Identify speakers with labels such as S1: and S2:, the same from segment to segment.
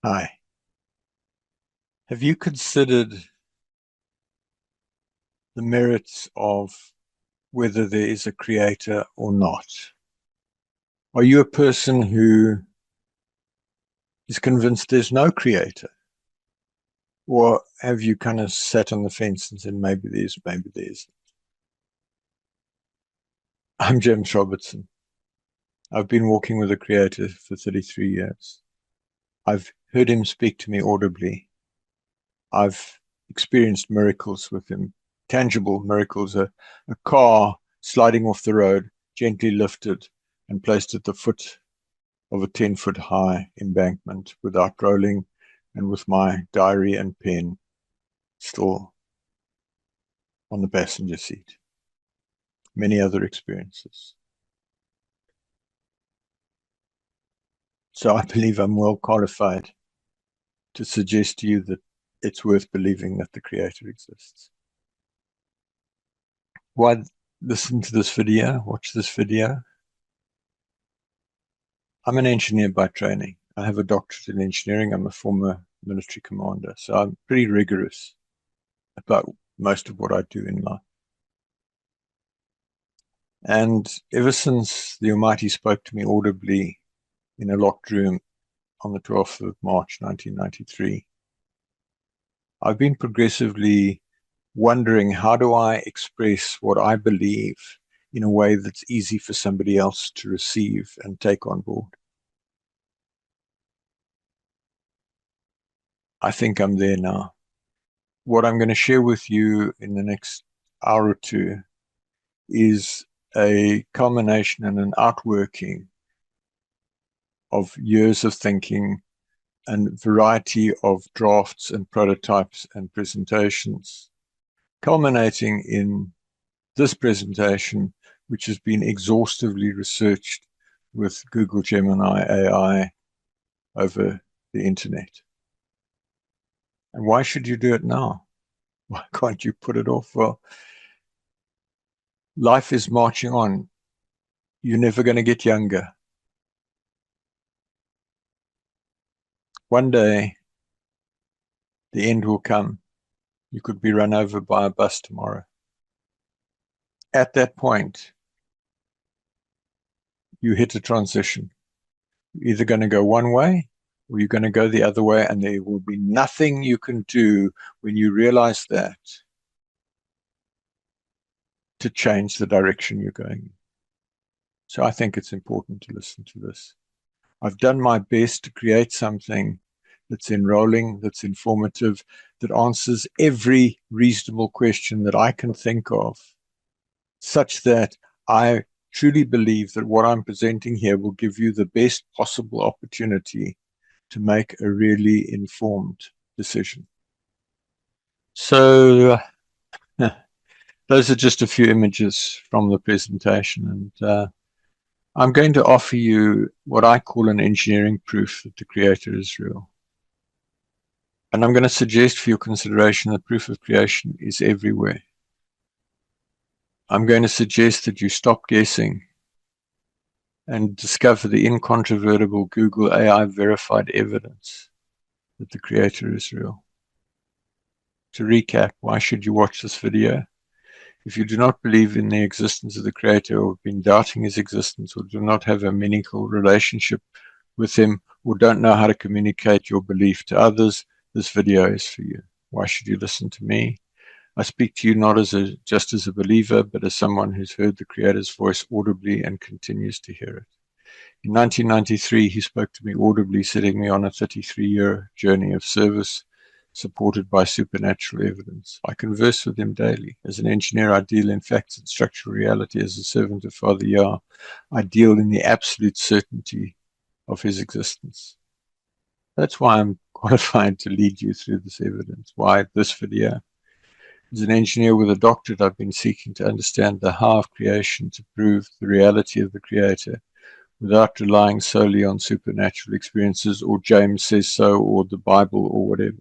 S1: Hi. Have you considered the merits of whether there is a creator or not? Are you a person who is convinced there's no creator? Or have you kind of sat on the fence and said, maybe there's, maybe there isn't? I'm James Robertson. I've been walking with a creator for 33 years. I've heard him speak to me audibly. I've experienced miracles with him, tangible miracles, a car sliding off the road, gently lifted and placed at the foot of a 10-foot high embankment without rolling, and with my diary and pen still on the passenger seat. Many other experiences. So I believe I'm well qualified to suggest to you that it's worth believing that the creator exists. Why listen to this video, watch this video? I'm an engineer by training. I have a doctorate in engineering. I'm a former military commander, so I'm pretty rigorous about most of what I do in life. And ever since the Almighty spoke to me audibly in a locked room on the 12th of March, 1993, I've been progressively wondering, how do I express what I believe in a way that's easy for somebody else to receive and take on board? I think I'm there now. What I'm going to share with you in the next hour or two is a culmination and an outworking of years of thinking and variety of drafts and prototypes and presentations, culminating in this presentation, which has been exhaustively researched with Google Gemini AI over the internet. And why should you do it now? Why can't you put it off? Well, life is marching on. You're never going to get younger. One day, the end will come. You could be run over by a bus tomorrow. At that point, you hit a transition. You're either going to go one way or you're going to go the other way, and there will be nothing you can do when you realize that to change the direction you're going in. So I think it's important to listen to this. I've done my best to create something that's enrolling, that's informative, that answers every reasonable question that I can think of, such that I truly believe that what I'm presenting here will give you the best possible opportunity to make a really informed decision. So those are just a few images from the presentation, and I'm going to offer you what I call an engineering proof that the creator is real. And I'm going to suggest for your consideration that proof of creation is everywhere. I'm going to suggest that you stop guessing and discover the incontrovertible Google AI verified evidence that the creator is real. To recap, why should you watch this video? If you do not believe in the existence of the creator, or have been doubting his existence, or do not have a meaningful relationship with him, or don't know how to communicate your belief to others, this video is for you. Why should you listen to me? I speak to you not just as a believer, but as someone who's heard the creator's voice audibly and continues to hear it. In 1993, he spoke to me audibly, setting me on a 33-year journey of service, supported by supernatural evidence. I converse with him daily. As an engineer, I deal in facts and structural reality. As a servant of Father Yah, I deal in the absolute certainty of his existence. That's why I'm qualified to lead you through this evidence. Why this video? As an engineer with a doctorate, I've been seeking to understand the how of creation to prove the reality of the creator without relying solely on supernatural experiences, or James says so, or the Bible, or whatever.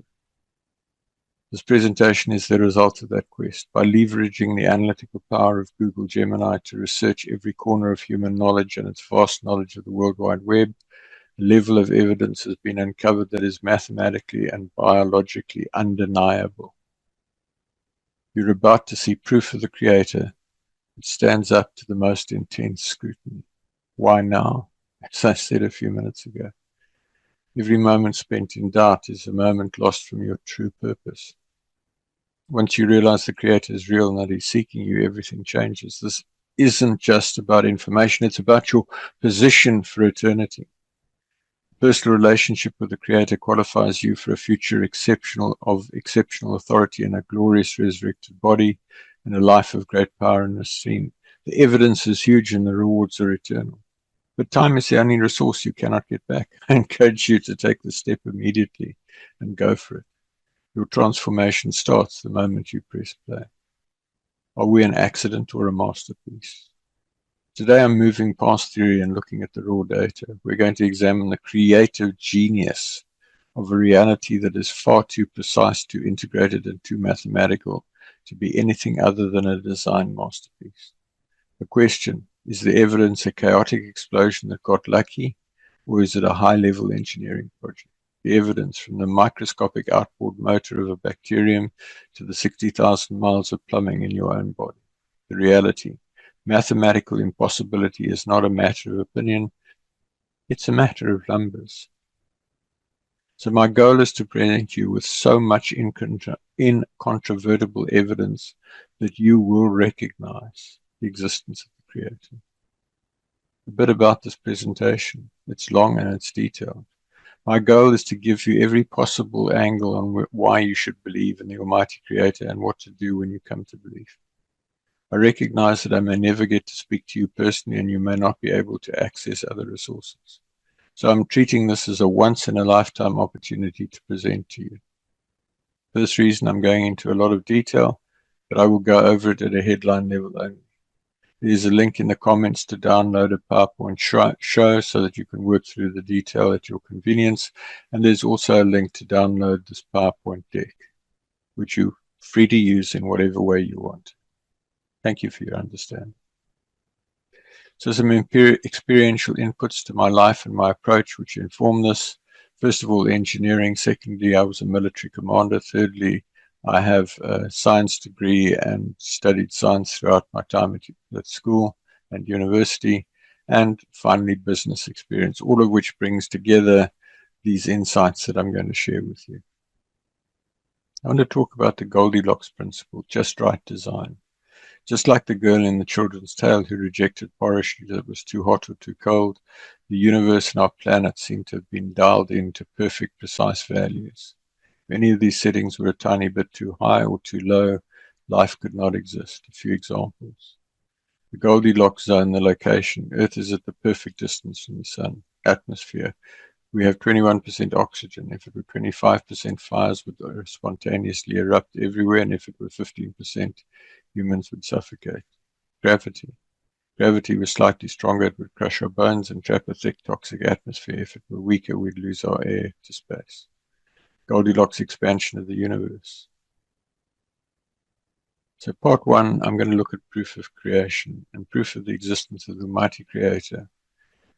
S1: This presentation is the result of that quest. By leveraging the analytical power of Google Gemini to research every corner of human knowledge and its vast knowledge of the World Wide Web, A level of evidence has been uncovered that is mathematically and biologically undeniable. You're about to see proof of the Creator. It stands up to the most intense scrutiny. Why now? As I said a few minutes ago, every moment spent in doubt is a moment lost from your true purpose. Once you realize the Creator is real and that He's seeking you, everything changes. This isn't just about information, it's about your position for eternity. Personal relationship with the Creator qualifies you for a future exceptional authority and a glorious resurrected body and a life of great power and esteem. The evidence is huge and the rewards are eternal. But time is the only resource you cannot get back. I encourage you to take the step immediately and go for it. Your transformation starts the moment you press play. Are we an accident or a masterpiece? Today I'm moving past theory and looking at the raw data. We're going to examine the creative genius of a reality that is far too precise, too integrated, and too mathematical to be anything other than a design masterpiece. The question, is the evidence a chaotic explosion that got lucky, or is it a high-level engineering project? The evidence, from the microscopic outboard motor of a bacterium to the 60,000 miles of plumbing in your own body. The reality, mathematical impossibility is not a matter of opinion, it's a matter of numbers. So my goal is to present you with so much incontrovertible evidence that you will recognize the existence of the Creator. A bit about this presentation. It's long and it's detailed. My goal is to give you every possible angle on why you should believe in the Almighty Creator and what to do when you come to believe. I recognize that I may never get to speak to you personally and you may not be able to access other resources. So I'm treating this as a once-in-a-lifetime opportunity to present to you. For this reason, I'm going into a lot of detail, but I will go over it at a headline level only. There's a link in the comments to download a PowerPoint show so that you can work through the detail at your convenience. And there's also a link to download this PowerPoint deck, which you're free to use in whatever way you want. Thank you for your understanding. So some experiential inputs to my life and my approach, which inform this. First of all, engineering. Secondly, I was a military commander. Thirdly, I have a science degree and studied science throughout my time at school and university. And finally, business experience, all of which brings together these insights that I'm going to share with you. I want to talk about the Goldilocks principle, just right design. Just like the girl in the children's tale who rejected porridge that was too hot or too cold, the universe and our planet seem to have been dialed into perfect, precise values. If any of these settings were a tiny bit too high or too low, life could not exist. A few examples. The Goldilocks zone, the location. Earth is at the perfect distance from the sun. Atmosphere. We have 21% oxygen. If it were 25%, fires would spontaneously erupt everywhere, and if it were 15%, humans would suffocate. Gravity. Gravity was slightly stronger, it would crush our bones and trap a thick, toxic atmosphere. If it were weaker, we'd lose our air to space. Goldilocks expansion of the universe. So part one, I'm going to look at proof of creation and proof of the existence of the mighty Creator,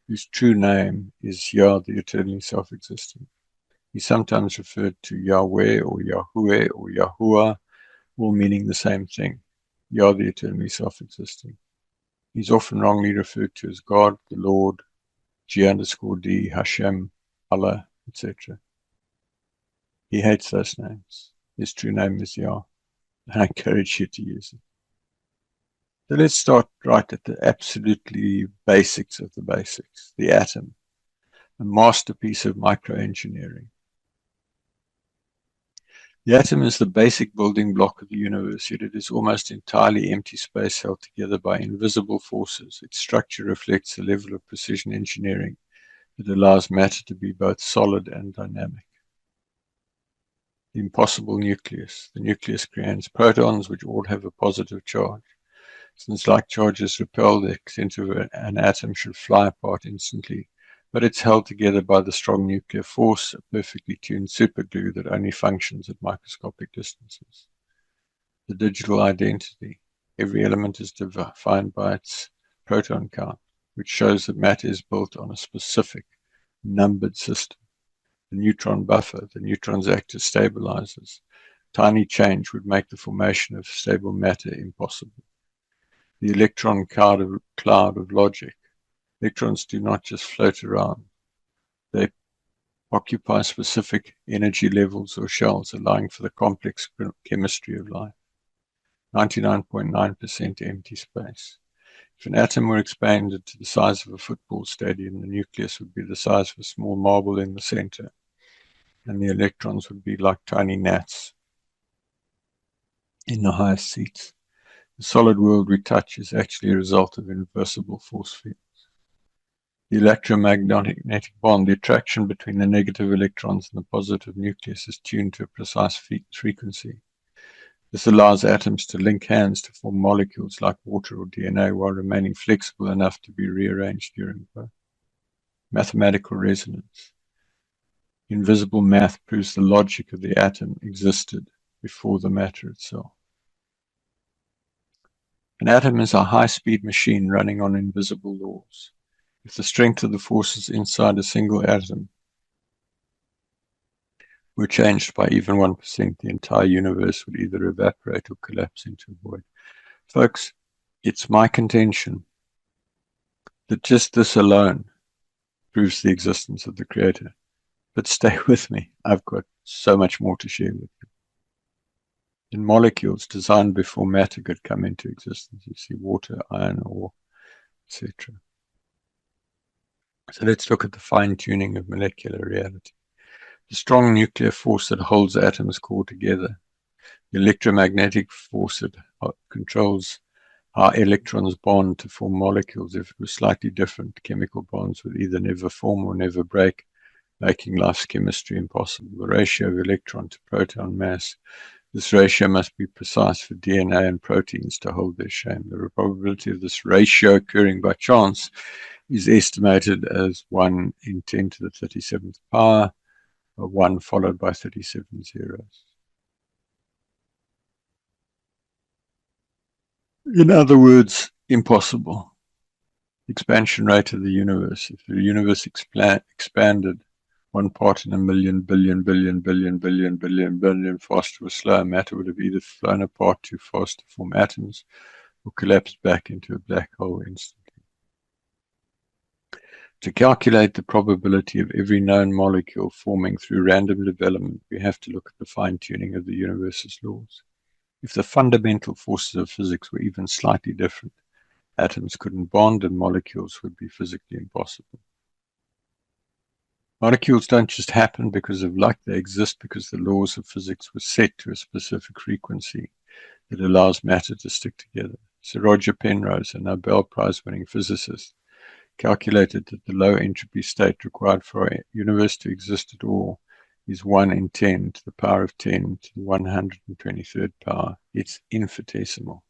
S1: whose true name is Yah, the eternally self-existing. He's sometimes referred to Yahweh or Yahweh or Yahuwah, all meaning the same thing. Yah, the eternally self-existing. He's often wrongly referred to as God, the Lord, G_D, Hashem, Allah, etc. He hates those names. His true name is Yah, and I encourage you to use it. So let's start right at the absolutely basics of the basics, the atom, a masterpiece of microengineering. The atom is the basic building block of the universe, yet it is almost entirely empty space held together by invisible forces. Its structure reflects a level of precision engineering that allows matter to be both solid and dynamic. The impossible nucleus. The nucleus contains protons, which all have a positive charge. Since like charges repel, the center of an atom should fly apart instantly, but it's held together by the strong nuclear force, a perfectly tuned superglue that only functions at microscopic distances. The digital identity. Every element is defined by its proton count, which shows that matter is built on a specific numbered system. The neutron buffer, the neutrons act as stabilizers. Tiny change would make the formation of stable matter impossible. The electron cloud of logic. Electrons do not just float around. They occupy specific energy levels or shells, allowing for the complex chemistry of life. 99.9% empty space. If an atom were expanded to the size of a football stadium, the nucleus would be the size of a small marble in the center, and the electrons would be like tiny gnats in the highest seats. The solid world we touch is actually a result of invisible force fields. The electromagnetic bond, the attraction between the negative electrons and the positive nucleus, is tuned to a precise frequency. This allows atoms to link hands to form molecules like water or DNA while remaining flexible enough to be rearranged during growth. Mathematical resonance. Invisible math proves the logic of the atom existed before the matter itself. An atom is a high-speed machine running on invisible laws. If the strength of the forces inside a single atom were changed by even 1%, the entire universe would either evaporate or collapse into a void. Folks, it's my contention that just this alone proves the existence of the Creator. But stay with me. I've got so much more to share with you. In molecules designed before matter could come into existence, you see water, iron, ore, etc. So let's look at the fine-tuning of molecular reality. The strong nuclear force that holds atoms core together, the electromagnetic force that controls how electrons bond to form molecules. If it was slightly different, chemical bonds would either never form or never break, making life's chemistry impossible. The ratio of electron to proton mass. This ratio must be precise for DNA and proteins to hold their shape. The probability of this ratio occurring by chance is estimated as 1 in 10 to the 37th power, or 1 followed by 37 zeros. In other words, impossible. Expansion rate of the universe. If the universe expanded 1 part in a million, billion faster or slower, matter would have either flown apart too fast to form atoms or collapsed back into a black hole instantly. To calculate the probability of every known molecule forming through random development, we have to look at the fine-tuning of the universe's laws. If the fundamental forces of physics were even slightly different, atoms couldn't bond and molecules would be physically impossible. Molecules don't just happen because of luck, they exist because the laws of physics were set to a specific frequency that allows matter to stick together. Sir Roger Penrose, a Nobel Prize-winning physicist, calculated that the low entropy state required for a universe to exist at all is 1 in 10 to the power of 10 to the 123rd power. It's infinitesimal.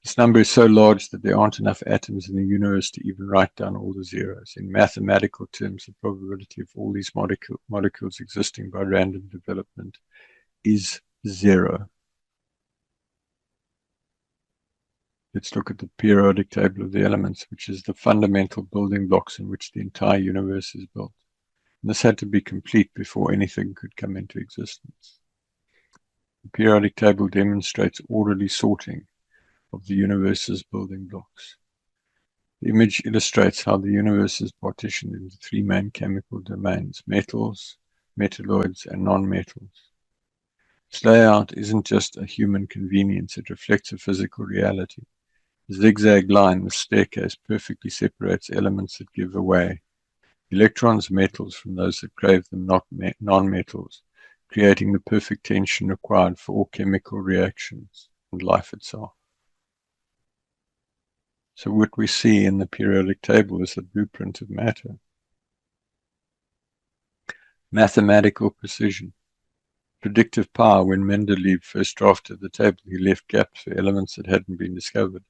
S1: This number is so large that there aren't enough atoms in the universe to even write down all the zeros. In mathematical terms, the probability of all these molecules existing by random development is 0. Let's look at the periodic table of the elements, which is the fundamental building blocks in which the entire universe is built. And this had to be complete before anything could come into existence. The periodic table demonstrates orderly sorting of the universe's building blocks. The image illustrates how the universe is partitioned into 3 main chemical domains: metals, metalloids, and non-metals. This layout isn't just a human convenience, it reflects a physical reality. The zigzag line, the staircase, perfectly separates elements that give away electrons, metals, from those that crave them, not non-metals, creating the perfect tension required for all chemical reactions and life itself. So what we see in the periodic table is the blueprint of matter. Mathematical precision. Predictive power. When Mendeleev first drafted the table, he left gaps for elements that hadn't been discovered.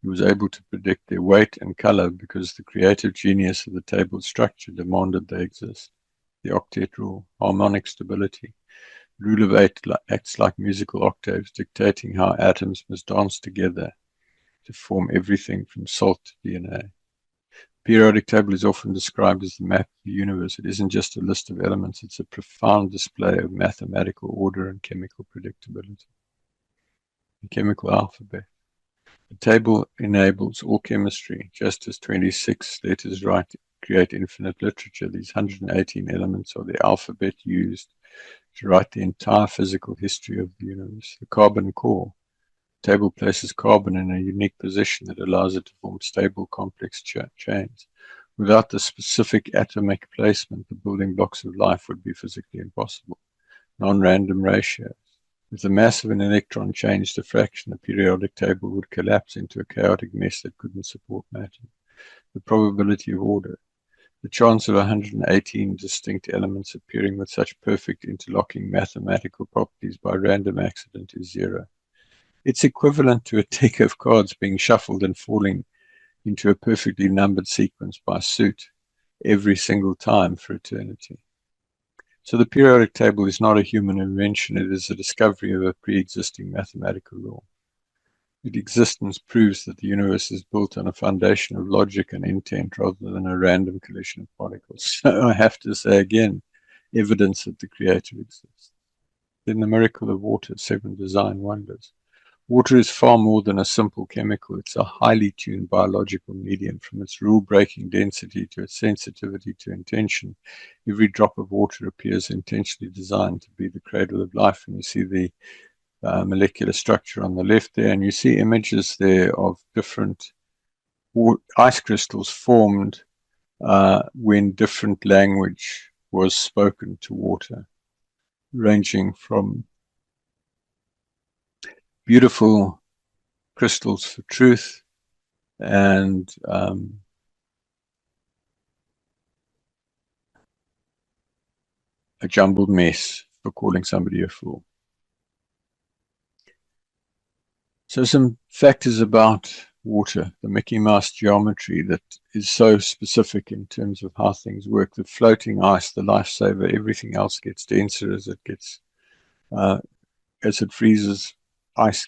S1: He was able to predict their weight and color because the creative genius of the table's structure demanded they exist. The octet rule. Harmonic stability. Rule of 8 acts like musical octaves, dictating how atoms must dance together to form everything from salt to DNA. Periodic table is often described as the map of the universe. It isn't just a list of elements, it's a profound display of mathematical order and chemical predictability. The chemical alphabet. The table enables all chemistry, just as 26 letters create infinite literature. These 118 elements are the alphabet used to write the entire physical history of the universe. The carbon core. The table places carbon in a unique position that allows it to form stable, complex chains. Without the specific atomic placement, the building blocks of life would be physically impossible. Non-random ratios. If the mass of an electron changed a fraction, the periodic table would collapse into a chaotic mess that couldn't support matter. The probability of order. The chance of 118 distinct elements appearing with such perfect interlocking mathematical properties by random accident is zero. It's equivalent to a deck of cards being shuffled and falling into a perfectly numbered sequence by suit every single time for eternity. So the periodic table is not a human invention, it is a discovery of a pre-existing mathematical law. Its existence proves that the universe is built on a foundation of logic and intent rather than a random collision of particles. So I have to say again, evidence that the Creator exists. Then the miracle of water, 7 design wonders. Water is far more than a simple chemical. It's a highly tuned biological medium. From its rule-breaking density to its sensitivity to intention, every drop of water appears intentionally designed to be the cradle of life. And you see the molecular structure on the left there, and you see images there of different ice crystals formed when different language was spoken to water, ranging from beautiful crystals for truth and a jumbled mess for calling somebody a fool. So some factors about water, the Mickey Mouse geometry that is so specific in terms of how things work. The floating ice, the lifesaver, everything else gets denser as it freezes. Ice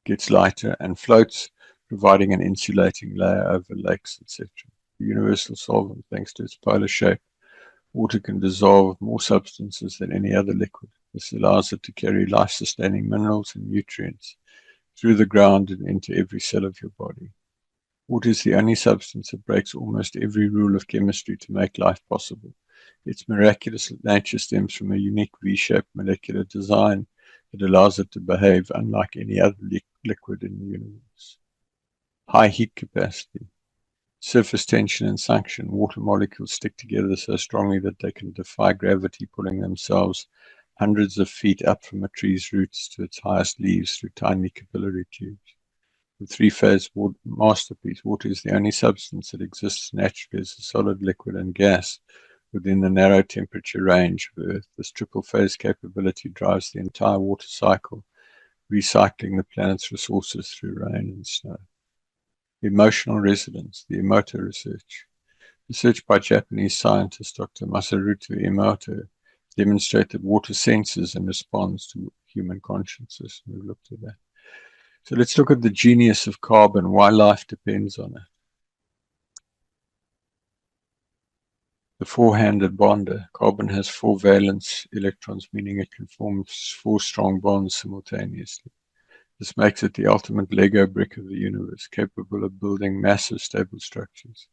S1: gets lighter and floats, providing an insulating layer over lakes, etc. The universal solvent, thanks to its polar shape, water can dissolve more substances than any other liquid. This allows it to carry life-sustaining minerals and nutrients through the ground and into every cell of your body. Water is the only substance that breaks almost every rule of chemistry to make life possible. Its miraculous nature stems from a unique V-shaped molecular design that allows it to behave unlike any other liquid in the universe. High heat capacity. Surface tension and suction. Water molecules stick together so strongly that they can defy gravity, pulling themselves hundreds of feet up from a tree's roots to its highest leaves through tiny capillary tubes. The three-phase masterpiece. Water is the only substance that exists naturally as a solid, liquid, and gas within the narrow temperature range of Earth. This triple-phase capability drives the entire water cycle, recycling the planet's resources through rain and snow. Emotional resonance, the Emoto research. Research by Japanese scientist Dr. Masaruto Emoto demonstrate that water senses and responds to human consciousness. We've looked at that. So let's look at the genius of carbon, why life depends on it. The four-handed bonder. Carbon has 4 valence electrons, meaning it can form 4 strong bonds simultaneously. This makes it the ultimate Lego brick of the universe, capable of building massive stable structures.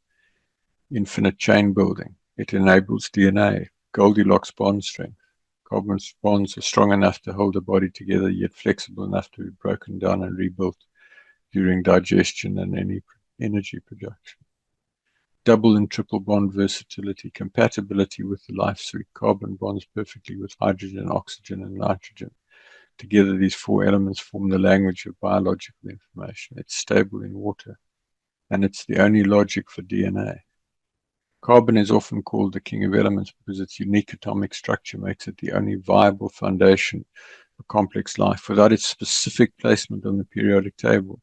S1: Infinite chain building. It enables DNA, Goldilocks bond strength. Carbon's bonds are strong enough to hold a body together, yet flexible enough to be broken down and rebuilt during digestion and any energy production. Double and triple bond versatility, compatibility with the life suite. Carbon bonds perfectly with hydrogen, oxygen, and nitrogen. Together, these 4 elements form the language of biological information. It's stable in water, and it's the only logic for DNA. Carbon is often called the king of elements because its unique atomic structure makes it the only viable foundation for complex life. Without its specific placement on the periodic table,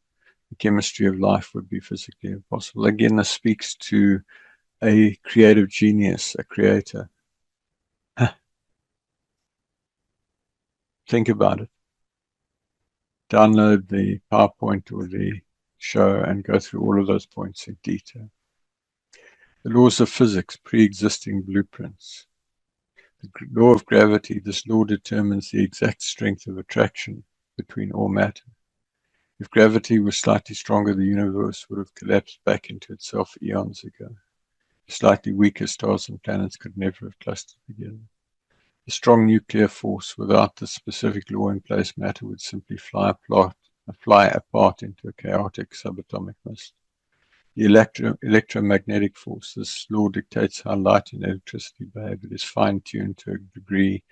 S1: the chemistry of life would be physically impossible. Again, this speaks to a creative genius, a creator. Think about it. Download the PowerPoint or the show and go through all of those points in detail. The laws of physics, pre-existing blueprints. The law of gravity, this law determines the exact strength of attraction between all matter. If gravity was slightly stronger, the universe would have collapsed back into itself eons ago. Slightly weaker stars and planets could never have clustered together. A strong nuclear force without this specific law in place, matter would simply fly apart into a chaotic subatomic mist. The electromagnetic force, this law dictates how light and electricity behave. It is fine-tuned to a degree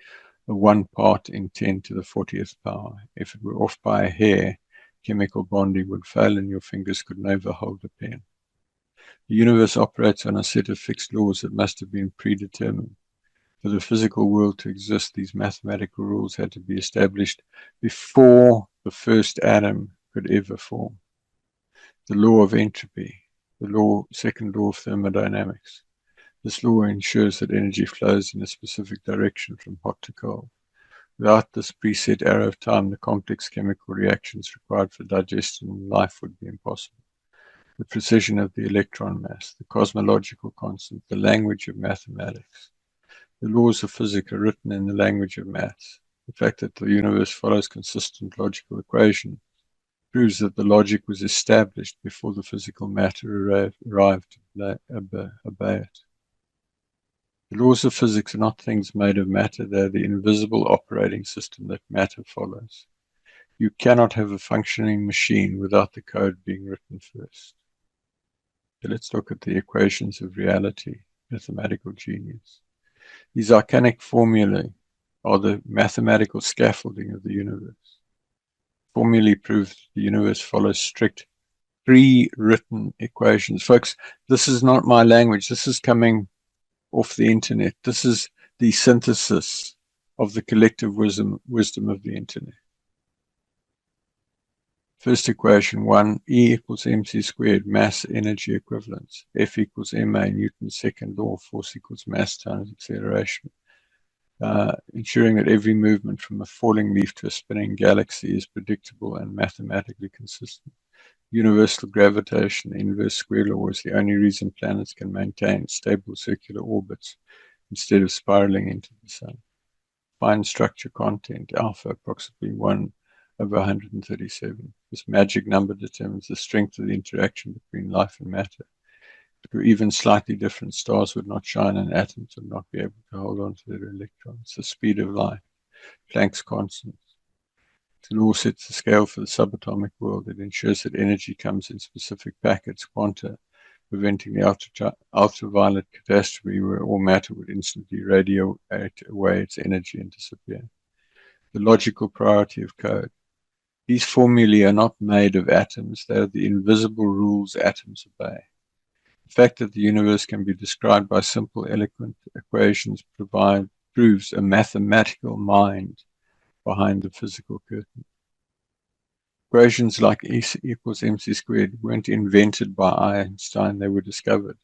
S1: of 1 part in 10 to the 40th power. If it were off by a hair, chemical bonding would fail and your fingers could never hold a pen. The universe operates on a set of fixed laws that must have been predetermined. For the physical world to exist, these mathematical rules had to be established before the first atom could ever form. The law of entropy, the second law of thermodynamics. This law ensures that energy flows in a specific direction from hot to cold. Without this preset arrow of time, the complex chemical reactions required for digestion and life would be impossible. The precision of the electron mass, the cosmological constant, the language of mathematics. The laws of physics are written in the language of maths. The fact that the universe follows consistent logical equations proves that the logic was established before the physical matter arrived to obey it. The laws of physics are not things made of matter, they are the invisible operating system that matter follows. You cannot have a functioning machine without the code being written first. So let's look at the equations of reality, mathematical genius. These arcanic formulae are the mathematical scaffolding of the universe. Formulae prove that the universe follows strict pre-written equations. Folks, this is not my language. This is coming off the internet. This is the synthesis of the collective wisdom of the internet. First equation 1, E equals mc squared, mass energy equivalence. F equals ma, Newton's second law, force equals mass times acceleration. Ensuring that every movement from a falling leaf to a spinning galaxy is predictable and mathematically consistent. Universal gravitation, inverse square law, is the only reason planets can maintain stable circular orbits instead of spiraling into the sun. Fine structure content, alpha, approximately 1/137. This magic number determines the strength of the interaction between life and matter. If it were even slightly different, stars would not shine and atoms would not be able to hold on to their electrons. The speed of light, Planck's constant. The law sets the scale for the subatomic world. It ensures that energy comes in specific packets, quanta, preventing the ultraviolet catastrophe where all matter would instantly radiate away its energy and disappear. The logical priority of code. These formulae are not made of atoms. They are the invisible rules atoms obey. The fact that the universe can be described by simple, eloquent equations proves a mathematical mind behind the physical curtain. Equations like E equals mc squared weren't invented by Einstein, they were discovered.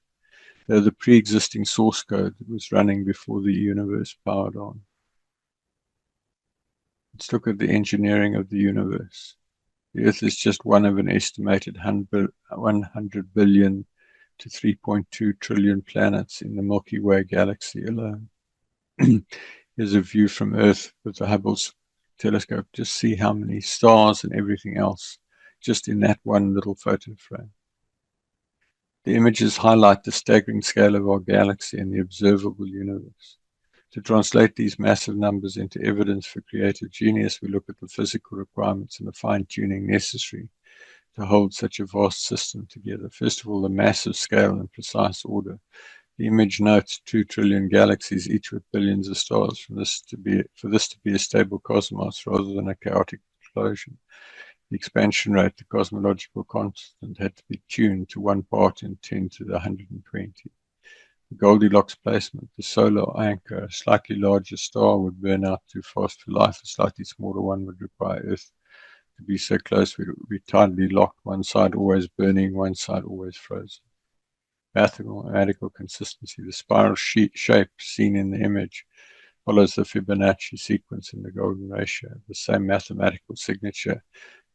S1: They're the pre-existing source code that was running before the universe powered on. Let's look at the engineering of the universe. The Earth is just one of an estimated 100 billion to 3.2 trillion planets in the Milky Way galaxy alone. Here's a view from Earth with the Hubble's telescope. Just see how many stars and everything else just in that one little photo frame. The images highlight the staggering scale of our galaxy and the observable universe. To translate these massive numbers into evidence for creative genius, we look at the physical requirements and the fine-tuning necessary to hold such a vast system together. First of all, the massive scale and precise order. The image notes 2 trillion galaxies, each with billions of stars, for this to be a stable cosmos rather than a chaotic explosion. The expansion rate, the cosmological constant, had to be tuned to 1 part in 10 to the 120. The Goldilocks placement, the solar anchor, a slightly larger star would burn out too fast for life, a slightly smaller one would require Earth to be so close we would be tightly locked, one side always burning, one side always frozen. Mathematical consistency, the spiral shape seen in the image follows the Fibonacci sequence in the golden ratio. The same mathematical signature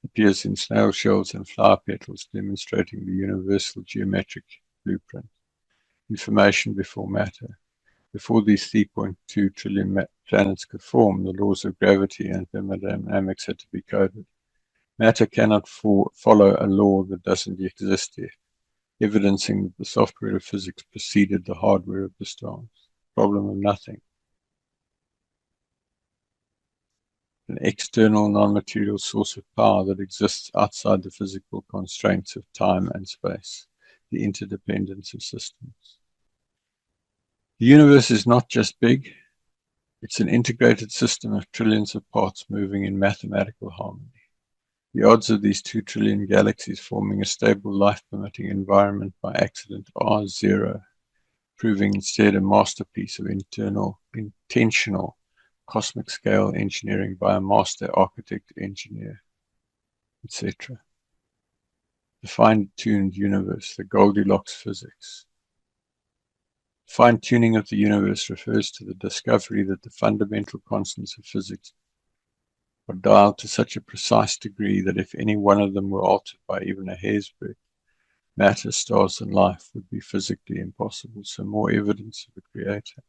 S1: appears in snail shells and flower petals, demonstrating the universal geometric blueprint. information before matter. Before these 3.2 trillion planets could form, the laws of gravity and thermodynamics had to be coded. Matter cannot follow a law that doesn't exist yet, evidencing that the software of physics preceded the hardware of the stars. Problem of nothing. An external non-material source of power that exists outside the physical constraints of time and space, the interdependence of systems. The universe is not just big, it's an integrated system of trillions of parts moving in mathematical harmony. The odds of these 2 trillion galaxies forming a stable life-permitting environment by accident are zero, proving instead a masterpiece of intentional cosmic scale engineering by a master architect engineer, etc. The fine-tuned universe, the Goldilocks physics. Fine-tuning of the universe refers to the discovery that the fundamental constants of physics are dialed to such a precise degree that if any one of them were altered by even a hair's breadth, matter, stars, and life would be physically impossible. So more evidence of a creator.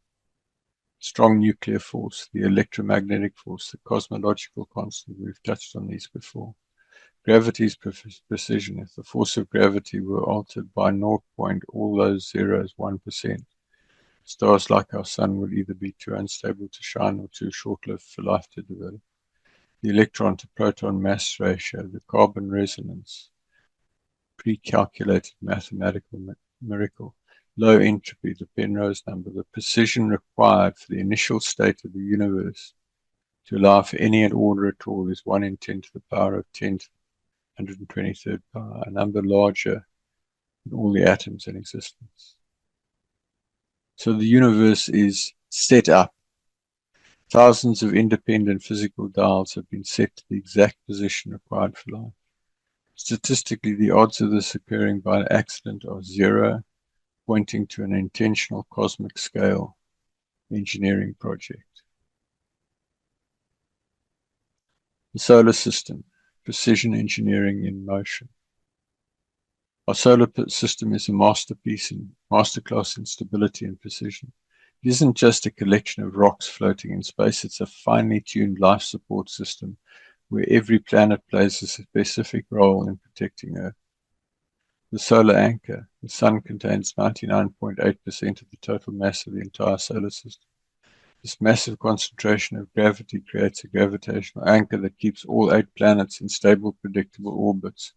S1: Strong nuclear force, the electromagnetic force, the cosmological constant. We've touched on these before. Gravity's precision. If the force of gravity were altered by 0. all those zeros 1%, stars like our sun would either be too unstable to shine or too short-lived for life to develop. The electron to proton mass ratio, the carbon resonance, pre-calculated mathematical miracle, low entropy, the Penrose number, the precision required for the initial state of the universe to allow for any order at all is 1 in 10 to the power of 10 to the 123rd power, a number larger than all the atoms in existence. So the universe is set up. Thousands of independent physical dials have been set to the exact position required for life. Statistically, the odds of this occurring by accident are zero, pointing to an intentional cosmic scale engineering project. The solar system, precision engineering in motion. Our solar system is a masterclass in stability and precision. It isn't just a collection of rocks floating in space, it's a finely tuned life support system where every planet plays a specific role in protecting Earth. The solar anchor. The sun contains 99.8% of the total mass of the entire solar system. This massive concentration of gravity creates a gravitational anchor that keeps all 8 planets in stable, predictable orbits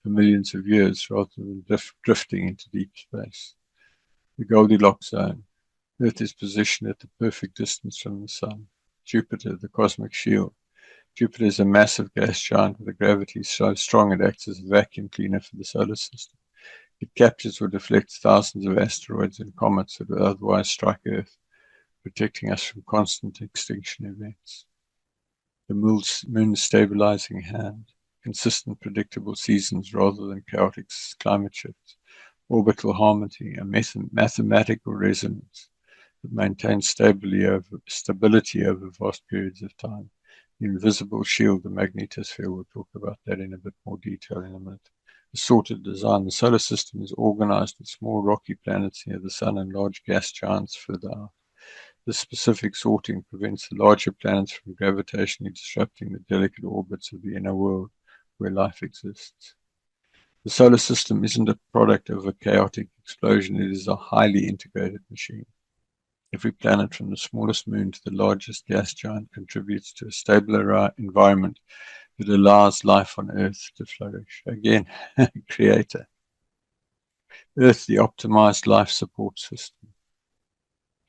S1: for millions of years rather than drifting into deep space. The Goldilocks zone. Earth is positioned at the perfect distance from the sun. Jupiter, the cosmic shield. Jupiter is a massive gas giant with a gravity so strong it acts as a vacuum cleaner for the solar system. It captures or deflects thousands of asteroids and comets that would otherwise strike Earth, protecting us from constant extinction events. The moon's stabilizing hand. Consistent, predictable seasons rather than chaotic climate shifts. Orbital harmony, a mathematical resonance that maintains stability over vast periods of time. The invisible shield, the magnetosphere, we'll talk about that in a bit more detail in a minute. The sorted design. The solar system is organized with small rocky planets near the sun and large gas giants further out. This specific sorting prevents the larger planets from gravitationally disrupting the delicate orbits of the inner world where life exists. The solar system isn't a product of a chaotic explosion, it is a highly integrated machine. Every planet from the smallest moon to the largest gas giant contributes to a stable environment that allows life on Earth to flourish. Again, creator. Earth, the optimized life support system.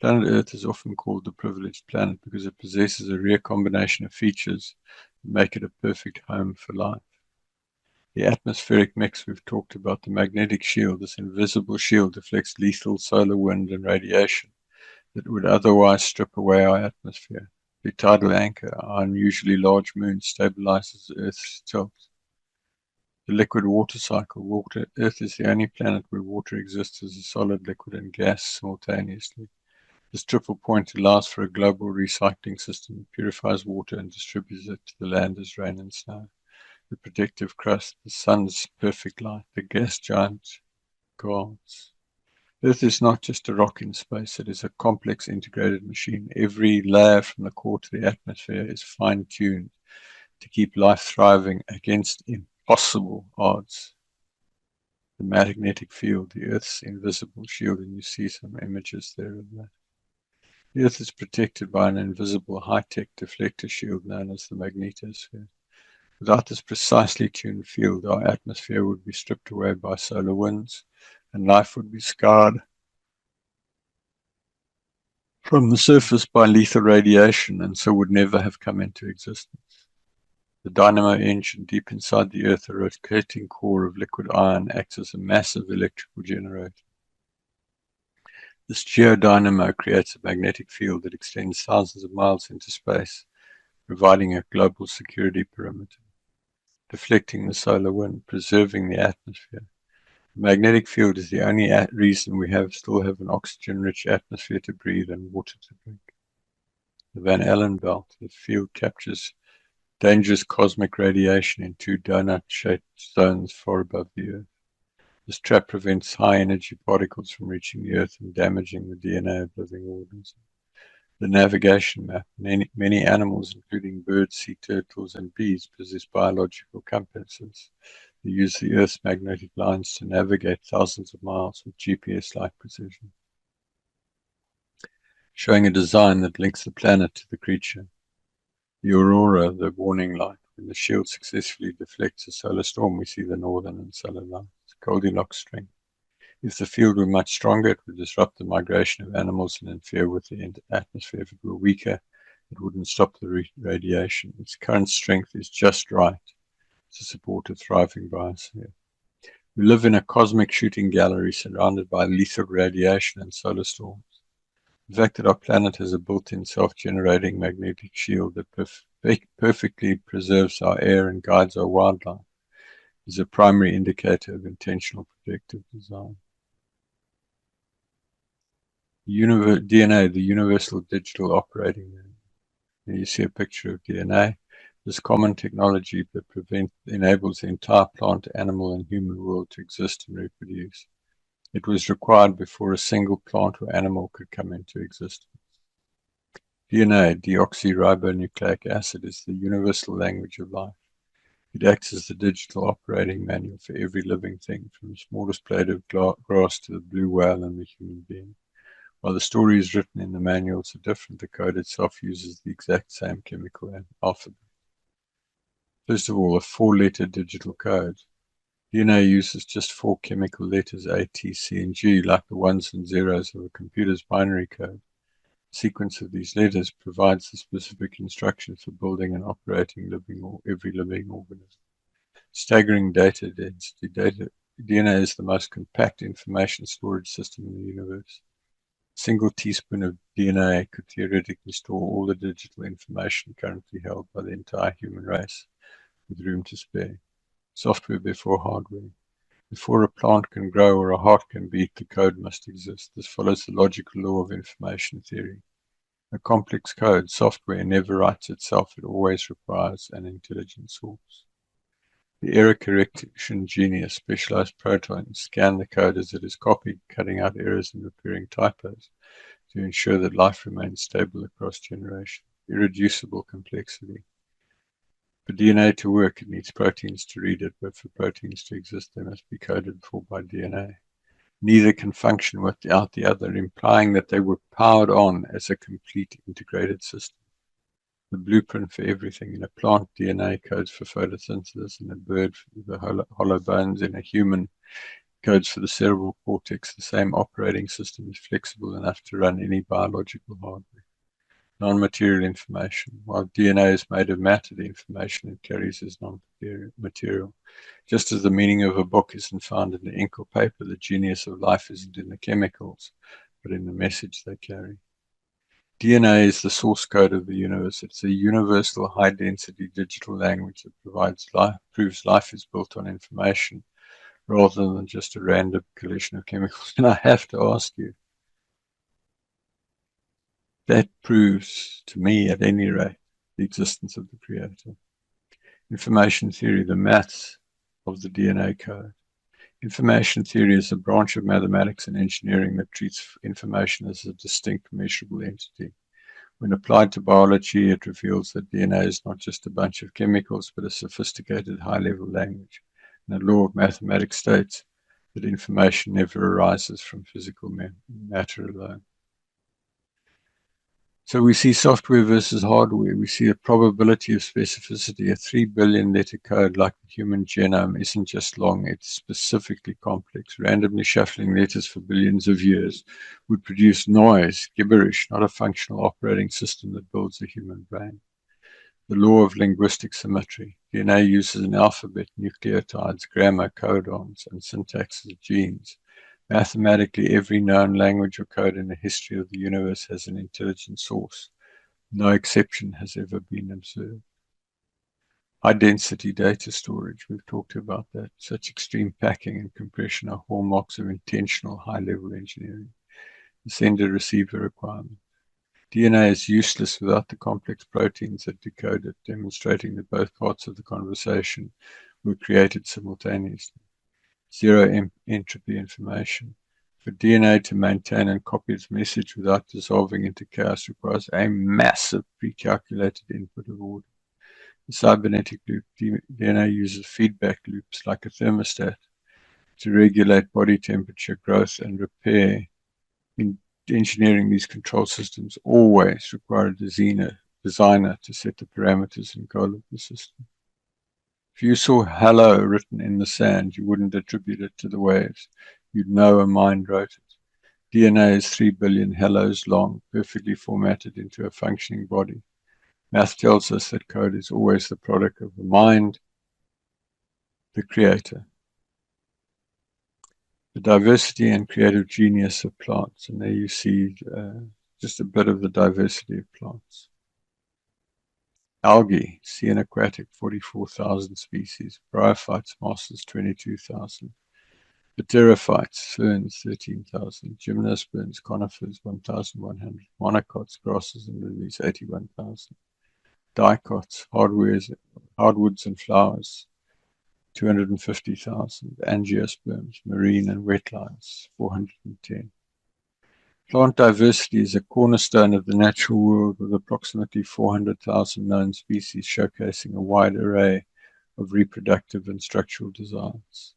S1: Planet Earth is often called the privileged planet because it possesses a rare combination of features that make it a perfect home for life. The atmospheric mix we've talked about, the magnetic shield, this invisible shield deflects lethal solar wind and radiation that would otherwise strip away our atmosphere. The tidal anchor, our unusually large moon, stabilizes Earth's tilt. The liquid water cycle. Earth is the only planet where water exists as a solid, liquid, and gas simultaneously. This triple point allows for a global recycling system that purifies water and distributes it to the land as rain and snow. The protective crust, the sun's perfect light, the gas giant guards. Earth is not just a rock in space, it is a complex integrated machine. Every layer from the core to the atmosphere is fine-tuned to keep life thriving against impossible odds. The magnetic field, the Earth's invisible shield, and you see some images there of that. The Earth is protected by an invisible high-tech deflector shield known as the magnetosphere. Without this precisely tuned field, our atmosphere would be stripped away by solar winds, and life would be scarred from the surface by lethal radiation, and so would never have come into existence. The dynamo engine deep inside the Earth, a rotating core of liquid iron, acts as a massive electrical generator. This geodynamo creates a magnetic field that extends thousands of miles into space, providing a global security perimeter, deflecting the solar wind, preserving the atmosphere. The magnetic field is the only reason we still have an oxygen-rich atmosphere to breathe and water to drink. The Van Allen belt, the field captures dangerous cosmic radiation in two donut-shaped zones far above the Earth. This trap prevents high-energy particles from reaching the Earth and damaging the DNA of living organisms. The navigation map. Many animals, including birds, sea turtles, and bees, possess biological compasses. They use the Earth's magnetic lines to navigate thousands of miles with GPS-like precision, showing a design that links the planet to the creature. The aurora, the warning light. When the shield successfully deflects a solar storm, we see the northern and southern lights. Goldilocks string. If the field were much stronger, it would disrupt the migration of animals and interfere with the atmosphere. If it were weaker, it wouldn't stop the radiation. Its current strength is just right to support a thriving biosphere. We live in a cosmic shooting gallery surrounded by lethal radiation and solar storms. The fact that our planet has a built-in self-generating magnetic shield that perfectly preserves our air and guides our wildlife is a primary indicator of intentional protective design. DNA, the Universal Digital Operating Manual. Here you see a picture of DNA. This common technology that enables the entire plant, animal, and human world to exist and reproduce. It was required before a single plant or animal could come into existence. DNA, deoxyribonucleic acid, is the universal language of life. It acts as the digital operating manual for every living thing, from the smallest blade of grass to the blue whale and the human being. While the stories written in the manuals are different, the code itself uses the exact same chemical alphabet. First of all, a 4-letter digital code. DNA uses just 4 chemical letters A, T, C, and G, like the ones and zeros of a computer's binary code. The sequence of these letters provides the specific instructions for building and operating every living organism. Staggering data density. DNA is the most compact information storage system in the universe. A single teaspoon of DNA could theoretically store all the digital information currently held by the entire human race, with room to spare. Software before hardware. Before a plant can grow or a heart can beat, the code must exist. This follows the logical law of information theory. A complex code, software, never writes itself. It always requires an intelligent source. The error correction genius, specialized protons, scan the code as it is copied, cutting out errors and repairing typos to ensure that life remains stable across generations. Irreducible complexity. For DNA to work, it needs proteins to read it, but for proteins to exist, they must be coded for by DNA. Neither can function without the other, implying that they were powered on as a complete integrated system. The blueprint for everything. In a plant, DNA codes for photosynthesis. In a bird, for the hollow bones. In a human, codes for the cerebral cortex. The same operating system is flexible enough to run any biological hardware. Non-material information. While DNA is made of matter, the information it carries is non-material. Just as the meaning of a book isn't found in the ink or paper, the genius of life isn't in the chemicals, but in the message they carry. DNA is the source code of the universe. It's a universal high-density digital language that proves life is built on information rather than just a random collision of chemicals. And I have to ask you, that proves to me, at any rate, the existence of the Creator. Information theory, the maths of the DNA code. Information theory is a branch of mathematics and engineering that treats information as a distinct, measurable entity. When applied to biology, it reveals that DNA is not just a bunch of chemicals, but a sophisticated high-level language. And the law of mathematics states that information never arises from physical matter alone. So we see software versus hardware. We see a probability of specificity. A 3 billion letter code like the human genome isn't just long, it's specifically complex. Randomly shuffling letters for billions of years would produce noise, gibberish, not a functional operating system that builds a human brain. The law of linguistic symmetry. DNA uses an alphabet, nucleotides, grammar, codons, and syntax as genes. Mathematically, every known language or code in the history of the universe has an intelligent source. No exception has ever been observed. High-density data storage, we've talked about that. Such extreme packing and compression are hallmarks of intentional high-level engineering. The sender-receiver requirement. DNA is useless without the complex proteins that decode it, demonstrating that both parts of the conversation were created simultaneously. Zero entropy information. For DNA to maintain and copy its message without dissolving into chaos requires a massive pre-calculated input of order. The cybernetic loop. DNA uses feedback loops like a thermostat to regulate body temperature, growth, and repair. In engineering, these control systems always require a designer to set the parameters and goal of the system. If you saw hello written in the sand, you wouldn't attribute it to the waves. You'd know a mind wrote it. DNA is 3 billion hellos long, perfectly formatted into a functioning body. Math tells us that code is always the product of the mind, the creator. The diversity and creative genius of plants. And there you see just a bit of the diversity of plants. Algae, sea and aquatic, 44,000 species. Bryophytes, mosses, 22,000. Pterophytes, ferns, 13,000. Gymnosperms, conifers, 1,100. Monocots, grasses and lilies, 81,000. Dicots, hardwoods and flowers, 250,000. Angiosperms, marine and wetlands, 410. Plant diversity is a cornerstone of the natural world with approximately 400,000 known species showcasing a wide array of reproductive and structural designs.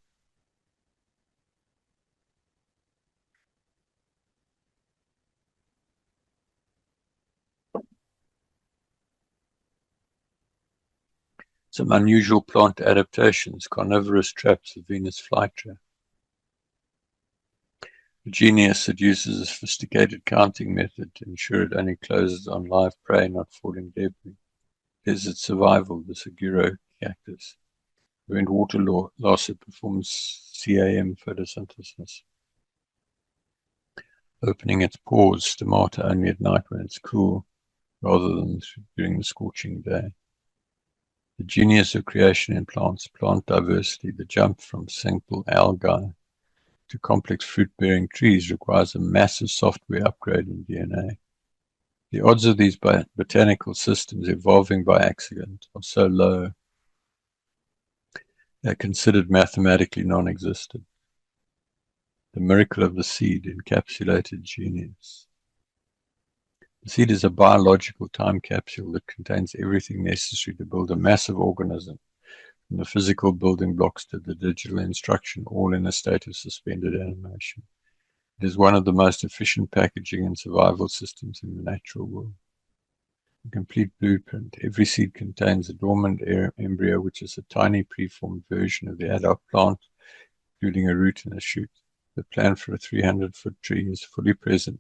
S1: Some unusual plant adaptations, carnivorous traps, the Venus flytrap. A genius that uses a sophisticated counting method to ensure it only closes on live prey, not falling debris. Desert survival, the Seguro cactus. Prevent water loss, it performs CAM photosynthesis. Opening its pores, stomata only at night when it's cool, rather than during the scorching day. The genius of creation in plants, plant diversity, the jump from simple algae to complex fruit-bearing trees requires a massive software upgrade in DNA. The odds of these botanical systems evolving by accident are so low, they're considered mathematically non-existent. The miracle of the seed, encapsulated genius. The seed is a biological time capsule that contains everything necessary to build a massive organism, from the physical building blocks to the digital instruction, all in a state of suspended animation. It is one of the most efficient packaging and survival systems in the natural world. A complete blueprint. Every seed contains a dormant embryo, which is a tiny preformed version of the adult plant, including a root and a shoot. The plan for a 300-foot tree is fully present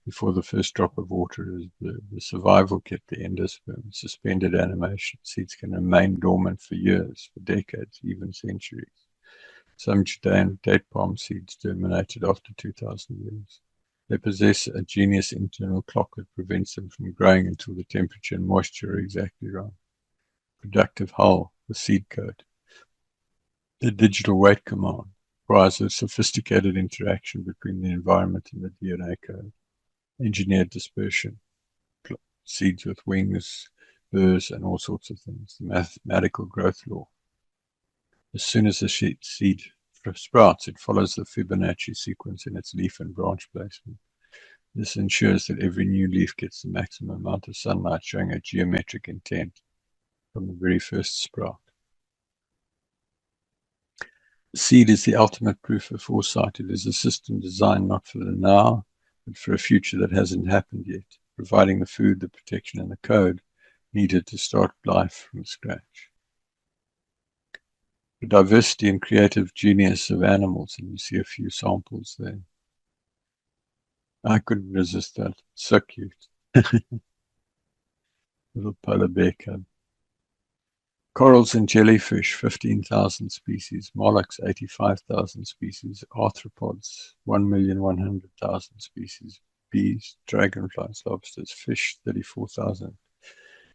S1: before the first drop of water is the survival kit, the endosperm, suspended animation. Seeds can remain dormant for years, for decades, even centuries. Some Judean date palm seeds germinated after 2,000 years. They possess a genius internal clock that prevents them from growing until the temperature and moisture are exactly right. Productive hull, the seed code. The digital weight command requires a sophisticated interaction between the environment and the DNA code. Engineered dispersion, seeds with wings, burrs, and all sorts of things. The mathematical growth law. As soon as the seed sprouts, it follows the Fibonacci sequence in its leaf and branch placement. This ensures that every new leaf gets the maximum amount of sunlight, showing a geometric intent from the very first sprout. The seed is the ultimate proof of foresight. It is a system designed not for the now, but for a future that hasn't happened yet, providing the food, the protection, and the code needed to start life from scratch. The diversity and creative genius of animals, and you see a few samples there. I couldn't resist that. So cute. Little polar bear cub. Corals and jellyfish, 15,000 species. Mollusks, 85,000 species. Arthropods, 1,100,000 species. Bees, dragonflies, lobsters. Fish, 34,000.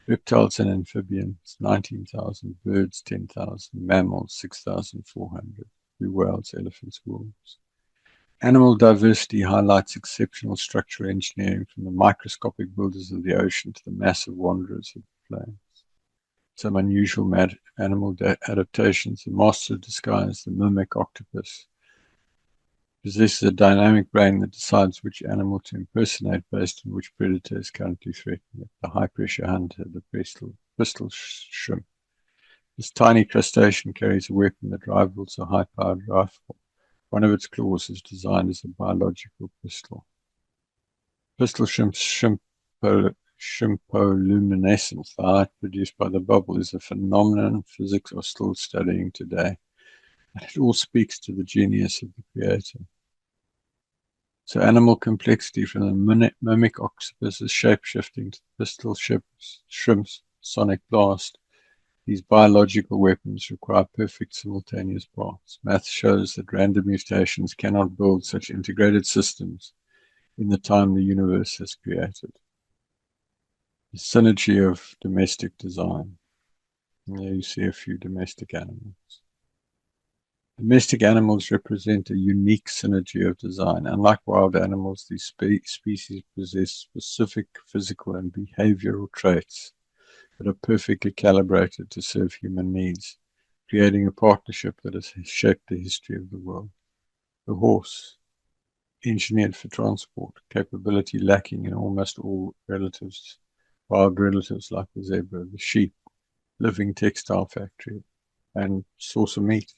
S1: Reptiles and amphibians, 19,000. Birds, 10,000. Mammals, 6,400. Blue whales, elephants, wolves. Animal diversity highlights exceptional structural engineering, from the microscopic builders of the ocean to the massive wanderers of the plains. Some unusual animal adaptations. The master of disguise, the mimic octopus, possesses a dynamic brain that decides which animal to impersonate based on which predator is currently threatening it. The high-pressure hunter, the pistol shrimp. This tiny crustacean carries a weapon that rivals a high-powered rifle. One of its claws is designed as a biological pistol. Pistol shrimp's shrimpoluminescence, the light produced by the bubble, is a phenomenon physics are still studying today. And it all speaks to the genius of the creator. So animal complexity, from the mimic octopus's shape-shifting to the pistol shrimp's sonic blast. These biological weapons require perfect simultaneous parts. Math shows that random mutations cannot build such integrated systems in the time the universe has created. The synergy of domestic design. And there you see a few domestic animals. Domestic animals represent a unique synergy of design. Unlike wild animals, these species possess specific physical and behavioral traits that are perfectly calibrated to serve human needs, creating a partnership that has shaped the history of the world. The horse, engineered for transport, capability lacking in almost all wild relatives like the zebra. The sheep, living textile factory and source of meat.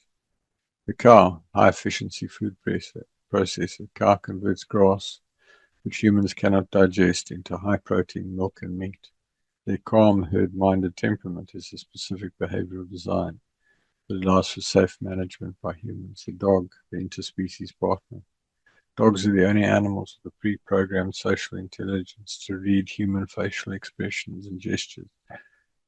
S1: The cow, high-efficiency food processor. Cow converts grass, which humans cannot digest, into high-protein milk and meat. Their calm, herd-minded temperament is a specific behavioral design that allows for safe management by humans. The dog, the interspecies partner. Dogs are the only animals with a pre-programmed social intelligence to read human facial expressions and gestures,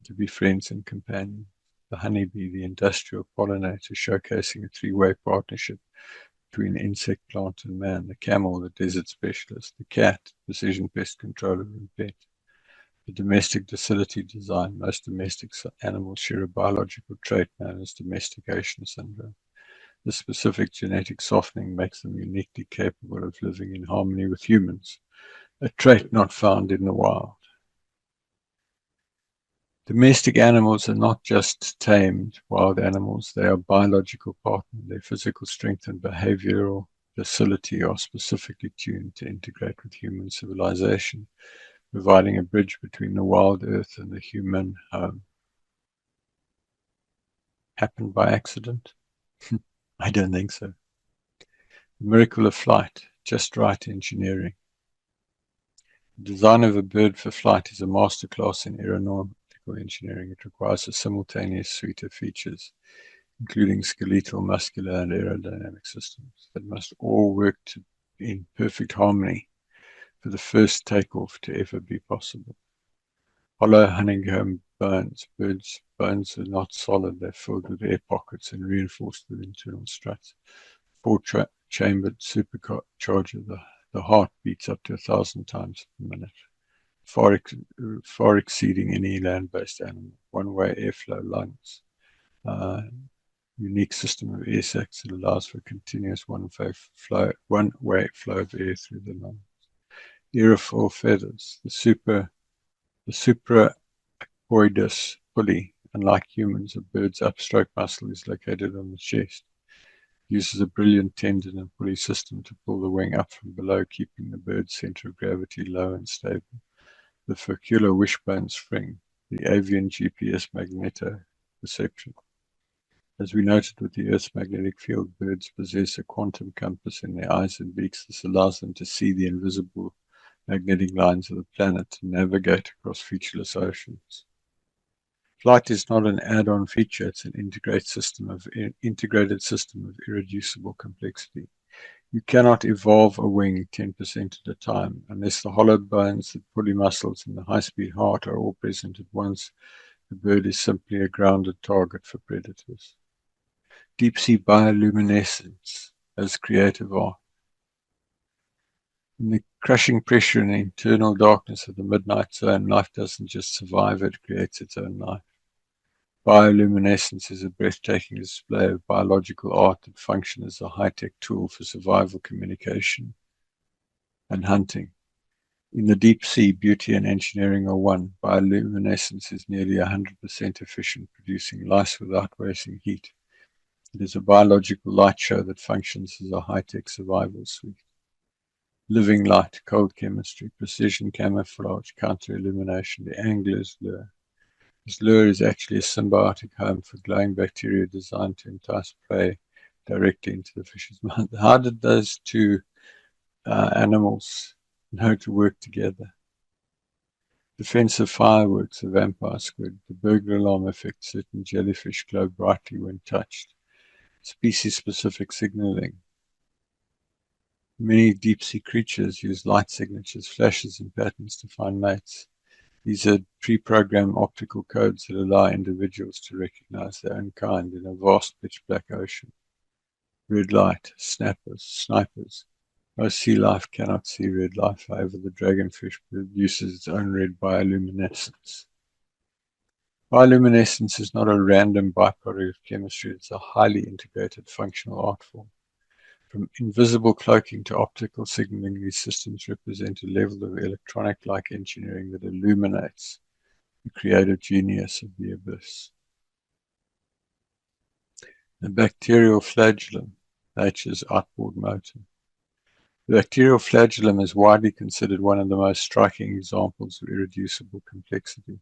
S1: to be friends and companions. The honeybee, the industrial pollinator, showcasing a three-way partnership between insect, plant, and man. The camel, the desert specialist. The cat, precision pest controller and pet. The domestic docility design. Most domestic animals share a biological trait known as domestication syndrome. This specific genetic softening makes them uniquely capable of living in harmony with humans, a trait not found in the wild. Domestic animals are not just tamed wild animals, they are biological partners. Their physical strength and behavioral docility are specifically tuned to integrate with human civilization, providing a bridge between the wild earth and the human home. Happened by accident? I don't think so. The miracle of flight, just right engineering. The design of a bird for flight is a masterclass in aeronautical engineering. It requires a simultaneous suite of features, including skeletal, muscular, and aerodynamic systems that must all work in perfect harmony for the first takeoff to ever be possible. Hollow honeycomb bones. Birds' bones are not solid. They're filled with air pockets and reinforced with internal struts. Four-chambered supercharger. The heart beats up to 1,000 times per minute, far exceeding any land-based animal. One-way airflow lungs. Unique system of air sacs that allows for continuous one-way flow of air through the lungs. Aerofoil feathers. The supracoitus pulley. Unlike humans, a bird's upstroke muscle is located on the chest. Uses a brilliant tendon and pulley system to pull the wing up from below, keeping the bird's center of gravity low and stable. The furcular wishbone spring, the avian GPS magneto perception. As we noted with the Earth's magnetic field, birds possess a quantum compass in their eyes and beaks. This allows them to see the invisible magnetic lines of the planet and navigate across featureless oceans. Flight is not an add-on feature, it's an integrated system of irreducible complexity. You cannot evolve a wing 10% at a time unless the hollow bones, the pulley muscles, and the high-speed heart are all present at once. The bird is simply a grounded target for predators. Deep-sea bioluminescence as creative art. In the crushing pressure and the internal darkness of the midnight zone, life doesn't just survive, it creates its own life. Bioluminescence is a breathtaking display of biological art that functions as a high-tech tool for survival, communication, and hunting. In the deep sea, beauty and engineering are one. Bioluminescence is nearly 100% efficient, producing light without wasting heat. It is a biological light show that functions as a high-tech survival suite. Living light, cold chemistry, precision camouflage, counter-illumination, the angler's lure. This lure is actually a symbiotic home for glowing bacteria designed to entice prey directly into the fish's mouth. How did those two animals know to work together? Defensive fireworks, a vampire squid. The burglar alarm effect, certain jellyfish glow brightly when touched. Species-specific signaling. Many deep-sea creatures use light signatures, flashes, and patterns to find mates. These are pre-programmed optical codes that allow individuals to recognize their own kind in a vast pitch-black ocean. Red light, snappers, snipers. Most sea life cannot see red light, however the dragonfish produces its own red bioluminescence. Bioluminescence is not a random byproduct of chemistry, it's a highly integrated functional art form. From invisible cloaking to optical signaling, these systems represent a level of electronic-like engineering that illuminates the creative genius of the abyss. The bacterial flagellum, nature's outboard motor. The bacterial flagellum is widely considered one of the most striking examples of irreducible complexity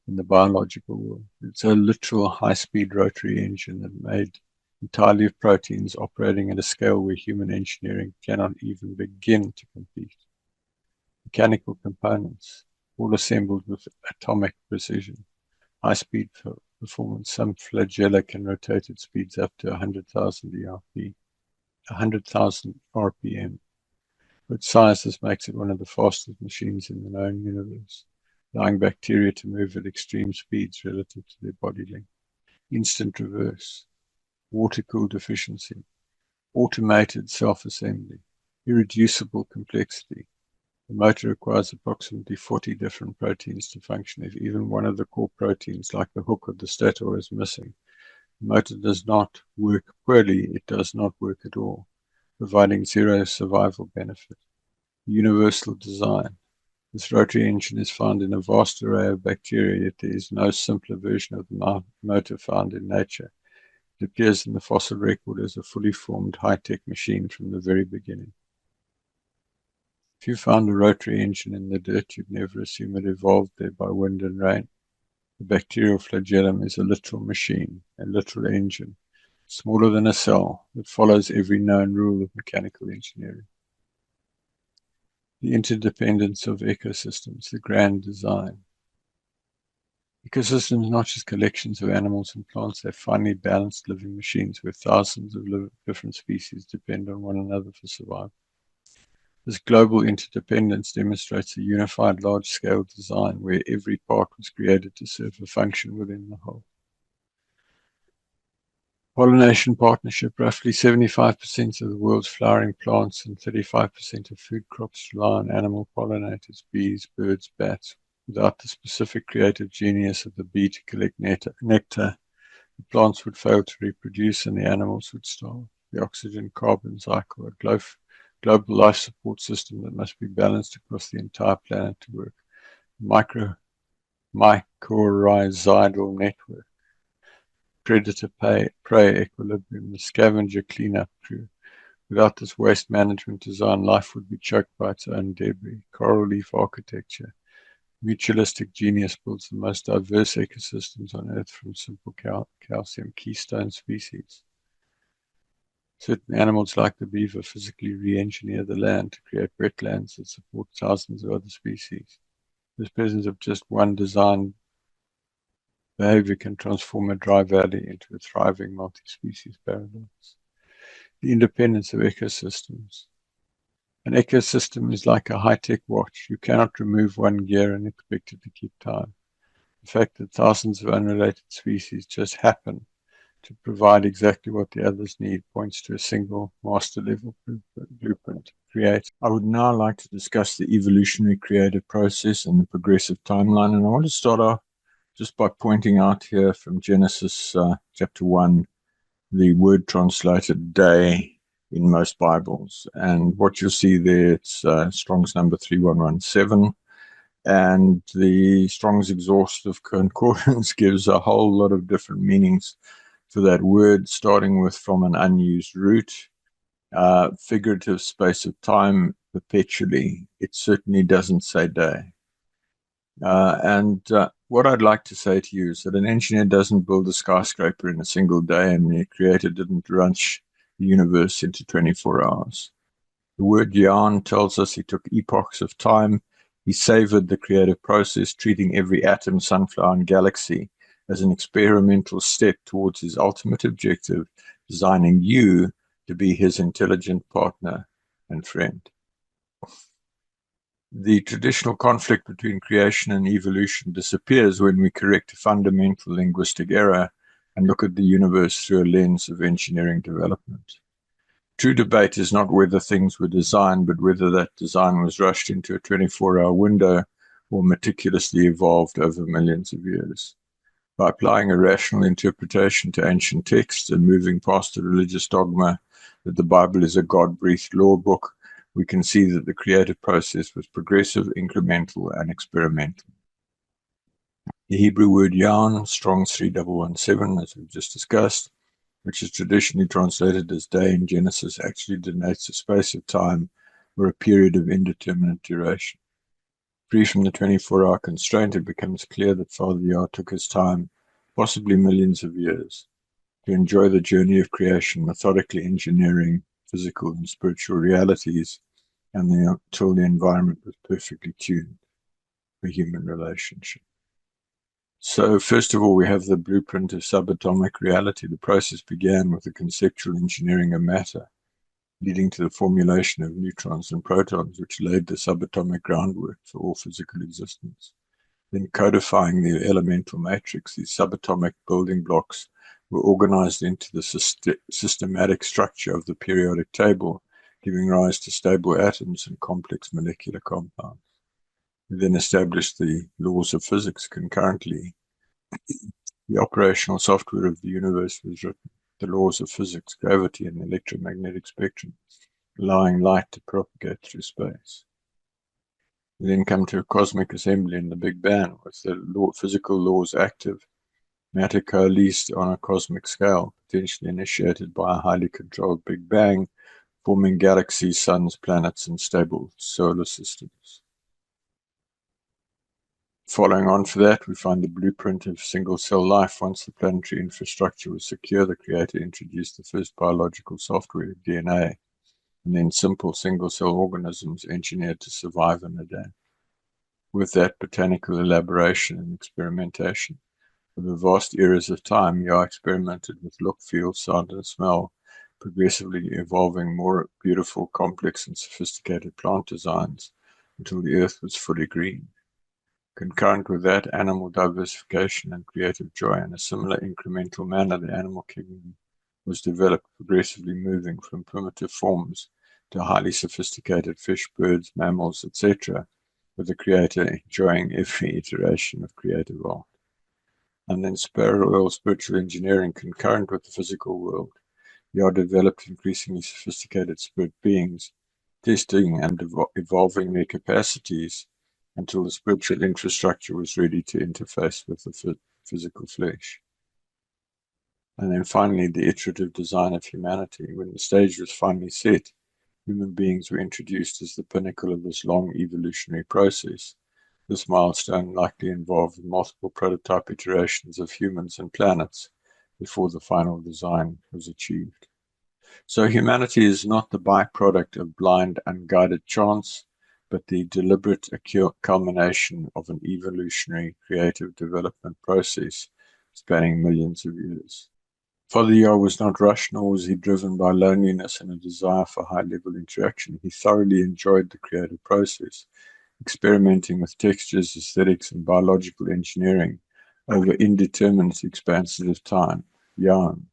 S1: in the biological world. It's a literal high-speed rotary engine that made entirely of proteins operating at a scale where human engineering cannot even begin to compete. Mechanical components, all assembled with atomic precision, high-speed performance. Some flagella can rotate at speeds up to 100,000 RPM. But size, this makes it one of the fastest machines in the known universe, allowing bacteria to move at extreme speeds relative to their body length. Instant reverse, water-cooled efficiency, automated self-assembly, irreducible complexity. The motor requires approximately 40 different proteins to function. If even one of the core proteins, like the hook or the stator, is missing, the motor does not work poorly, it does not work at all, providing zero survival benefit. Universal design. This rotary engine is found in a vast array of bacteria, yet there is no simpler version of the motor found in nature. It appears in the fossil record as a fully formed high-tech machine from the very beginning. If you found a rotary engine in the dirt, you'd never assume it evolved there by wind and rain. The bacterial flagellum is a literal machine, a literal engine, smaller than a cell, that follows every known rule of mechanical engineering. The interdependence of ecosystems, the grand design. Ecosystems are not just collections of animals and plants, they're finely balanced living machines where thousands of different species depend on one another for survival. This global interdependence demonstrates a unified large-scale design where every part was created to serve a function within the whole. Pollination partnership. Roughly 75% of the world's flowering plants and 35% of food crops rely on animal pollinators, bees, birds, bats. Without the specific creative genius of the bee to collect nectar, the plants would fail to reproduce and the animals would starve. The oxygen-carbon cycle, a global life support system that must be balanced across the entire planet to work. Mycorrhizal network. predator-prey equilibrium, the scavenger cleanup crew. Without this waste management design, life would be choked by its own debris. Coral reef architecture. Mutualistic genius builds the most diverse ecosystems on Earth from simple calcium keystone species. Certain animals, like the beaver, physically re-engineer the land to create wetlands that support thousands of other species. The presence of just one design behavior can transform a dry valley into a thriving multi-species paradise. The independence of ecosystems. An ecosystem is like a high-tech watch. You cannot remove one gear and expect it to keep time. The fact that thousands of unrelated species just happen to provide exactly what the others need points to a single master-level blueprint created. I would now like to discuss the evolutionary creative process and the progressive timeline, and I want to start off just by pointing out here from Genesis chapter 1, the word translated day in most Bibles. And what you'll see there, it's Strong's number 3117. And the Strong's exhaustive concordance gives a whole lot of different meanings for that word, starting with from an unused root, figurative space of time perpetually. It certainly doesn't say day. What I'd like to say to you is that an engineer doesn't build a skyscraper in a single day, and the creator didn't rush the universe into 24 hours. The word yarn tells us he took epochs of time. He savored the creative process, treating every atom, sunflower, and galaxy as an experimental step towards his ultimate objective, designing you to be his intelligent partner and friend. The traditional conflict between creation and evolution disappears when we correct a fundamental linguistic error and look at the universe through a lens of engineering development. True debate is not whether things were designed, but whether that design was rushed into a 24-hour window or meticulously evolved over millions of years. By applying a rational interpretation to ancient texts and moving past the religious dogma that the Bible is a God-breathed law book, we can see that the creative process was progressive, incremental, and experimental. The Hebrew word yarn, Strong's 3117, as we've just discussed, which is traditionally translated as day in Genesis, actually denotes a space of time or a period of indeterminate duration. Free from the 24-hour constraint, it becomes clear that Father Yah took his time, possibly millions of years, to enjoy the journey of creation, methodically engineering physical and spiritual realities until the environment was perfectly tuned for human relationship. So first of all, we have the blueprint of subatomic reality. The process began with the conceptual engineering of matter, leading to the formulation of neutrons and protons, which laid the subatomic groundwork for all physical existence. Then codifying the elemental matrix, these subatomic building blocks were organized into the systematic structure of the periodic table, giving rise to stable atoms and complex molecular compounds. We then established the laws of physics concurrently. The operational software of the universe was written, the laws of physics, gravity, and the electromagnetic spectrum, allowing light to propagate through space. We then come to a cosmic assembly in the Big Bang, with the physical laws active, matter coalesced on a cosmic scale, potentially initiated by a highly controlled Big Bang, forming galaxies, suns, planets, and stable solar systems. Following on for that, we find the blueprint of single-cell life. Once the planetary infrastructure was secure, the Creator introduced the first biological software, DNA, and then simple single-cell organisms engineered to survive and adapt. With that, botanical elaboration and experimentation. For the vast eras of time, Yah experimented with look, feel, sound, and smell, progressively evolving more beautiful, complex, and sophisticated plant designs until the earth was fully green. Concurrent with that, animal diversification and creative joy. In a similar incremental manner, the animal kingdom was developed, progressively moving from primitive forms to highly sophisticated fish, birds, mammals, etc., with the Creator enjoying every iteration of creative art. And then parallel spiritual engineering concurrent with the physical world. Yah developed increasingly sophisticated spirit beings, testing and evolving their capacities until the spiritual infrastructure was ready to interface with the physical flesh. And then finally, the iterative design of humanity. When the stage was finally set, human beings were introduced as the pinnacle of this long evolutionary process. This milestone likely involved multiple prototype iterations of humans and planets before the final design was achieved. So humanity is not the byproduct of blind, unguided chance, but the deliberate culmination of an evolutionary creative development process spanning millions of years. Father Yah was not rushed, nor was he driven by loneliness and a desire for high-level interaction. He thoroughly enjoyed the creative process, experimenting with textures, aesthetics, and biological engineering over indeterminate expanses of time. Yarn.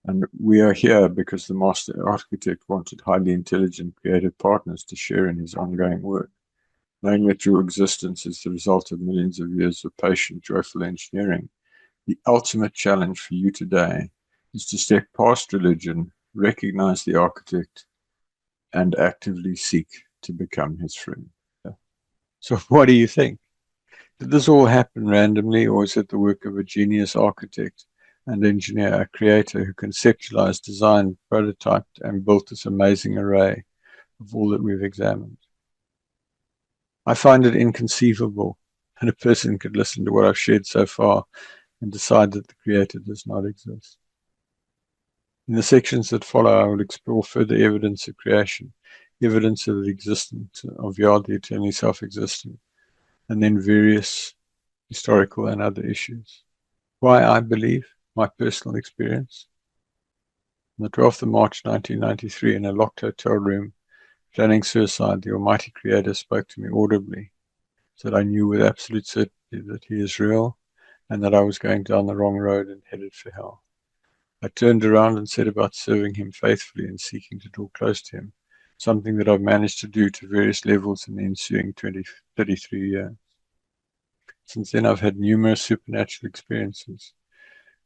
S1: And we are here because the master architect wanted highly intelligent, creative partners to share in his ongoing work. Knowing that your existence is the result of millions of years of patient, joyful engineering, the ultimate challenge for you today is to step past religion, recognize the architect, and actively seek to become his friend. So what do you think? Did this all happen randomly, or is it the work of a genius architect and engineer, a creator who conceptualized, designed, prototyped, and built this amazing array of all that we've examined? I find it inconceivable that a person could listen to what I've shared so far and decide that the creator does not exist. In the sections that follow, I will explore further evidence of creation, evidence of the existence of Yah, the eternally self-existent, and then various historical and other issues. Why I believe, my personal experience. On the 12th of March 1993, in a locked hotel room, planning suicide, the Almighty Creator spoke to me audibly, so that I knew with absolute certainty that He is real and that I was going down the wrong road and headed for hell. I turned around and set about serving Him faithfully and seeking to draw close to Him, something that I've managed to do to various levels in the ensuing 33 years. Since then, I've had numerous supernatural experiences,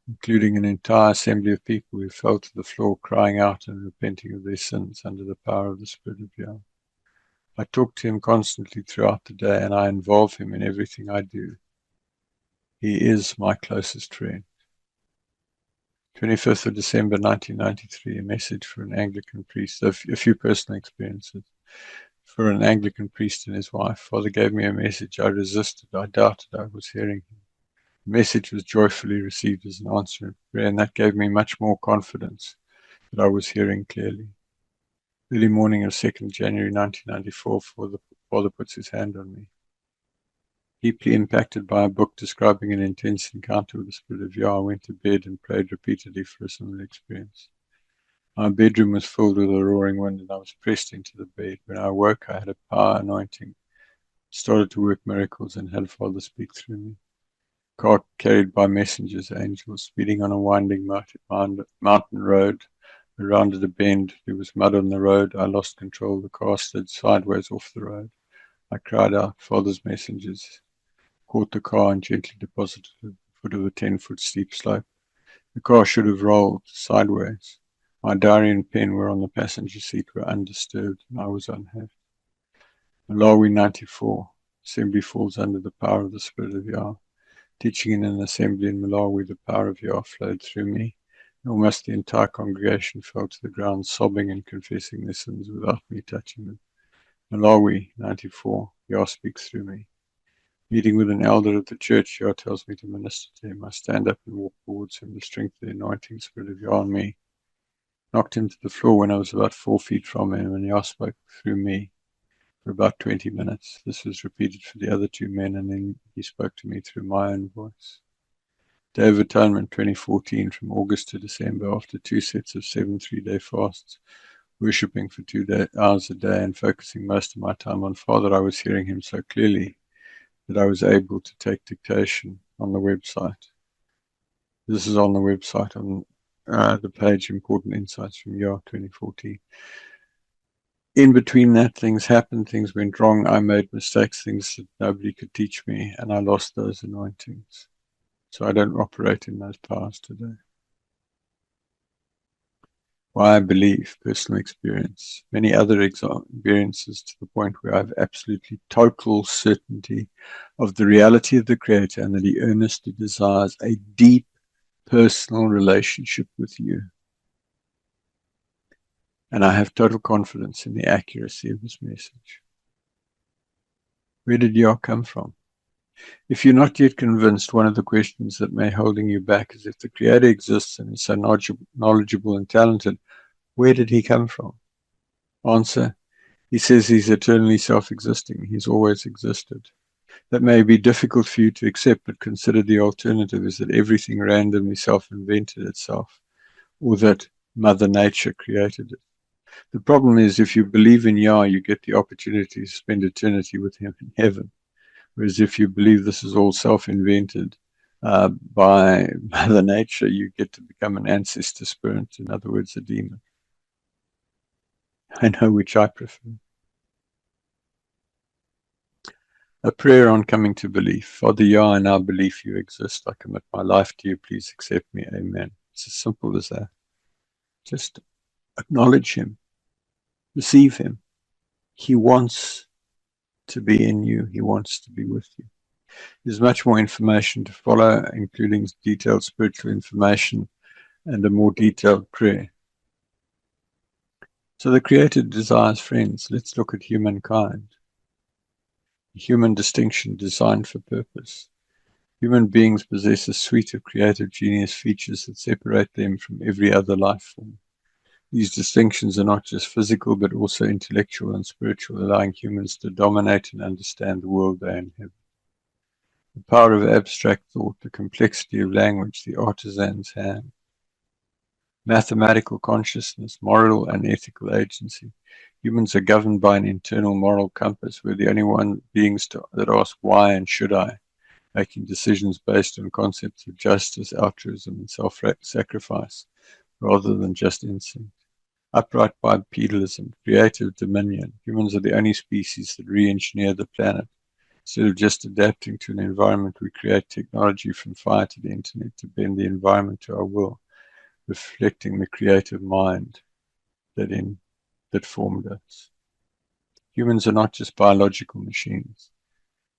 S1: including an entire assembly of people who fell to the floor crying out and repenting of their sins under the power of the Spirit of Yah. I talk to Him constantly throughout the day, and I involve Him in everything I do. He is my closest friend. 25th of December 1993, a message for an Anglican priest, a few personal experiences. For an Anglican priest and his wife, Father gave me a message. I resisted. I doubted I was hearing Him. The message was joyfully received as an answer in prayer, and that gave me much more confidence that I was hearing clearly. Early morning of 2nd January 1994, Father puts his hand on me. Deeply impacted by a book describing an intense encounter with the Spirit of Yah, I went to bed and prayed repeatedly for a similar experience. My bedroom was filled with a roaring wind, and I was pressed into the bed. When I awoke, I had a power anointing, started to work miracles, and had Father speak through me. Car carried by messengers, angels, speeding on a winding mountain road. I rounded a bend. There was mud on the road. I lost control. The car slid sideways off the road. I cried out. Father's messengers caught the car and gently deposited it at the foot of a 10-foot steep slope. The car should have rolled sideways. My diary and pen were on the passenger seat, were undisturbed, and I was unhurt. Malawi 94. Assembly falls under the power of the Spirit of Yah. Teaching in an assembly in Malawi, the power of Yah flowed through me. Almost the entire congregation fell to the ground, sobbing and confessing their sins without me touching them. Malawi 94. Yah speaks through me. Meeting with an elder of the church, Yah tells me to minister to him. I stand up and walk towards him. The strength of the anointing Spirit of Yah on me knocked him to the floor when I was about 4 feet from him, and Yah spoke through me for about 20 minutes. This was repeated for the other two men, and then he spoke to me through my own voice. Day of Atonement 2014, from August to December, after 2 sets of 7 3-day fasts, worshipping for 2 hours a day and focusing most of my time on Father, I was hearing Him so clearly that I was able to take dictation on the website. This is on the website on the page Important Insights from Yah 2014. In between that, things happened, things went wrong, I made mistakes, things that nobody could teach me, and I lost those anointings. So I don't operate in those powers today. Why I believe, personal experience, many other experiences to the point where I have absolutely total certainty of the reality of the Creator and that He earnestly desires a deep personal relationship with you. And I have total confidence in the accuracy of this message. Where did Yah come from? If you're not yet convinced, one of the questions that may be holding you back is, if the Creator exists and is so knowledgeable and talented, where did he come from? Answer: he says he's eternally self-existing. He's always existed. That may be difficult for you to accept, but consider the alternative is that everything randomly self-invented itself, or that Mother Nature created it. The problem is, if you believe in Yah, you get the opportunity to spend eternity with him in heaven. Whereas if you believe this is all self-invented by Mother Nature, you get to become an ancestor spirit, in other words, a demon. I know which I prefer. A prayer on coming to belief. Father Yah, I now believe you exist. I commit my life to you. Please accept me. Amen. It's as simple as that. Just acknowledge him. Receive him. He wants to be in you. He wants to be with you. There's much more information to follow, including detailed spiritual information and a more detailed prayer. So the Creator desires friends. Let's look at humankind. Human distinction designed for purpose. Human beings possess a suite of creative genius features that separate them from every other life form. These distinctions are not just physical, but also intellectual and spiritual, allowing humans to dominate and understand the world they inhabit. The power of abstract thought, the complexity of language, the artisan's hand. Mathematical consciousness, moral and ethical agency. Humans are governed by an internal moral compass. We're the only beings that ask why and should I, making decisions based on concepts of justice, altruism, and self-sacrifice, rather than just instinct. Upright bipedalism, creative dominion. Humans are the only species that re-engineer the planet. Instead of just adapting to an environment, we create technology from fire to the internet to bend the environment to our will, reflecting the creative mind that formed us. Humans are not just biological machines.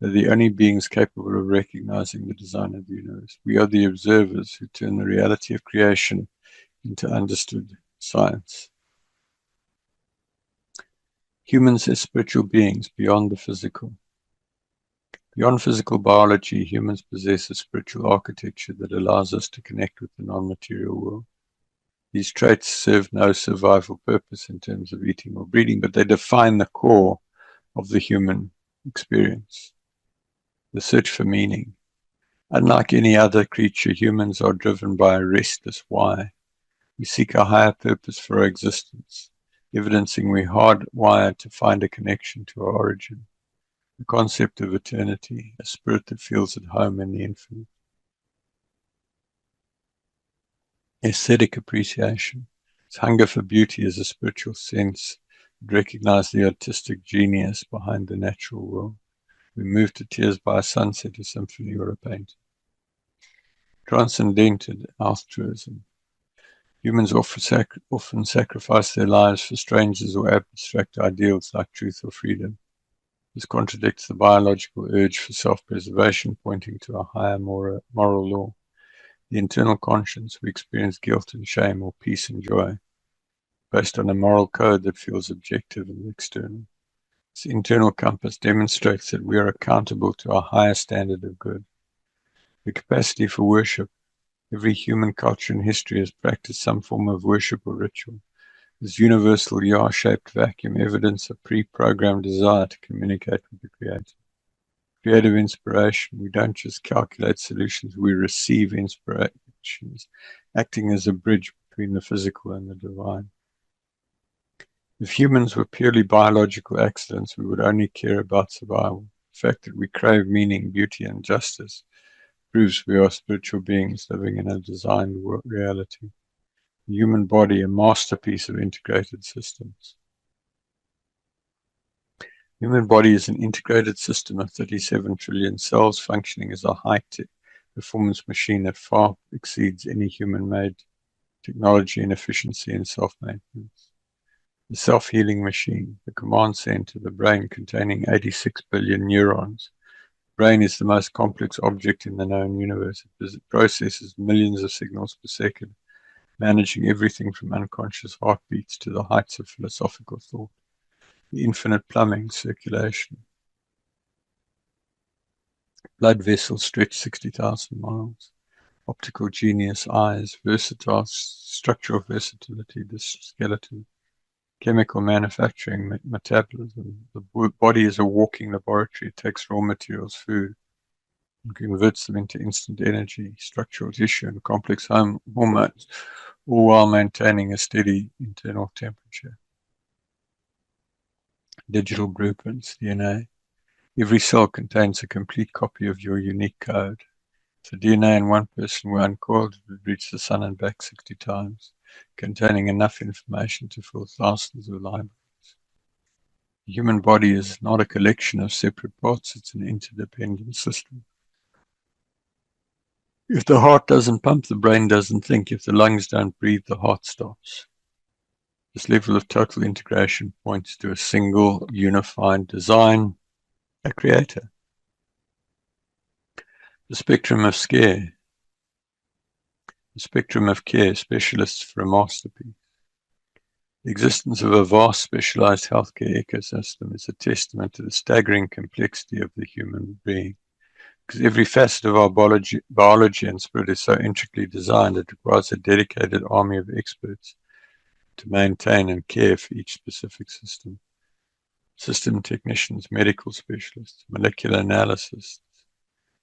S1: They're the only beings capable of recognizing the design of the universe. We are the observers who turn the reality of creation into understood science. Humans as spiritual beings beyond the physical. Beyond physical biology, humans possess a spiritual architecture that allows us to connect with the non-material world. These traits serve no survival purpose in terms of eating or breeding, but they define the core of the human experience, the search for meaning. Unlike any other creature, humans are driven by a restless why. We seek a higher purpose for our existence, evidencing we're hardwired to find a connection to our origin. The concept of eternity, a spirit that feels at home in the infinite. Aesthetic appreciation. Its hunger for beauty is a spiritual sense that recognizes the artistic genius behind the natural world. We move to tears by a sunset, a symphony, or a painting. Transcendental altruism. Humans often sacrifice their lives for strangers or abstract ideals like truth or freedom. This contradicts the biological urge for self-preservation, pointing to a higher moral law. The internal conscience, we experience guilt and shame or peace and joy, based on a moral code that feels objective and external. This internal compass demonstrates that we are accountable to a higher standard of good. The capacity for worship. Every human culture in history has practiced some form of worship or ritual. This universal Yah-shaped vacuum, evidence of pre-programmed desire to communicate with the Creator. Creative inspiration. We don't just calculate solutions, we receive inspirations, acting as a bridge between the physical and the divine. If humans were purely biological accidents, we would only care about survival. The fact that we crave meaning, beauty, and justice proves we are spiritual beings living in a designed reality. The human body, a masterpiece of integrated systems. The human body is an integrated system of 37 trillion cells functioning as a high-tech performance machine that far exceeds any human-made technology in efficiency and self-maintenance. The self-healing machine, the command center, the brain containing 86 billion neurons, brain is the most complex object in the known universe. It processes millions of signals per second, managing everything from unconscious heartbeats to the heights of philosophical thought, the infinite plumbing, circulation. Blood vessels stretch 60,000 miles. Optical genius, eyes, versatile structural versatility, the skeleton, chemical manufacturing, metabolism. The body is a walking laboratory. It takes raw materials, food, and converts them into instant energy, structural tissue, and complex hormones, all while maintaining a steady internal temperature. Digital blueprints, DNA. Every cell contains a complete copy of your unique code. If the DNA in one person were uncoiled, it would reach the sun and back 60 times, containing enough information to fill thousands of libraries. The human body is not a collection of separate parts, it's an interdependent system. If the heart doesn't pump, the brain doesn't think. If the lungs don't breathe, the heart stops. This level of total integration points to a single, unified design, a creator. The spectrum of care, specialists for a masterpiece. The existence of a vast specialized healthcare ecosystem is a testament to the staggering complexity of the human being. Because every facet of our biology and spirit is so intricately designed, it requires a dedicated army of experts to maintain and care for each specific system. System technicians, medical specialists, molecular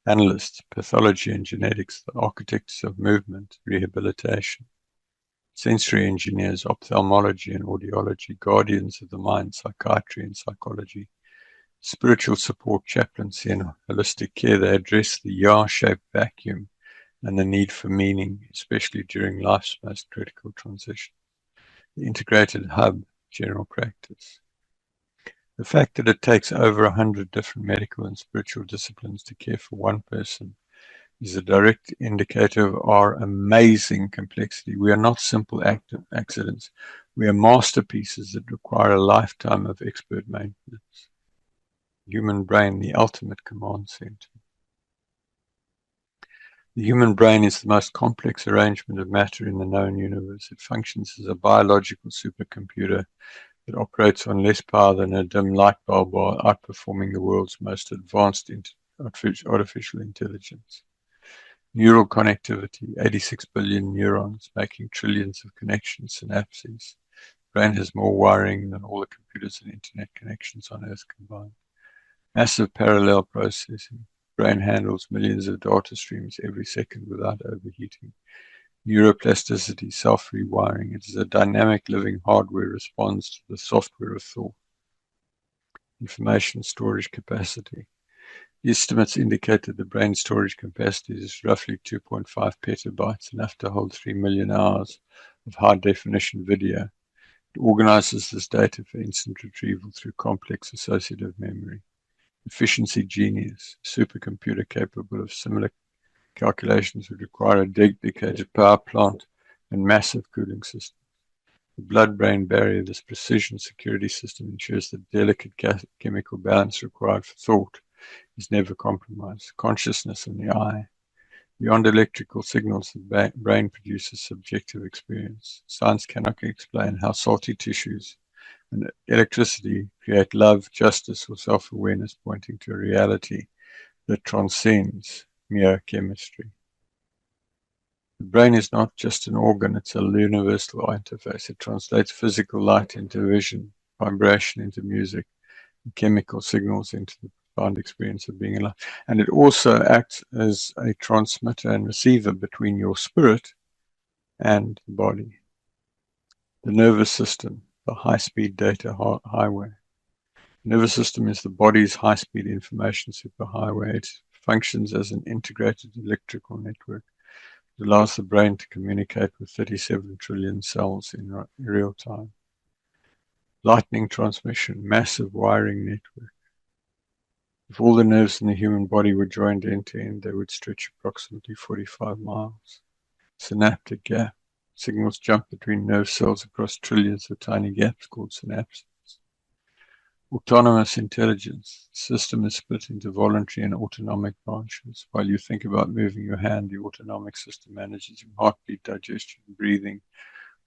S1: analysts, pathology and genetics, the architects of movement, rehabilitation, sensory engineers, ophthalmology and audiology, guardians of the mind, psychiatry and psychology, spiritual support, chaplaincy and holistic care. They address the Y-shaped vacuum and the need for meaning, especially during life's most critical transition. The integrated hub, general practice. The fact that it takes over 100 different medical and spiritual disciplines to care for one person is a direct indicator of our amazing complexity. We are not simple accidents. We are masterpieces that require a lifetime of expert maintenance. Human brain, the ultimate command center. The human brain is the most complex arrangement of matter in the known universe. It functions as a biological supercomputer that operates on less power than a dim light bulb while outperforming the world's most advanced artificial intelligence. Neural connectivity, 86 billion neurons making trillions of connections, synapses. The brain has more wiring than all the computers and internet connections on Earth combined. Massive parallel processing. The brain handles millions of data streams every second without overheating. Neuroplasticity, self-rewiring. It is a dynamic living hardware responds to the software of thought. Information storage capacity. The estimates indicate that the brain storage capacity is roughly 2.5 petabytes, enough to hold 3 million hours of high-definition video. It organizes this data for instant retrieval through complex associative memory. Efficiency genius, a supercomputer capable of similar calculations would require a dedicated power plant and massive cooling system. The blood-brain barrier, this precision security system, ensures the delicate chemical balance required for thought is never compromised. Consciousness in the eye. Beyond electrical signals, the brain produces subjective experience. Science cannot explain how salty tissues and electricity create love, justice, or self-awareness, pointing to a reality that transcends mere chemistry. The brain is not just an organ, it's a universal interface. It translates physical light into vision, vibration into music, and chemical signals into the profound experience of being alive. And it also acts as a transmitter and receiver between your spirit and the body. The nervous system, the high-speed data highway. The nervous system is the body's high-speed information superhighway. It functions as an integrated electrical network. It allows the brain to communicate with 37 trillion cells in real time. Lightning transmission, massive wiring network. If all the nerves in the human body were joined end to end, they would stretch approximately 45 miles. Synaptic gap. Signals jump between nerve cells across trillions of tiny gaps called synapses. Autonomous intelligence. The system is split into voluntary and autonomic branches. While you think about moving your hand, the autonomic system manages your heartbeat, digestion, and breathing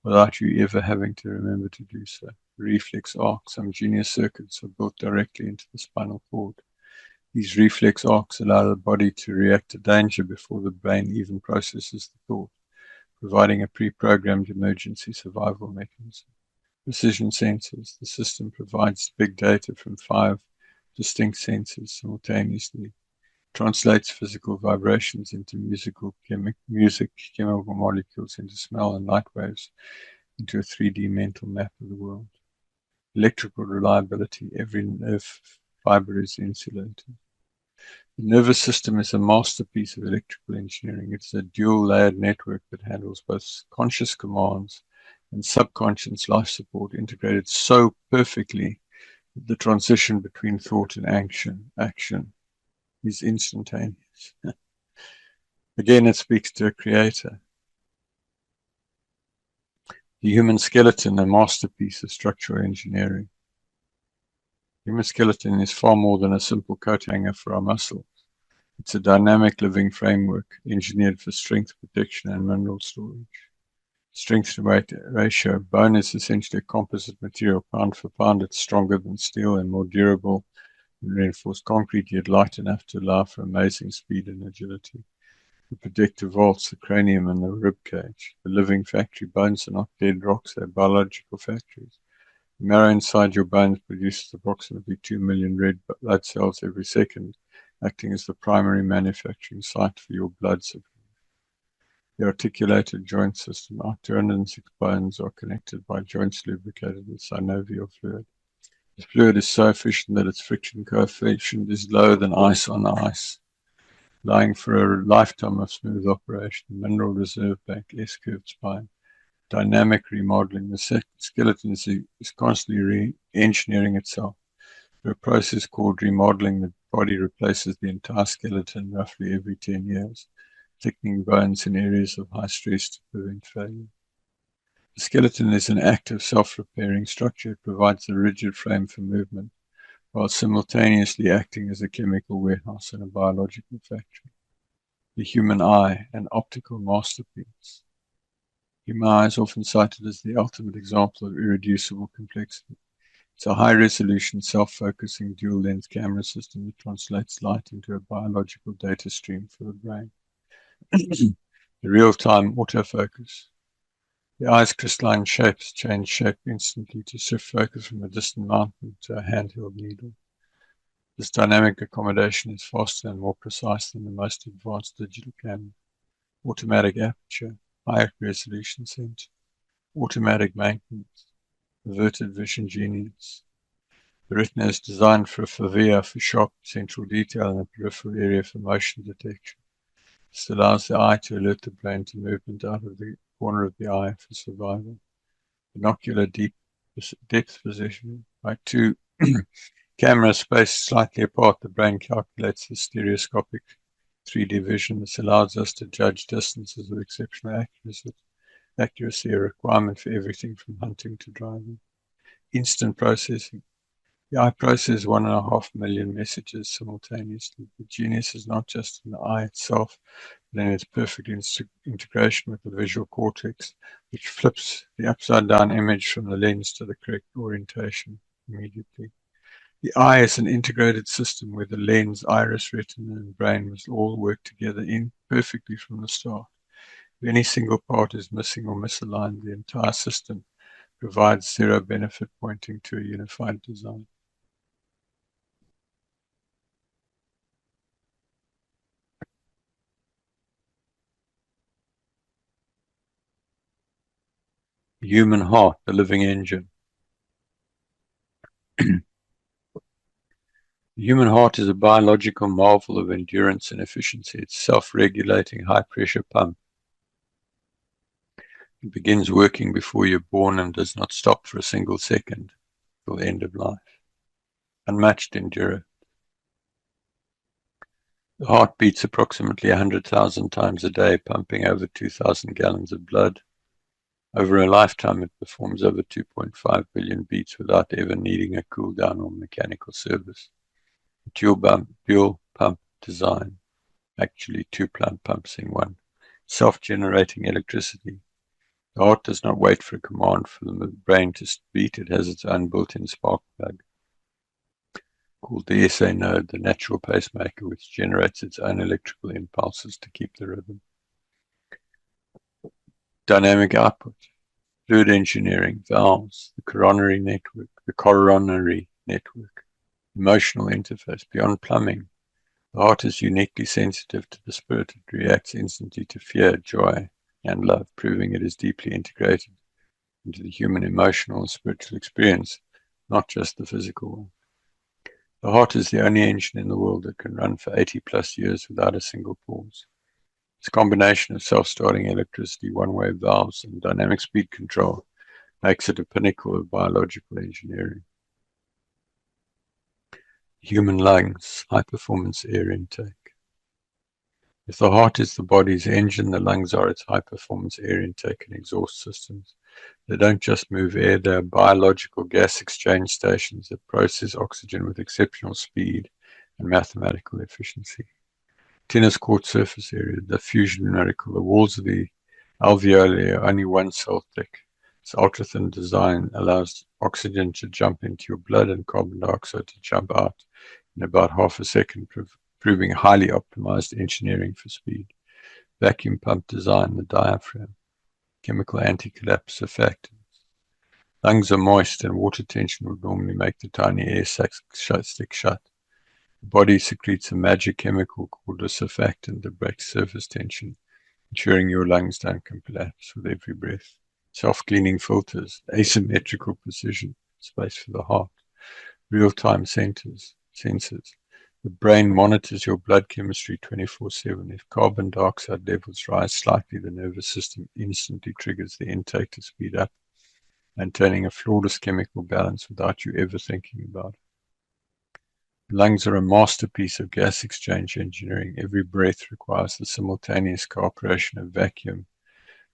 S1: without you ever having to remember to do so. Reflex arcs. Some genius circuits are built directly into the spinal cord. These reflex arcs allow the body to react to danger before the brain even processes the thought, providing a pre-programmed emergency survival mechanism. Precision sensors. The system provides big data from 5 distinct sensors simultaneously, translates physical vibrations into music, chemical molecules into smell, and light waves into a 3D mental map of the world. Electrical reliability. Every nerve fiber is insulated. The nervous system is a masterpiece of electrical engineering. It's a dual-layered network that handles both conscious commands and subconscious life support, integrated so perfectly that the transition between thought and action is instantaneous. Again, it speaks to a creator. The human skeleton, a masterpiece of structural engineering. The human skeleton is far more than a simple coat hanger for our muscles. It's a dynamic living framework engineered for strength, protection, and mineral storage. Strength to weight ratio. Bone is essentially a composite material. Pound for pound, it's stronger than steel and more durable than reinforced concrete, yet light enough to allow for amazing speed and agility. The protective vaults, the cranium and the rib cage. The living factory. Bones are not dead rocks, they're biological factories. The marrow inside your bones produces approximately 2 million red blood cells every second, acting as the primary manufacturing site for your blood supply. The articulated joint system. Our 206 bones are connected by joints lubricated with synovial fluid. The fluid is so efficient that its friction coefficient is lower than ice on ice, allowing for a lifetime of smooth operation. Mineral reserve bank, S-curved spine. Dynamic remodeling. The skeleton is constantly re-engineering itself. Through a process called remodeling, the body replaces the entire skeleton roughly every 10 years, thickening bones in areas of high stress to prevent failure. The skeleton is an active, self-repairing structure. It provides a rigid frame for movement, while simultaneously acting as a chemical warehouse and a biological factory. The human eye, an optical masterpiece. The human eye is often cited as the ultimate example of irreducible complexity. It's a high-resolution, self-focusing, dual-lens camera system that translates light into a biological data stream for the brain. The real-time autofocus. The eye's crystalline shapes change shape instantly to shift focus from a distant mountain to a handheld needle. This dynamic accommodation is faster and more precise than the most advanced digital camera. Automatic aperture, high resolution sensor. Automatic maintenance, averted vision genius. The retina is designed for a fovea for sharp central detail and a peripheral area for motion detection. This allows the eye to alert the brain to movement out of the corner of the eye for survival. Binocular depth positioning. By 2 cameras spaced slightly apart, the brain calculates the stereoscopic 3D vision. This allows us to judge distances with exceptional accuracy, a requirement for everything from hunting to driving. Instant processing. The eye processes 1.5 million messages simultaneously. The genius is not just in the eye itself, but in its perfect integration with the visual cortex, which flips the upside-down image from the lens to the correct orientation immediately. The eye is an integrated system where the lens, iris, retina, and brain must all work together perfectly from the start. If any single part is missing or misaligned, the entire system provides zero benefit, pointing to a unified design. The human heart, the living engine. The human heart is a biological marvel of endurance and efficiency. It's self-regulating high-pressure pump. It begins working before you're born and does not stop for a single second till the end of life. Unmatched endurance. The heart beats approximately 100,000 times a day, pumping over 2,000 gallons of blood. Over a lifetime, it performs over 2.5 billion beats without ever needing a cool down or mechanical service. Dual pump design, actually two plant pumps in one. Self-generating electricity. The heart does not wait for a command for the brain to beat. It has its own built-in spark plug, called the SA node, the natural pacemaker, which generates its own electrical impulses to keep the rhythm. Dynamic output. Fluid engineering, valves, the coronary network, emotional interface. Beyond plumbing, the heart is uniquely sensitive to the spirit. It reacts instantly to fear, joy, and love, proving it is deeply integrated into the human emotional and spiritual experience, not just the physical one. The heart is the only engine in the world that can run for 80 plus years without a single pause. Its combination of self-starting electricity, one-way valves, and dynamic speed control makes it a pinnacle of biological engineering. Human lungs, high-performance air intake. If the heart is the body's engine, the lungs are its high-performance air intake and exhaust systems. They don't just move air, they are biological gas exchange stations that process oxygen with exceptional speed and mathematical efficiency. Tennis court surface area, the fusion miracle. The walls of the alveoli are only 1 cell thick. Its ultra-thin design allows oxygen to jump into your blood and carbon dioxide to jump out in about half a second, proving highly optimized engineering for speed. Vacuum pump design, the diaphragm. Chemical anti-collapse surfactants. Lungs are moist and water tension would normally make the tiny air sacs stick shut. The body secretes a magic chemical called a surfactant that breaks surface tension, ensuring your lungs don't collapse with every breath. Self-cleaning filters, asymmetrical precision, space for the heart. Real-time sensors. The brain monitors your blood chemistry 24/7. If carbon dioxide levels rise slightly, the nervous system instantly triggers the intake to speed up, maintaining a flawless chemical balance without you ever thinking about it. Lungs are a masterpiece of gas exchange engineering. Every breath requires the simultaneous cooperation of vacuum,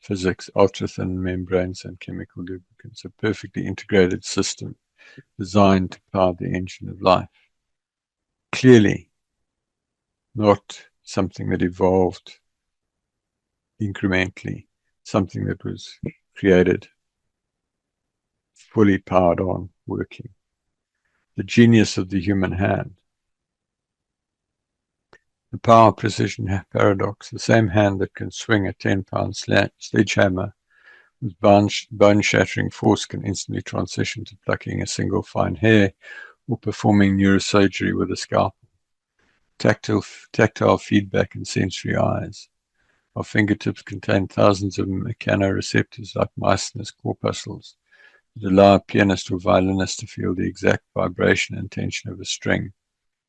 S1: physics, ultra-thin membranes, and chemical lubricants. A perfectly integrated system designed to power the engine of life. Clearly, not something that evolved incrementally, something that was created, fully powered on, working. The genius of the human hand. The power precision paradox, the same hand that can swing a 10-pound sledgehammer with bone-shattering force can instantly transition to plucking a single fine hair or performing neurosurgery with a scalpel. Tactile feedback and sensory eyes. Our fingertips contain thousands of mechanoreceptors like Meissner's corpuscles that allow a pianist or violinist to feel the exact vibration and tension of a string,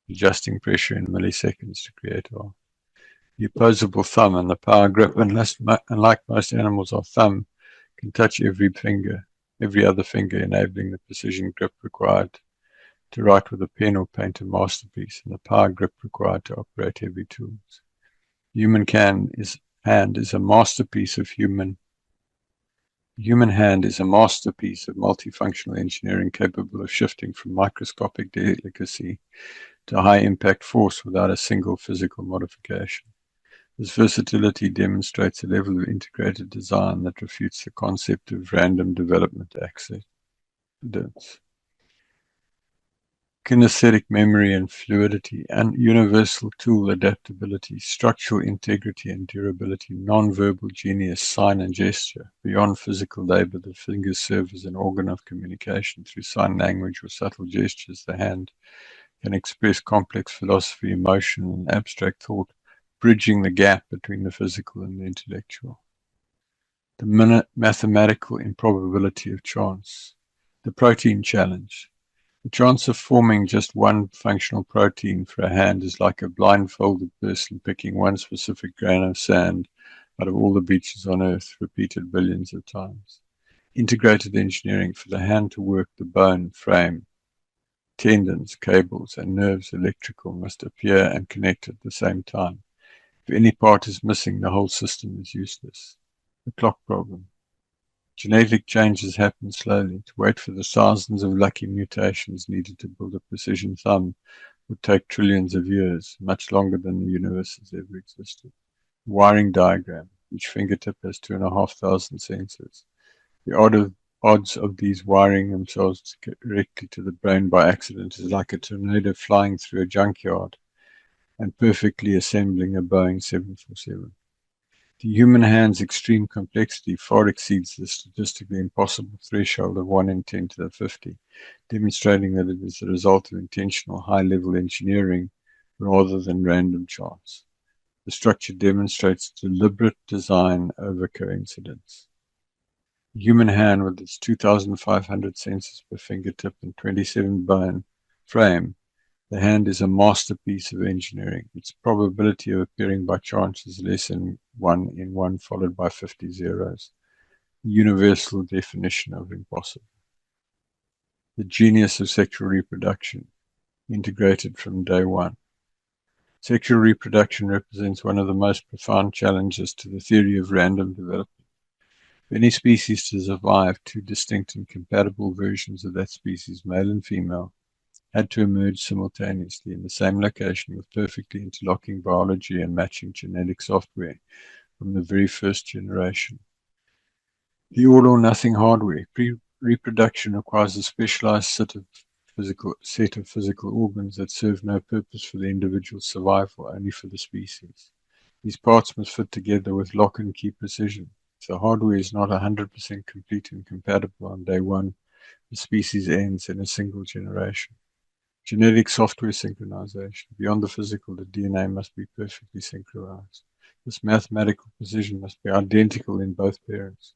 S1: adjusting pressure in milliseconds to create art. The opposable thumb and the power grip, unlike most animals, our thumb can touch every other finger, enabling the precision grip required to write with a pen or paint a masterpiece, and the power grip required to operate heavy tools. Human hand is a masterpiece of multifunctional engineering capable of shifting from microscopic delicacy to high-impact force without a single physical modification. This versatility demonstrates a level of integrated design that refutes the concept of random development accidents. Kinesthetic memory and fluidity, and universal tool adaptability, structural integrity and durability, non-verbal genius, sign and gesture. Beyond physical labor, the fingers serve as an organ of communication. Through sign language or subtle gestures, the hand can express complex philosophy, emotion, and abstract thought, bridging the gap between the physical and the intellectual. The mathematical improbability of chance. The protein challenge. The chance of forming just one functional protein for a hand is like a blindfolded person picking one specific grain of sand out of all the beaches on Earth, repeated billions of times. Integrated engineering for the hand to work, the bone, frame, tendons, cables, and nerves electrical must appear and connect at the same time. If any part is missing, the whole system is useless. The clock problem. Genetic changes happen slowly. To wait for the thousands of lucky mutations needed to build a precision thumb would take trillions of years, much longer than the universe has ever existed. Wiring diagram. Each fingertip has 2,500 sensors. The odds of these wiring themselves directly to the brain by accident is like a tornado flying through a junkyard and perfectly assembling a Boeing 747. The human hand's extreme complexity far exceeds the statistically impossible threshold of 1 in 10 to the 50, demonstrating that it is the result of intentional high-level engineering rather than random chance. The structure demonstrates deliberate design over coincidence. The human hand, with its 2,500 sensors per fingertip and 27 bone frame, the hand is a masterpiece of engineering. Its probability of appearing by chance is less than 1 in 1 followed by 50 zeros. The universal definition of impossible. The genius of sexual reproduction, integrated from day one. Sexual reproduction represents one of the most profound challenges to the theory of random development. For any species to survive, two distinct and compatible versions of that species, male and female, had to emerge simultaneously in the same location with perfectly interlocking biology and matching genetic software from the very first generation. The all-or-nothing hardware. Reproduction requires a specialized set of physical organs that serve no purpose for the individual's survival, only for the species. These parts must fit together with lock and key precision. If the hardware is not 100% complete and compatible on day one, the species ends in a single generation. Genetic software synchronization. Beyond the physical, the DNA must be perfectly synchronized. This mathematical precision must be identical in both parents.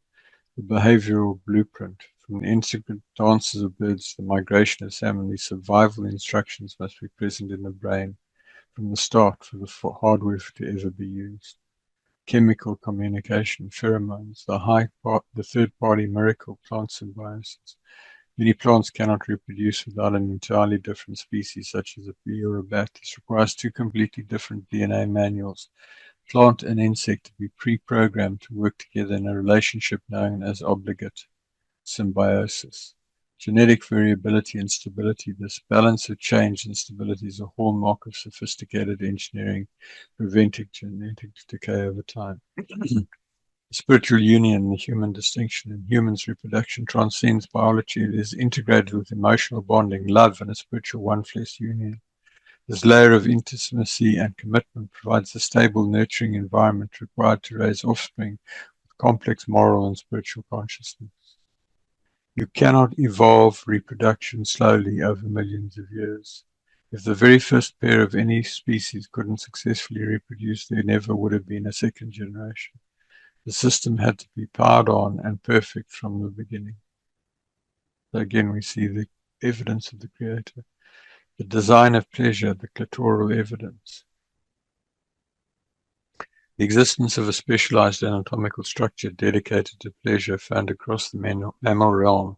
S1: The behavioral blueprint. From the intricate dances of birds to the migration of salmon, these survival instructions must be present in the brain from the start for the hardware to ever be used. Chemical communication, pheromones, the third-party miracle, plant symbiosis. Many plants cannot reproduce without an entirely different species, such as a bee or a bat. This requires two completely different DNA manuals, plant and insect, to be pre-programmed to work together in a relationship known as obligate symbiosis. Genetic variability and stability. This balance of change and stability is a hallmark of sophisticated engineering, preventing genetic decay over time. Spiritual union, the human distinction. In humans, reproduction transcends biology. It is integrated with emotional bonding, love, and a spiritual one-flesh union. This layer of intimacy and commitment provides the stable, nurturing environment required to raise offspring with complex moral and spiritual consciousness. You cannot evolve reproduction slowly over millions of years. If the very first pair of any species couldn't successfully reproduce, there never would have been a second generation. The system had to be powered on and perfect from the beginning. So again, we see the evidence of the Creator. The design of pleasure, the clitoral evidence. The existence of a specialized anatomical structure dedicated to pleasure found across the mammal realm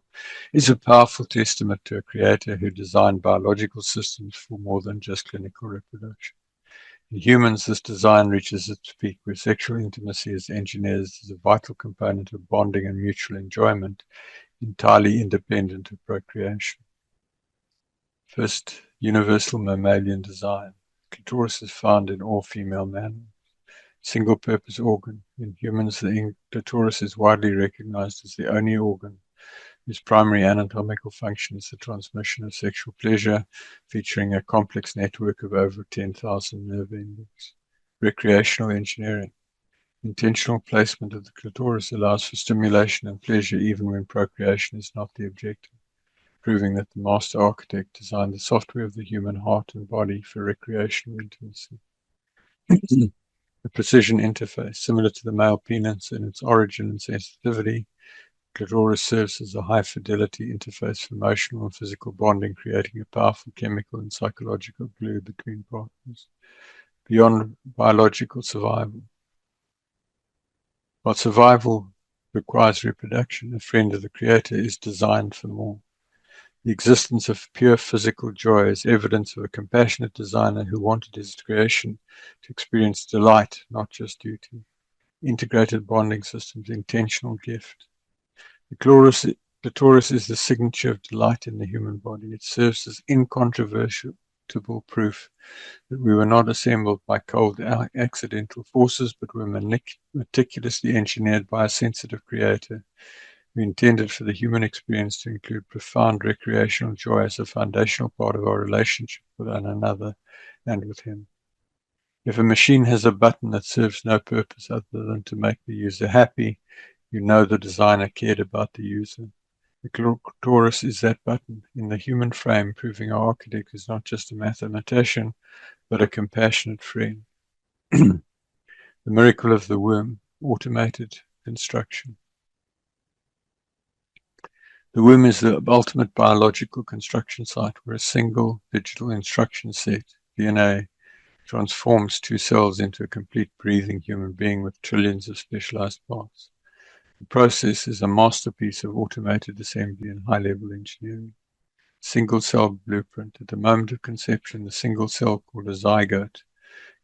S1: is a powerful testament to a creator who designed biological systems for more than just clinical reproduction. In humans, this design reaches its peak where sexual intimacy is engineered as a vital component of bonding and mutual enjoyment, entirely independent of procreation. First, universal mammalian design. Clitoris is found in all female mammals. Single-purpose organ. In humans, the clitoris is widely recognized as the only organ whose primary anatomical function is the transmission of sexual pleasure, featuring a complex network of over 10,000 nerve endings. Recreational engineering. Intentional placement of the clitoris allows for stimulation and pleasure even when procreation is not the objective, proving that the master architect designed the software of the human heart and body for recreational intimacy. The precision interface, similar to the male penis in its origin and sensitivity, clitoris serves as a high-fidelity interface for emotional and physical bonding, creating a powerful chemical and psychological glue between partners. Beyond biological survival. While survival requires reproduction, a friend of the Creator is designed for more. The existence of pure physical joy is evidence of a compassionate designer who wanted his creation to experience delight, not just duty. Integrated bonding systems, intentional gift. The torus is the signature of delight in the human body. It serves as incontrovertible proof that we were not assembled by cold accidental forces, but were meticulously engineered by a sensitive creator who intended for the human experience to include profound recreational joy as a foundational part of our relationship with one another and with him. If a machine has a button that serves no purpose other than to make the user happy, you know the designer cared about the user. The torus is that button in the human frame, proving our architect is not just a mathematician, but a compassionate friend. The miracle of the womb, automated construction. The womb is the ultimate biological construction site where a single digital instruction set, DNA, transforms two cells into a complete breathing human being with trillions of specialized parts. The process is a masterpiece of automated assembly and high-level engineering. Single cell blueprint. At the moment of conception, the single cell called a zygote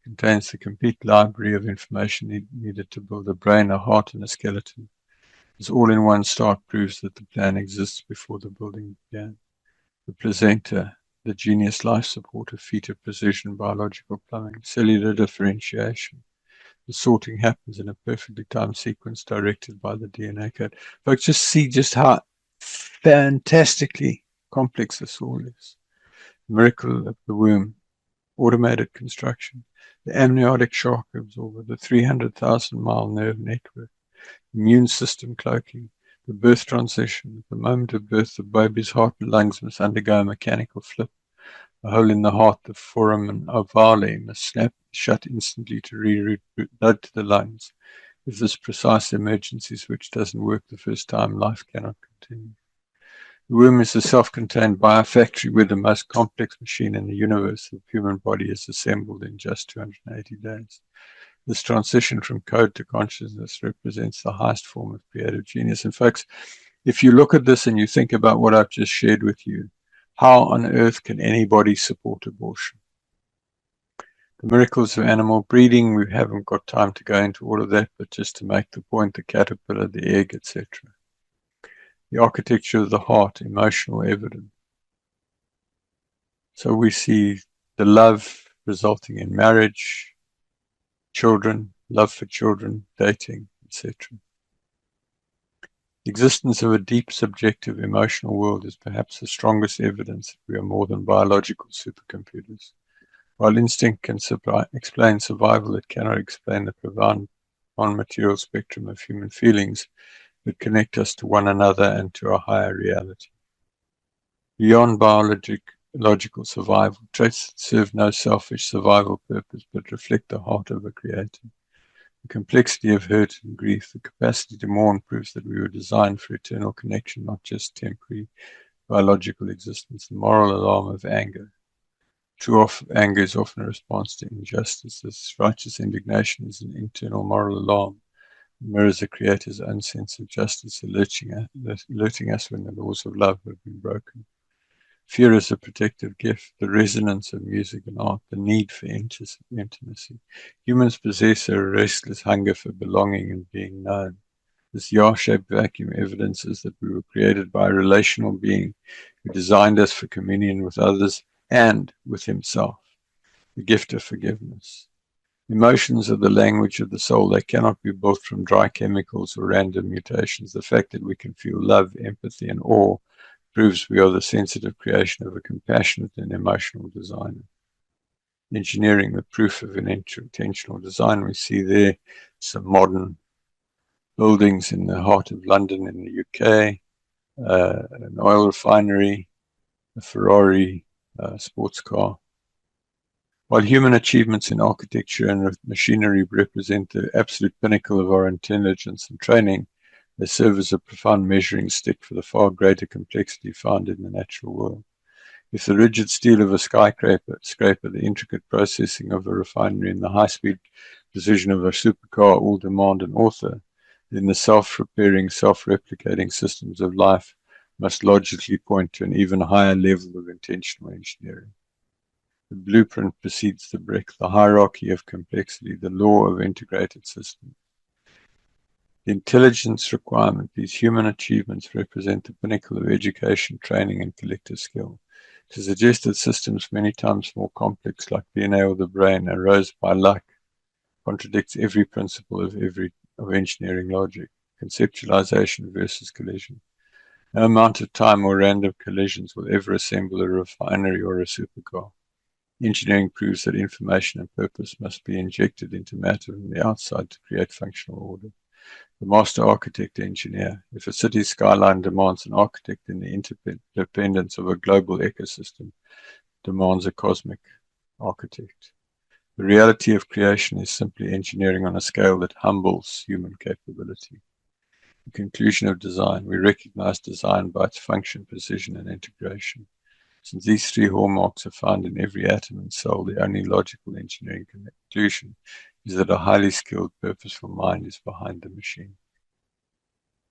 S1: contains the complete library of information needed to build a brain, a heart, and a skeleton. This all-in-one start proves that the plan exists before the building began. The placenta, the genius life support of fetal precision biological plumbing, cellular differentiation. The sorting happens in a perfectly timed sequence directed by the DNA code. Folks, just see just how fantastically complex this all is. Miracle of the womb, automated construction, the amniotic shock absorber, the 300,000-mile nerve network, immune system cloaking, the birth transition. At the moment of birth, the baby's heart and lungs must undergo a mechanical flip. A hole in the heart, the foramen ovale, must snap shut instantly to reroute blood to the lungs. If this precise emergency switch doesn't work the first time, life cannot continue. The womb is a self-contained biofactory where the most complex machine in the universe, the human body, is assembled in just 280 days. This transition from code to consciousness represents the highest form of creative genius. And folks, if you look at this and you think about what I've just shared with you, how on earth can anybody support abortion? The miracles of animal breeding, we haven't got time to go into all of that, but just to make the point, the caterpillar, the egg, etc. The architecture of the heart, emotional evidence. So we see the love resulting in marriage, children, love for children, dating, etc. The existence of a deep subjective emotional world is perhaps the strongest evidence that we are more than biological supercomputers. While instinct can explain survival, it cannot explain the profound non-material spectrum of human feelings that connect us to one another and to a higher reality. Beyond biological survival, traits that serve no selfish survival purpose but reflect the heart of a creator. The complexity of hurt and grief, the capacity to mourn proves that we were designed for eternal connection, not just temporary biological existence. The moral alarm of anger. True anger is often a response to injustice. This righteous indignation is an internal moral alarm. It mirrors the Creator's own sense of justice, alerting us when the laws of love have been broken. Fear is a protective gift, the resonance of music and art, the need for intimacy. Humans possess a restless hunger for belonging and being known. This Yah-shaped vacuum evidences that we were created by a relational being who designed us for communion with others and with himself, the gift of forgiveness. Emotions are the language of the soul. They cannot be built from dry chemicals or random mutations. The fact that we can feel love, empathy, and awe proves we are the sensitive creation of a compassionate and emotional designer. Engineering, the proof of an intentional design. We see there some modern buildings in the heart of London in the UK, an oil refinery, a Ferrari sports car. While human achievements in architecture and machinery represent the absolute pinnacle of our intelligence and training, they serve as a profound measuring stick for the far greater complexity found in the natural world. If the rigid steel of a skyscraper, the intricate processing of a refinery, and the high-speed precision of a supercar all demand an author, then the self-repairing, self-replicating systems of life must logically point to an even higher level of intentional engineering. The blueprint precedes the brick, the hierarchy of complexity, the law of integrated systems. The intelligence requirement, these human achievements represent the pinnacle of education, training, and collective skill. To suggest that systems many times more complex, like DNA or the brain, arose by luck, contradicts every principle of engineering logic. Conceptualization versus collision. No amount of time or random collisions will ever assemble a refinery or a supercar. Engineering proves that information and purpose must be injected into matter from the outside to create functional order. The master architect engineer. If a city's skyline demands an architect, then the interdependence of a global ecosystem demands a cosmic architect. The reality of creation is simply engineering on a scale that humbles human capability. The conclusion of design. We recognize design by its function, precision, and integration. Since these three hallmarks are found in every atom and cell, the only logical engineering conclusion is that a highly skilled, purposeful mind is behind the machine.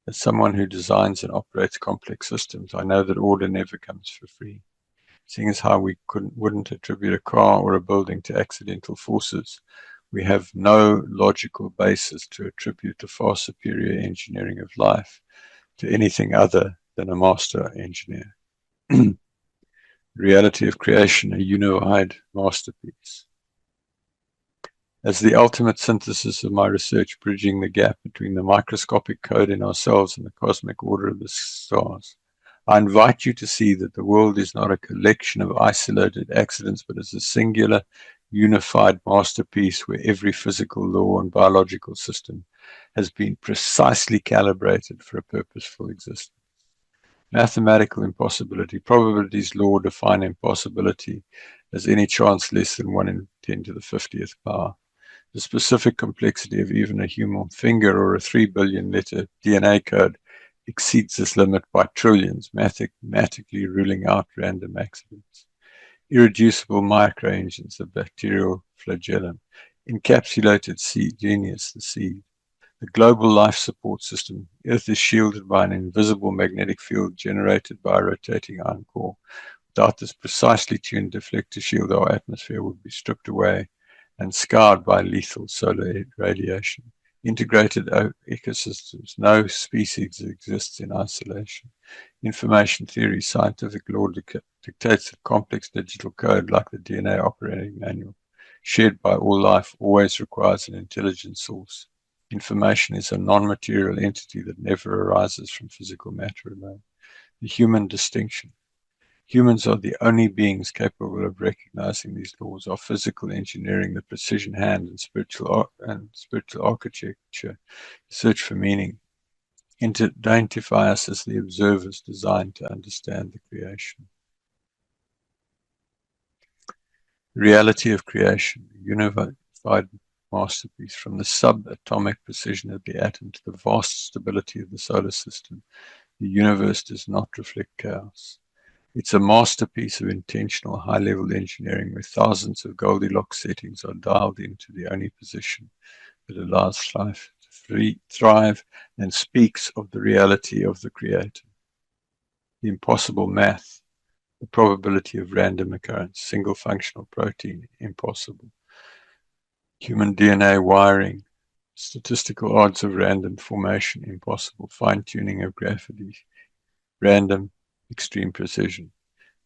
S1: As someone who designs and operates complex systems, I know that order never comes for free. Seeing as how we wouldn't attribute a car or a building to accidental forces, we have no logical basis to attribute the far superior engineering of life to anything other than a master engineer. Reality of creation, a unified masterpiece. As the ultimate synthesis of my research, bridging the gap between the microscopic code in ourselves and the cosmic order of the stars, I invite you to see that the world is not a collection of isolated accidents, but is a singular, unified masterpiece where every physical law and biological system has been precisely calibrated for a purposeful existence. Mathematical impossibility. Probability's law define impossibility as any chance less than 1 in 10 to the 50th power. The specific complexity of even a human finger or a 3 billion letter DNA code exceeds this limit by trillions, mathematically ruling out random accidents. Irreducible microengines, the bacterial flagellum. Encapsulated seed, genius, the seed. The global life support system. Earth is shielded by an invisible magnetic field generated by a rotating iron core. Without this precisely tuned deflector shield, our atmosphere would be stripped away and scarred by lethal solar radiation. Integrated ecosystems. No species exists in isolation. Information theory, scientific law dictates that complex digital code like the DNA operating manual, shared by all life, always requires an intelligent source. Information is a non-material entity that never arises from physical matter alone. The human distinction. Humans are the only beings capable of recognizing these laws. Our physical engineering, the precision hand, and spiritual architecture search for meaning. Identify us as the observers designed to understand the creation. Reality of creation, a unified masterpiece, from the subatomic precision of the atom to the vast stability of the solar system. The universe does not reflect chaos. It's a masterpiece of intentional high-level engineering where thousands of Goldilocks settings are dialed into the only position that allows life to thrive and speaks of the reality of the Creator. The impossible math, the probability of random occurrence, single functional protein, impossible. Human DNA wiring, statistical odds of random formation, impossible. Fine-tuning of gravity, random, extreme precision.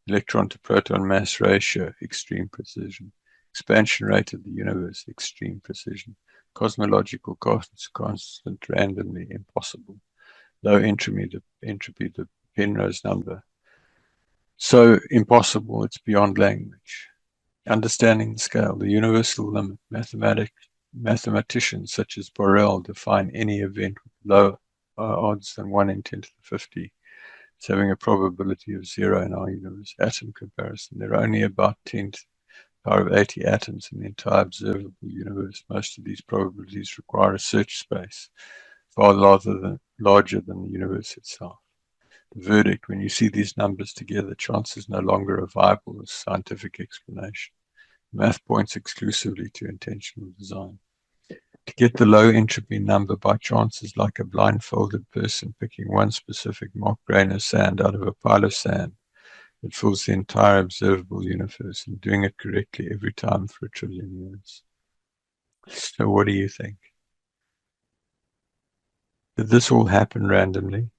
S1: Electron to proton mass ratio, extreme precision. Expansion rate of the universe, extreme precision. Cosmological constant, randomly, impossible. Low entropy, the Penrose number. So impossible, it's beyond language. Understanding the scale, the universal limit. Mathematicians such as Borel define any event with low odds than 1 in 10 to the 50. It's having a probability of 0 in our universe. Atom comparison. There are only about 10 to the power of 80 atoms in the entire observable universe. Most of these probabilities require a search space far larger than the universe itself. The verdict, when you see these numbers together, chance is no longer a viable scientific explanation. Math points exclusively to intentional design. To get the low entropy number by chance is like a blindfolded person picking one specific mock grain of sand out of a pile of sand that fills the entire observable universe, and doing it correctly every time for 1 trillion years. So what do you think? Did this all happen randomly?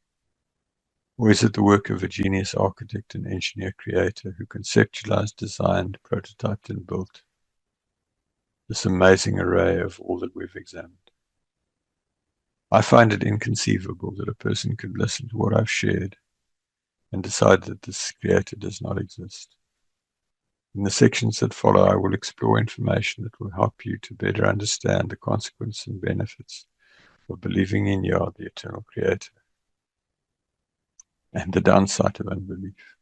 S1: Or is it the work of a genius architect and engineer creator who conceptualized, designed, prototyped, and built this amazing array of all that we've examined? I find it inconceivable that a person could listen to what I've shared and decide that this creator does not exist. In the sections that follow, I will explore information that will help you to better understand the consequences and benefits of believing in Yah, the eternal creator, and the downside of unbelief.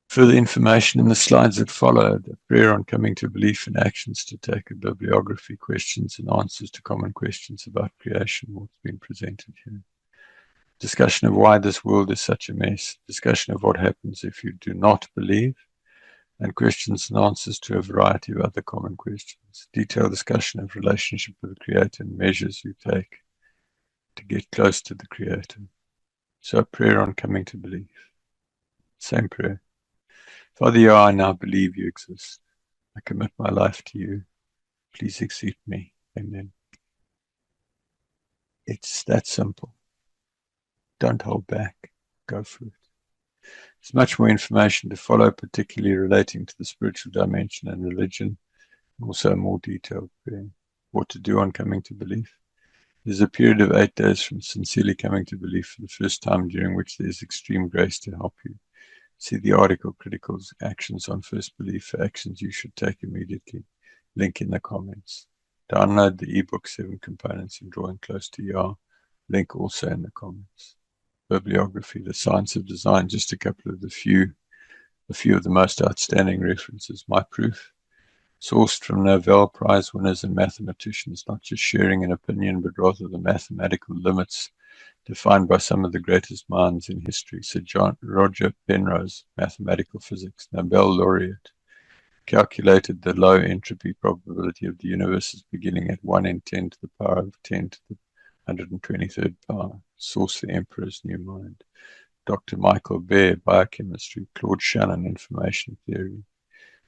S1: Further information in the slides that follow, the prayer on coming to belief and actions to take a bibliography, questions and answers to common questions about creation, what's been presented here. Discussion of why this world is such a mess, discussion of what happens if you do not believe, and questions and answers to a variety of other common questions. Detailed discussion of relationship with the Creator and measures you take to get close to the Creator. So a prayer on coming to belief. Same prayer. Father Yah, I now believe you exist. I commit my life to you. Please accept me. Amen. It's that simple. Don't hold back. Go for it. There's much more information to follow, particularly relating to the spiritual dimension and religion. Also more detailed prayer. What to do on coming to belief. There's a period of 8 days from sincerely coming to belief for the first time, during which there is extreme grace to help you. See the article Critical Actions on First Belief for actions you should take immediately. Link in the comments. Download the ebook 7 Components in Drawing Close to Yah. Link also in the comments. Bibliography, The Science of Design, just a couple of a few of the most outstanding references. My proof, sourced from Nobel Prize winners and mathematicians, not just sharing an opinion, but rather the mathematical limits defined by some of the greatest minds in history. Sir Roger Penrose, mathematical physics, Nobel laureate, calculated the low entropy probability of the universe's beginning at 1 in 10 to the power of 10 to the 123rd power. Source, The Emperor's New Mind. Dr. Michael Baer, biochemistry. Claude Shannon, information theory.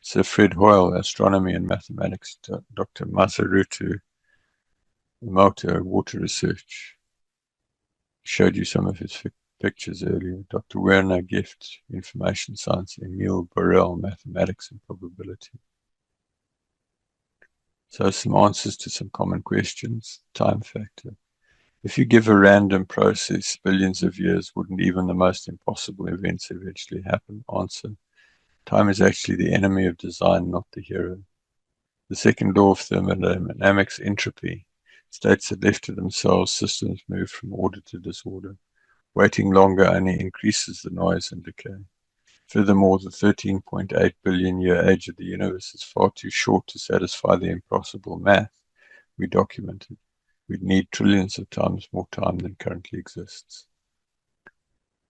S1: Sir Fred Hoyle, astronomy and mathematics. Dr. Masarutu Emoto, water research. Showed you some of his pictures earlier. Dr. Werner Gift, information science. Emile Borel, mathematics and probability. So some answers to some common questions. Time factor. If you give a random process billions of years, wouldn't even the most impossible events eventually happen? Answer. Time is actually the enemy of design, not the hero. The second law of thermodynamics, entropy, states that left to themselves, systems move from order to disorder. Waiting longer only increases the noise and decay. Furthermore, the 13.8 billion year age of the universe is far too short to satisfy the impossible math we documented. We'd need trillions of times more time than currently exists.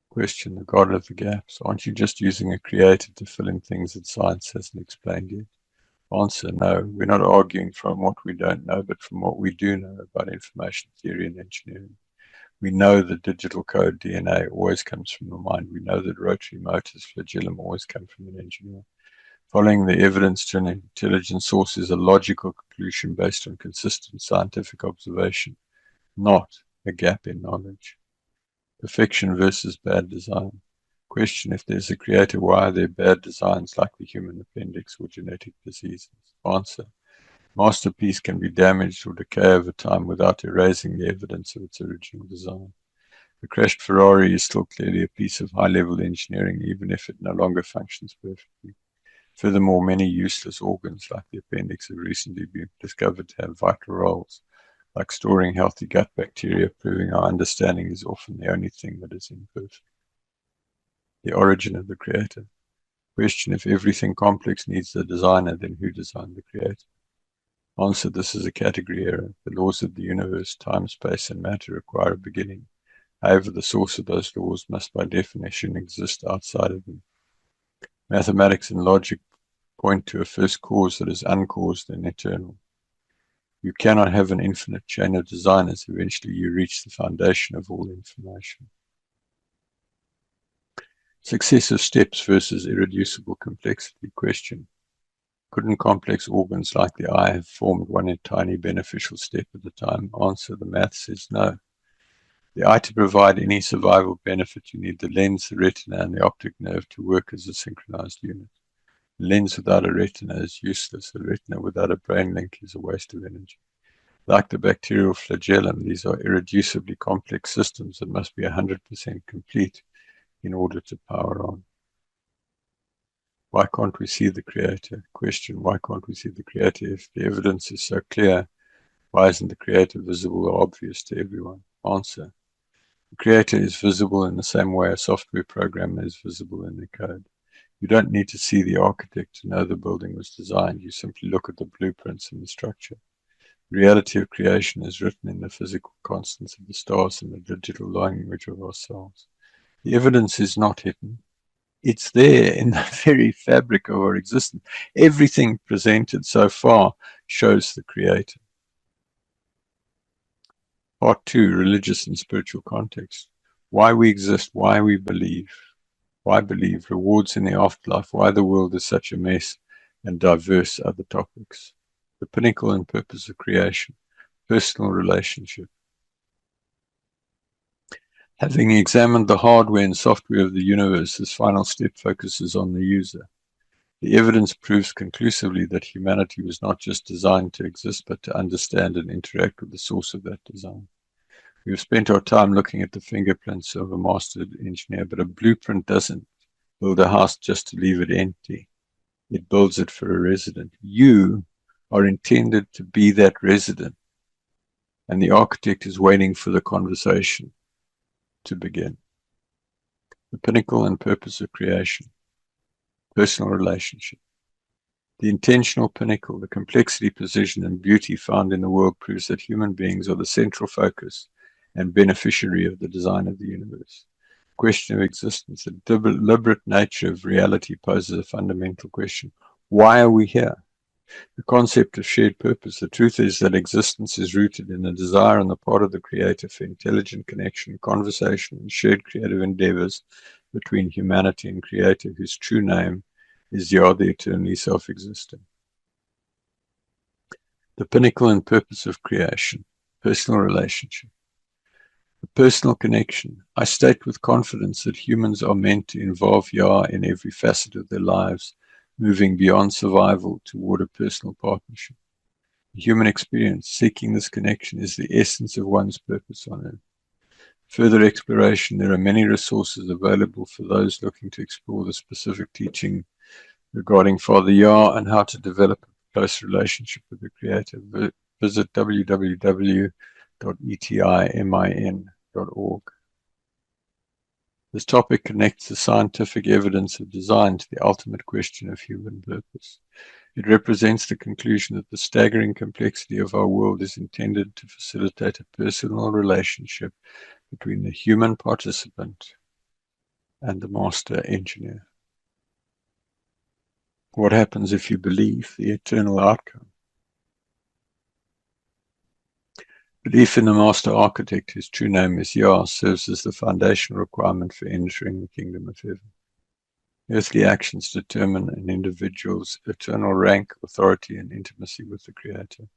S1: Question, the God of the gaps. Aren't you just using a creator to fill in things that science hasn't explained yet? Answer, no. We're not arguing from what we don't know, but from what we do know about information theory and engineering. We know that digital code, DNA, always comes from the mind. We know that rotary motors, flagellum, always come from an engineer. Following the evidence to an intelligent source is a logical conclusion based on consistent scientific observation, not a gap in knowledge. Perfection versus bad design. Question, if there's a creator, why are there bad designs like the human appendix or genetic diseases? Answer, masterpiece can be damaged or decay over time without erasing the evidence of its original design. The crashed Ferrari is still clearly a piece of high-level engineering, even if it no longer functions perfectly. Furthermore, many useless organs like the appendix have recently been discovered to have vital roles, like storing healthy gut bacteria, proving our understanding is often the only thing that is imperfect. The origin of the creator. Question, if everything complex needs a designer, then who designed the creator? Answer, this is a category error. The laws of the universe, time, space, and matter require a beginning. However, the source of those laws must by definition exist outside of them. Mathematics and logic point to a first cause that is uncaused and eternal. You cannot have an infinite chain of designers. Eventually you reach the foundation of all information. Successive steps versus irreducible complexity. Question, Couldn't complex organs like the eye have formed one tiny beneficial step at a time? Answer, the math says no. The eye to provide any survival benefit, you need the lens, the retina, and the optic nerve to work as a synchronized unit. A lens without a retina is useless. A retina without a brain link is a waste of energy. Like the bacterial flagellum, these are irreducibly complex systems that must be 100% complete in order to power on. Why can't we see the Creator? Question, why can't we see the Creator? If the evidence is so clear, why isn't the Creator visible or obvious to everyone? Answer, the Creator is visible in the same way a software programmer is visible in the code. You don't need to see the architect to know the building was designed. You simply look at the blueprints and the structure. The reality of creation is written in the physical constants of the stars and the digital language of ourselves. The evidence is not hidden. It's there in the very fabric of our existence. Everything presented so far shows the Creator. Part 2, religious and spiritual context. Why we exist, why we believe. Why believe, rewards in the afterlife, why the world is such a mess, and diverse other topics. The pinnacle and purpose of creation, personal relationship. Having examined the hardware and software of the universe, this final step focuses on the user. The evidence proves conclusively that humanity was not just designed to exist, but to understand and interact with the source of that design. We have spent our time looking at the fingerprints of a master engineer, but a blueprint doesn't build a house just to leave it empty. It builds it for a resident. You are intended to be that resident, and the architect is waiting for the conversation to begin. The pinnacle and purpose of creation, personal relationship. The intentional pinnacle, the complexity, precision, and beauty found in the world proves that human beings are the central focus and beneficiary of the design of the universe. The question of existence, the deliberate nature of reality poses a fundamental question. Why are we here? The concept of shared purpose. The truth is that existence is rooted in a desire on the part of the Creator for intelligent connection, conversation, and shared creative endeavors between humanity and Creator, whose true name is Yah, the eternally self-existing. The pinnacle and purpose of creation, personal relationship. The personal connection. I state with confidence that humans are meant to involve Yah in every facet of their lives, moving beyond survival toward a personal partnership. The human experience, seeking this connection, is the essence of one's purpose on earth. Further exploration, there are many resources available for those looking to explore the specific teaching regarding Father Yah and how to develop a close relationship with the Creator. Visit www.etimin.org. This topic connects the scientific evidence of design to the ultimate question of human purpose. It represents the conclusion that the staggering complexity of our world is intended to facilitate a personal relationship between the human participant and the master engineer. What happens if you believe the eternal outcome? Belief in the master architect, whose true name is Yah, serves as the foundational requirement for entering the kingdom of heaven. Earthly actions determine an individual's eternal rank, authority, and intimacy with the Creator.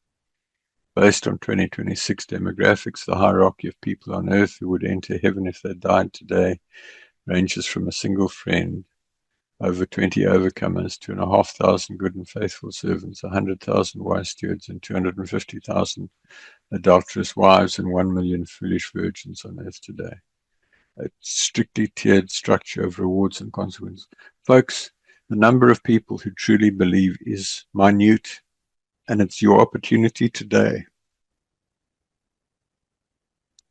S1: Based on 2026 demographics, the hierarchy of people on earth who would enter heaven if they died today ranges from a single friend, over 20 overcomers, 2,500 good and faithful servants, 100,000 wise stewards, and 250,000 adulterous wives, and 1 million foolish virgins on earth today. A strictly tiered structure of rewards and consequences. Folks, the number of people who truly believe is minute, and it's your opportunity today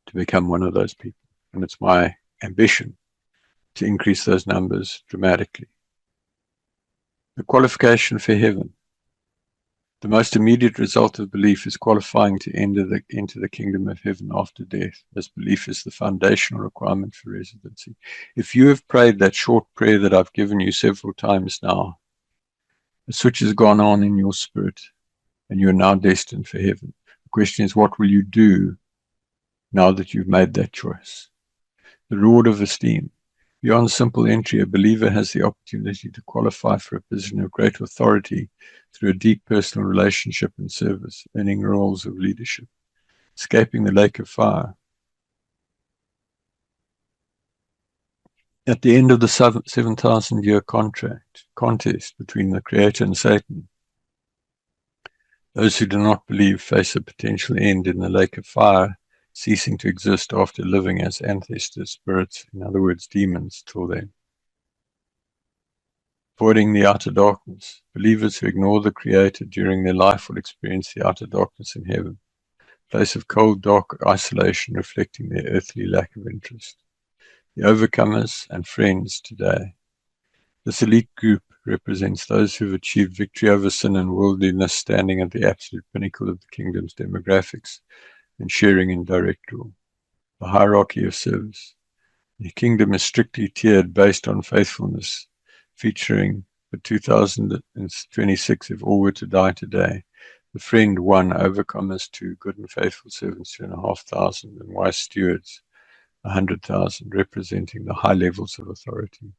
S1: to become one of those people. And it's my ambition to increase those numbers dramatically. The qualification for heaven. The most immediate result of belief is qualifying to enter the kingdom of heaven after death, as belief is the foundational requirement for residency. If you have prayed that short prayer that I've given you several times now, a switch has gone on in your spirit, and you are now destined for heaven. The question is, what will you do now that you've made that choice? The reward of esteem. Beyond simple entry, a believer has the opportunity to qualify for a position of great authority through a deep personal relationship and service, earning roles of leadership, escaping the lake of fire. At the end of the 7,000-year contest between the Creator and Satan, those who do not believe face a potential end in the lake of fire, ceasing to exist after living as ancestor spirits, in other words, demons, till then. Avoiding the outer darkness. Believers who ignore the Creator during their life will experience the outer darkness in heaven, a place of cold, dark isolation reflecting their earthly lack of interest. The overcomers and friends today. This elite group represents those who have achieved victory over sin and worldliness, standing at the absolute pinnacle of the kingdom's demographics and sharing in direct rule. The hierarchy of service. The kingdom is strictly tiered based on faithfulness, featuring for 2026 if all were to die today. The friend 1, overcomers 2, good and faithful servants 2,500, and wise stewards 100,000, representing the high levels of authority.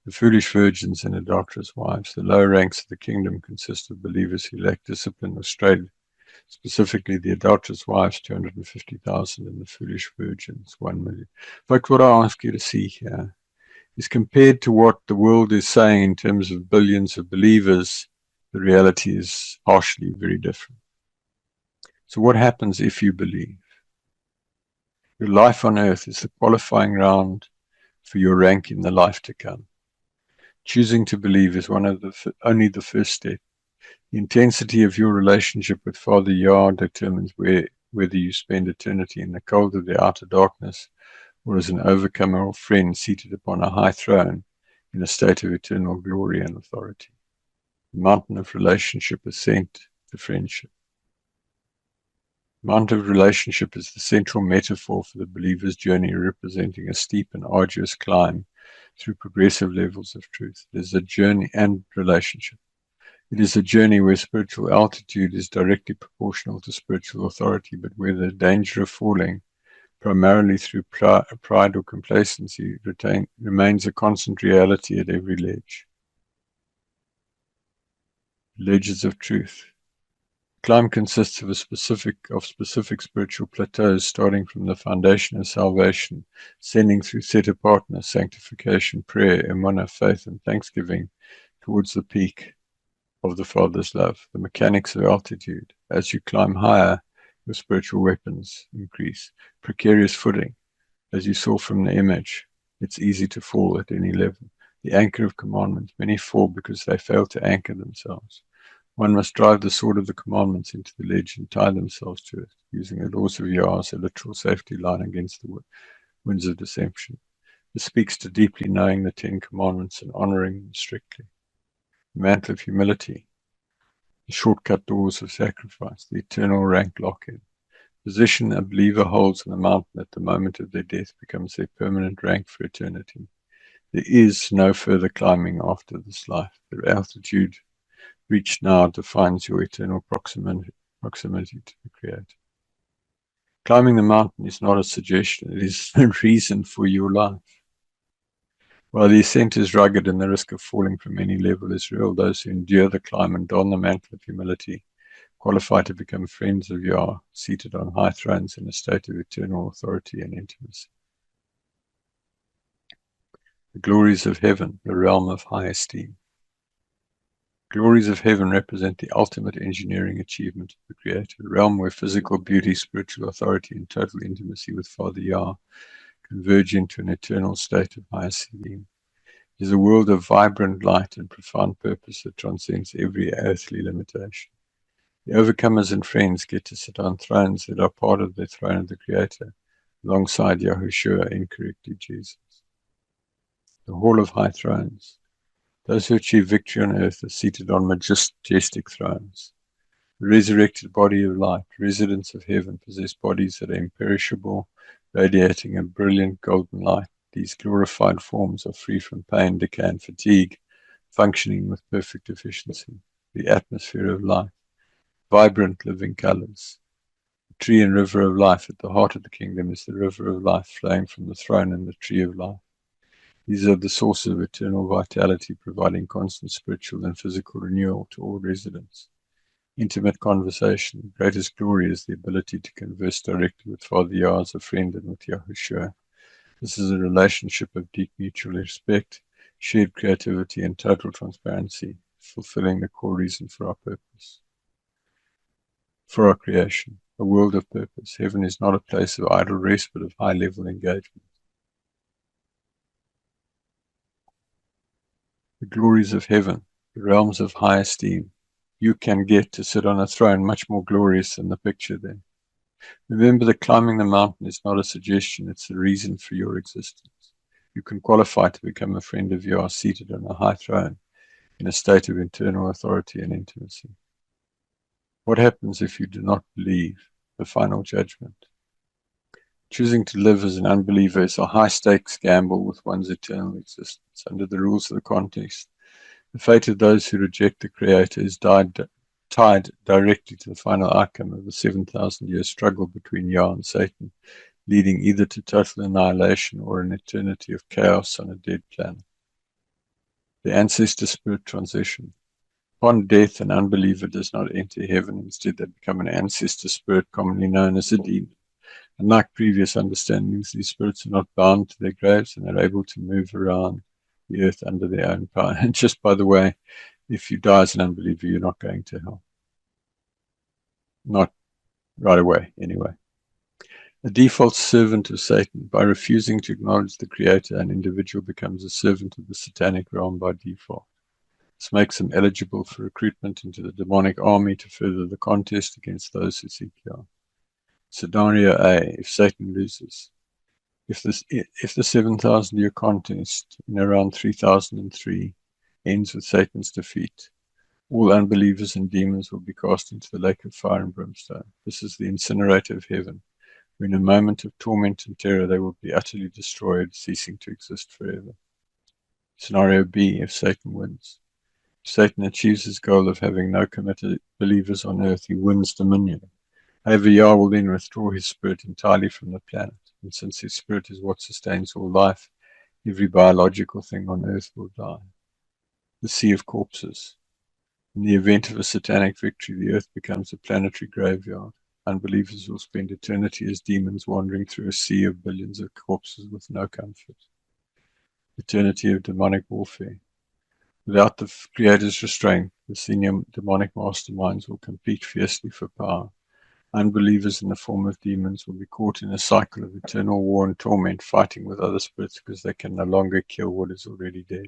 S1: The foolish virgins and adulterous wives. The lower ranks of the kingdom consist of believers who lack discipline or strayed. Specifically, the adulterous wives, 250,000, and the foolish virgins, 1 million. But what I ask you to see here is, compared to what the world is saying in terms of billions of believers, the reality is partially very different. So what happens if you believe? Your life on earth is the qualifying round for your rank in the life to come. Choosing to believe is only the first step. The intensity of your relationship with Father Yah determines whether you spend eternity in the cold of the outer darkness or as an overcomer or friend seated upon a high throne in a state of eternal glory and authority. The mountain of relationship is sent to friendship. The mountain of relationship is the central metaphor for the believer's journey, representing a steep and arduous climb through progressive levels of truth. It is a journey and relationship. It is a journey where spiritual altitude is directly proportional to spiritual authority, but where the danger of falling, primarily through pride or complacency, remains a constant reality at every ledge. Ledges of truth. Climb consists of specific spiritual plateaus, starting from the foundation of salvation, ascending through set apartness, sanctification, prayer, emunah, faith, and thanksgiving towards the peak of the Father's love. The mechanics of altitude. As you climb higher, your spiritual weapons increase. Precarious footing. As you saw from the image, it's easy to fall at any level. The anchor of commandments. Many fall because they fail to anchor themselves. One must drive the sword of the commandments into the ledge and tie themselves to it, using the laws of Yah as a literal safety line against the winds of deception. This speaks to deeply knowing the 10 Commandments and honoring them strictly. The mantle of humility, the shortcut doors of sacrifice, the eternal rank lock-in. Position a believer holds on the mountain at the moment of their death becomes their permanent rank for eternity. There is no further climbing after this life. The altitude reached now defines your eternal proximity to the Creator. Climbing the mountain is not a suggestion, it is the reason for your life. While the ascent is rugged and the risk of falling from any level is real, those who endure the climb and don the mantle of humility qualify to become friends of Yah, seated on high thrones in a state of eternal authority and intimacy. The glories of heaven, the realm of high esteem. Glories of heaven represent the ultimate engineering achievement of the Creator, a realm where physical beauty, spiritual authority, and total intimacy with Father Yah converge into an eternal state of high esteem. It is a world of vibrant light and profound purpose that transcends every earthly limitation. The overcomers and friends get to sit on thrones that are part of the throne of the Creator, alongside Yahushua, incorrectly Jesus. The Hall of High Thrones. Those who achieve victory on earth are seated on majestic thrones. The resurrected body of light, residents of heaven, possess bodies that are imperishable, radiating a brilliant golden light. These glorified forms are free from pain, decay, and fatigue, functioning with perfect efficiency. The atmosphere of life, vibrant living colors. The tree and river of life at the heart of the kingdom is the river of life flowing from the throne and the tree of life. These are the source of eternal vitality, providing constant spiritual and physical renewal to all residents. Intimate conversation. The greatest glory is the ability to converse directly with Father Yah as a friend and with Yahushua. This is a relationship of deep mutual respect, shared creativity, and total transparency, fulfilling the core reason for our purpose, for our creation, a world of purpose. Heaven is not a place of idle rest, but of high-level engagement. The glories of heaven, the realms of high esteem. You can get to sit on a throne much more glorious than the picture there. Remember that climbing the mountain is not a suggestion, it's the reason for your existence. You can qualify to become a friend of yours seated on a high throne in a state of internal authority and intimacy. What happens if you do not believe the final judgment? Choosing to live as an unbeliever is a high-stakes gamble with one's eternal existence. Under the rules of the contest, the fate of those who reject the Creator is tied directly to the final outcome of the 7,000-year struggle between Yah and Satan, leading either to total annihilation or an eternity of chaos on a dead planet. The ancestor spirit transition. Upon death, an unbeliever does not enter heaven. Instead, they become an ancestor spirit, commonly known as a demon. Unlike previous understandings, these spirits are not bound to their graves and are able to move around the earth under their own power. And just by the way, if you die as an unbeliever, you're not going to hell. Not right away, anyway. A default servant of Satan. By refusing to acknowledge the Creator, an individual becomes a servant of the satanic realm by default. This makes them eligible for recruitment into the demonic army to further the contest against those who seek Yah. Scenario A, if Satan loses. If the 7,000-year contest in around 3003 ends with Satan's defeat, all unbelievers and demons will be cast into the lake of fire and brimstone. This is the incinerator of heaven, where in a moment of torment and terror they will be utterly destroyed, ceasing to exist forever. Scenario B, if Satan wins. If Satan achieves his goal of having no committed believers on earth, he wins dominion. However, Yah will then withdraw his spirit entirely from the planet, and since his spirit is what sustains all life, every biological thing on earth will die. The sea of corpses. In the event of a satanic victory, the earth becomes a planetary graveyard. Unbelievers will spend eternity as demons wandering through a sea of billions of corpses with no comfort. Eternity of demonic warfare. Without the Creator's restraint, the senior demonic masterminds will compete fiercely for power. Unbelievers in the form of demons will be caught in a cycle of eternal war and torment, fighting with other spirits because they can no longer kill what is already dead.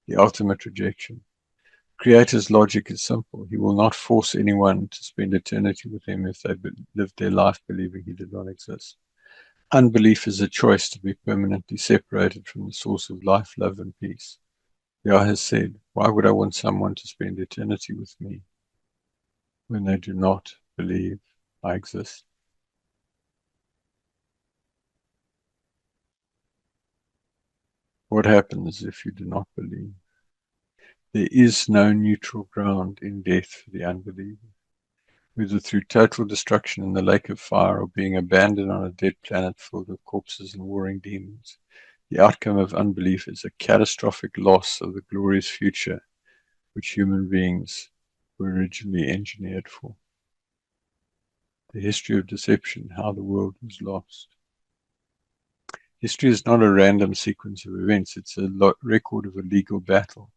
S1: The ultimate rejection. Creator's logic is simple. He will not force anyone to spend eternity with him if they lived their life believing he did not exist. Unbelief is a choice to be permanently separated from the source of life, love, and peace. Yah has said, why would I want someone to spend eternity with me when they do not believe I exist? What happens if you do not believe? There is no neutral ground in death for the unbeliever. Whether through total destruction in the lake of fire or being abandoned on a dead planet filled with corpses and warring demons, the outcome of unbelief is a catastrophic loss of the glorious future which human beings were originally engineered for. The history of deception, how the world was lost. History is not a random sequence of events, it's a record of a legal battle.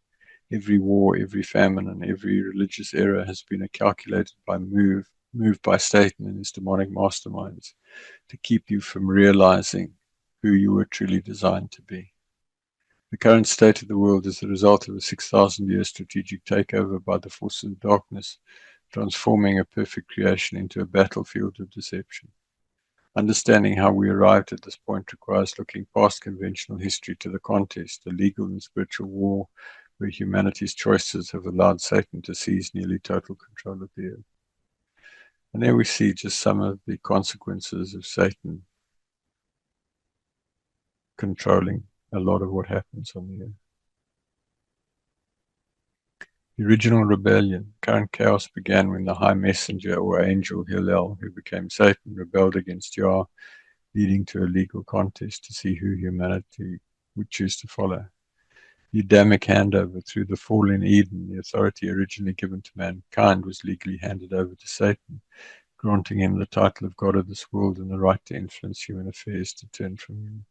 S1: Every war, every famine, and every religious era has been a calculated move by Satan and his demonic masterminds to keep you from realizing who you were truly designed to be. The current state of the world is the result of a 6,000-year strategic takeover by the forces of darkness, transforming a perfect creation into a battlefield of deception. Understanding how we arrived at this point requires looking past conventional history to the contest, a legal and spiritual war where humanity's choices have allowed Satan to seize nearly total control of the earth. And there we see just some of the consequences of Satan controlling a lot of what happens on the earth. The original rebellion, current chaos, began when the high messenger or angel Hillel, who became Satan, rebelled against Yah, leading to a legal contest to see who humanity would choose to follow. The Adamic handover through the fall in Eden, the authority originally given to mankind, was legally handed over to Satan, granting him the title of God of this world and the right to influence human affairs to turn from him.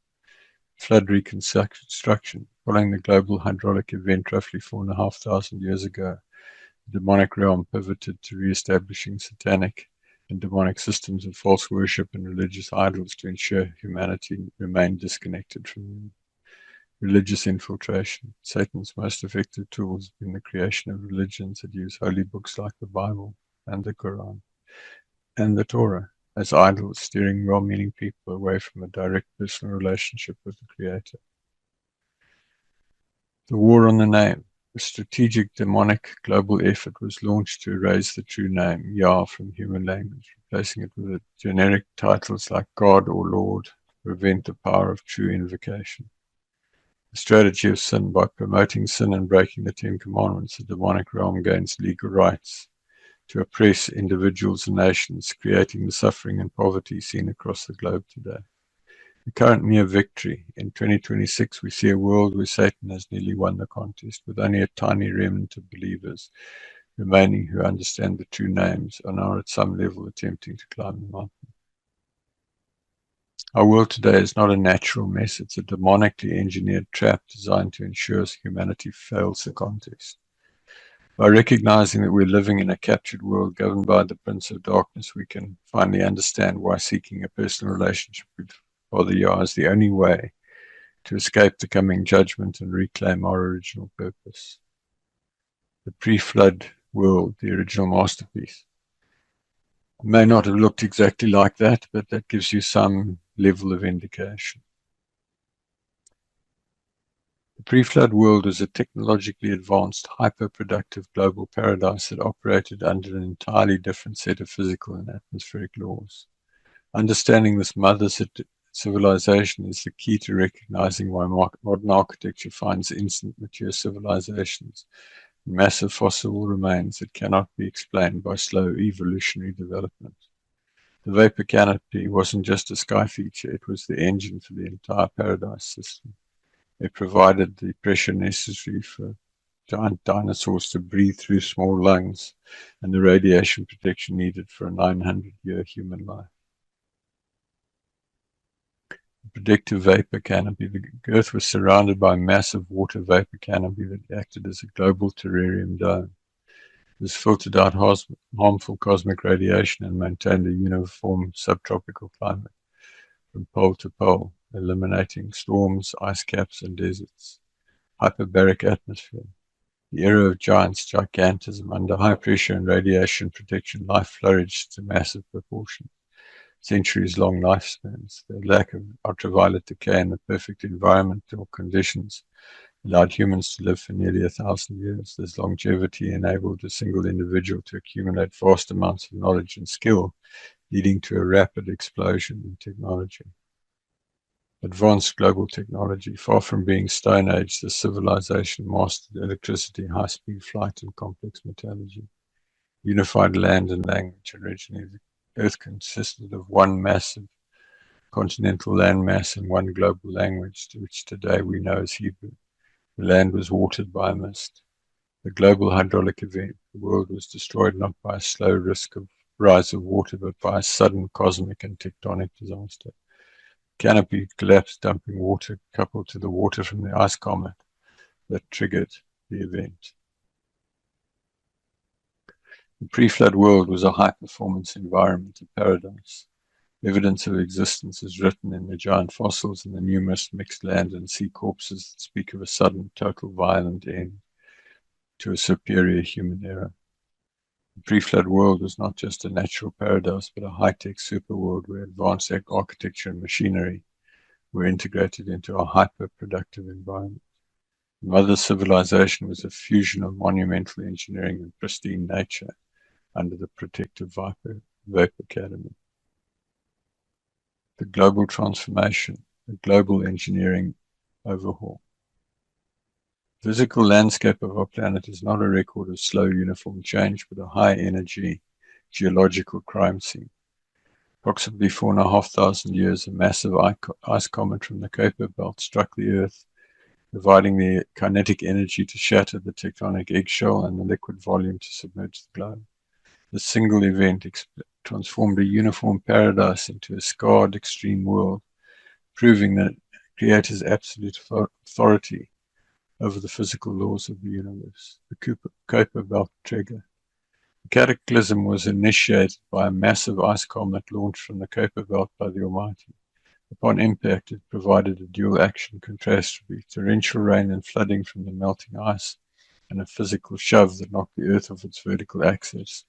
S1: Flood reconstruction. Following the global hydraulic event roughly 4,500 years ago, the demonic realm pivoted to re-establishing satanic and demonic systems of false worship and religious idols to ensure humanity remained disconnected from them. Religious infiltration. Satan's most effective tool has been the creation of religions that use holy books like the Bible and the Quran and the Torah as idols, steering well-meaning people away from a direct personal relationship with the Creator. The war on the name. A strategic demonic global effort was launched to erase the true name, Yah, from human language, replacing it with generic titles like God or Lord to prevent the power of true invocation. The strategy of sin. By promoting sin and breaking the Ten Commandments, the demonic realm gains legal rights to oppress individuals and nations, creating the suffering and poverty seen across the globe today. The current near victory. In 2026, we see a world where Satan has nearly won the contest, with only a tiny remnant of believers remaining who understand the true names and are at some level attempting to climb the mountain. Our world today is not a natural mess, it's a demonically engineered trap designed to ensure humanity fails the contest. By recognizing that we're living in a captured world governed by the Prince of Darkness, we can finally understand why seeking a personal relationship with Father Yah is the only way to escape the coming judgment and reclaim our original purpose. The pre-flood world, the original masterpiece. It may not have looked exactly like that, but that gives you some level of indication. The pre-flood world was a technologically advanced, hyper-productive global paradise that operated under an entirely different set of physical and atmospheric laws. Understanding this mother civilization is the key to recognizing why modern architecture finds instant mature civilizations and massive fossil remains that cannot be explained by slow evolutionary development. The vapor canopy wasn't just a sky feature, it was the engine for the entire paradise system. It provided the pressure necessary for giant dinosaurs to breathe through small lungs and the radiation protection needed for a 900-year human life. The protective vapor canopy. The Earth was surrounded by a massive water vapor canopy that acted as a global terrarium dome. This filtered out harmful cosmic radiation and maintained a uniform subtropical climate from pole to pole, eliminating storms, ice caps, and deserts. Hyperbaric atmosphere. The era of giants, gigantism, under high pressure and radiation protection, life flourished to massive proportions. Centuries-long lifespans. The lack of ultraviolet decay and the perfect environmental conditions allowed humans to live for nearly 1,000 years. This longevity enabled a single individual to accumulate vast amounts of knowledge and skill, leading to a rapid explosion in technology. Advanced global technology. Far from being Stone Age, the civilization mastered electricity, high-speed flight, and complex metallurgy. Unified land and language. Originally, the Earth consisted of one massive continental landmass and one global language, which today we know as Hebrew. The land was watered by a mist. The global hydraulic event. The world was destroyed not by a slow risk of rise of water, but by a sudden cosmic and tectonic disaster. Canopy collapsed, dumping water coupled to the water from the ice comet that triggered the event. The pre-flood world was a high-performance environment, a paradise. Evidence of existence is written in the giant fossils and the numerous mixed land and sea corpses that speak of a sudden, total, violent end to a superior human era. The pre-flood world was not just a natural paradise, but a high-tech superworld where advanced architecture and machinery were integrated into a hyper-productive environment. The mother civilization was a fusion of monumental engineering and pristine nature under the protective vapor academy. The global transformation, the global engineering overhaul. The physical landscape of our planet is not a record of slow, uniform change, but a high-energy geological crime scene. Approximately 4,500 years, a massive ice comet from the Kuiper Belt struck the Earth providing the kinetic energy to shatter the tectonic eggshell and the liquid volume to submerge the globe. This single event transformed a uniform paradise into a scarred extreme world, proving that Creator's absolute authority over the physical laws of the universe. The Kuiper Belt trigger. The cataclysm was initiated by a massive ice comet launched from the Kuiper Belt by the Almighty. Upon impact, it provided a dual-action catastrophe, torrential rain and flooding from the melting ice, and a physical shove that knocked the Earth off its vertical axis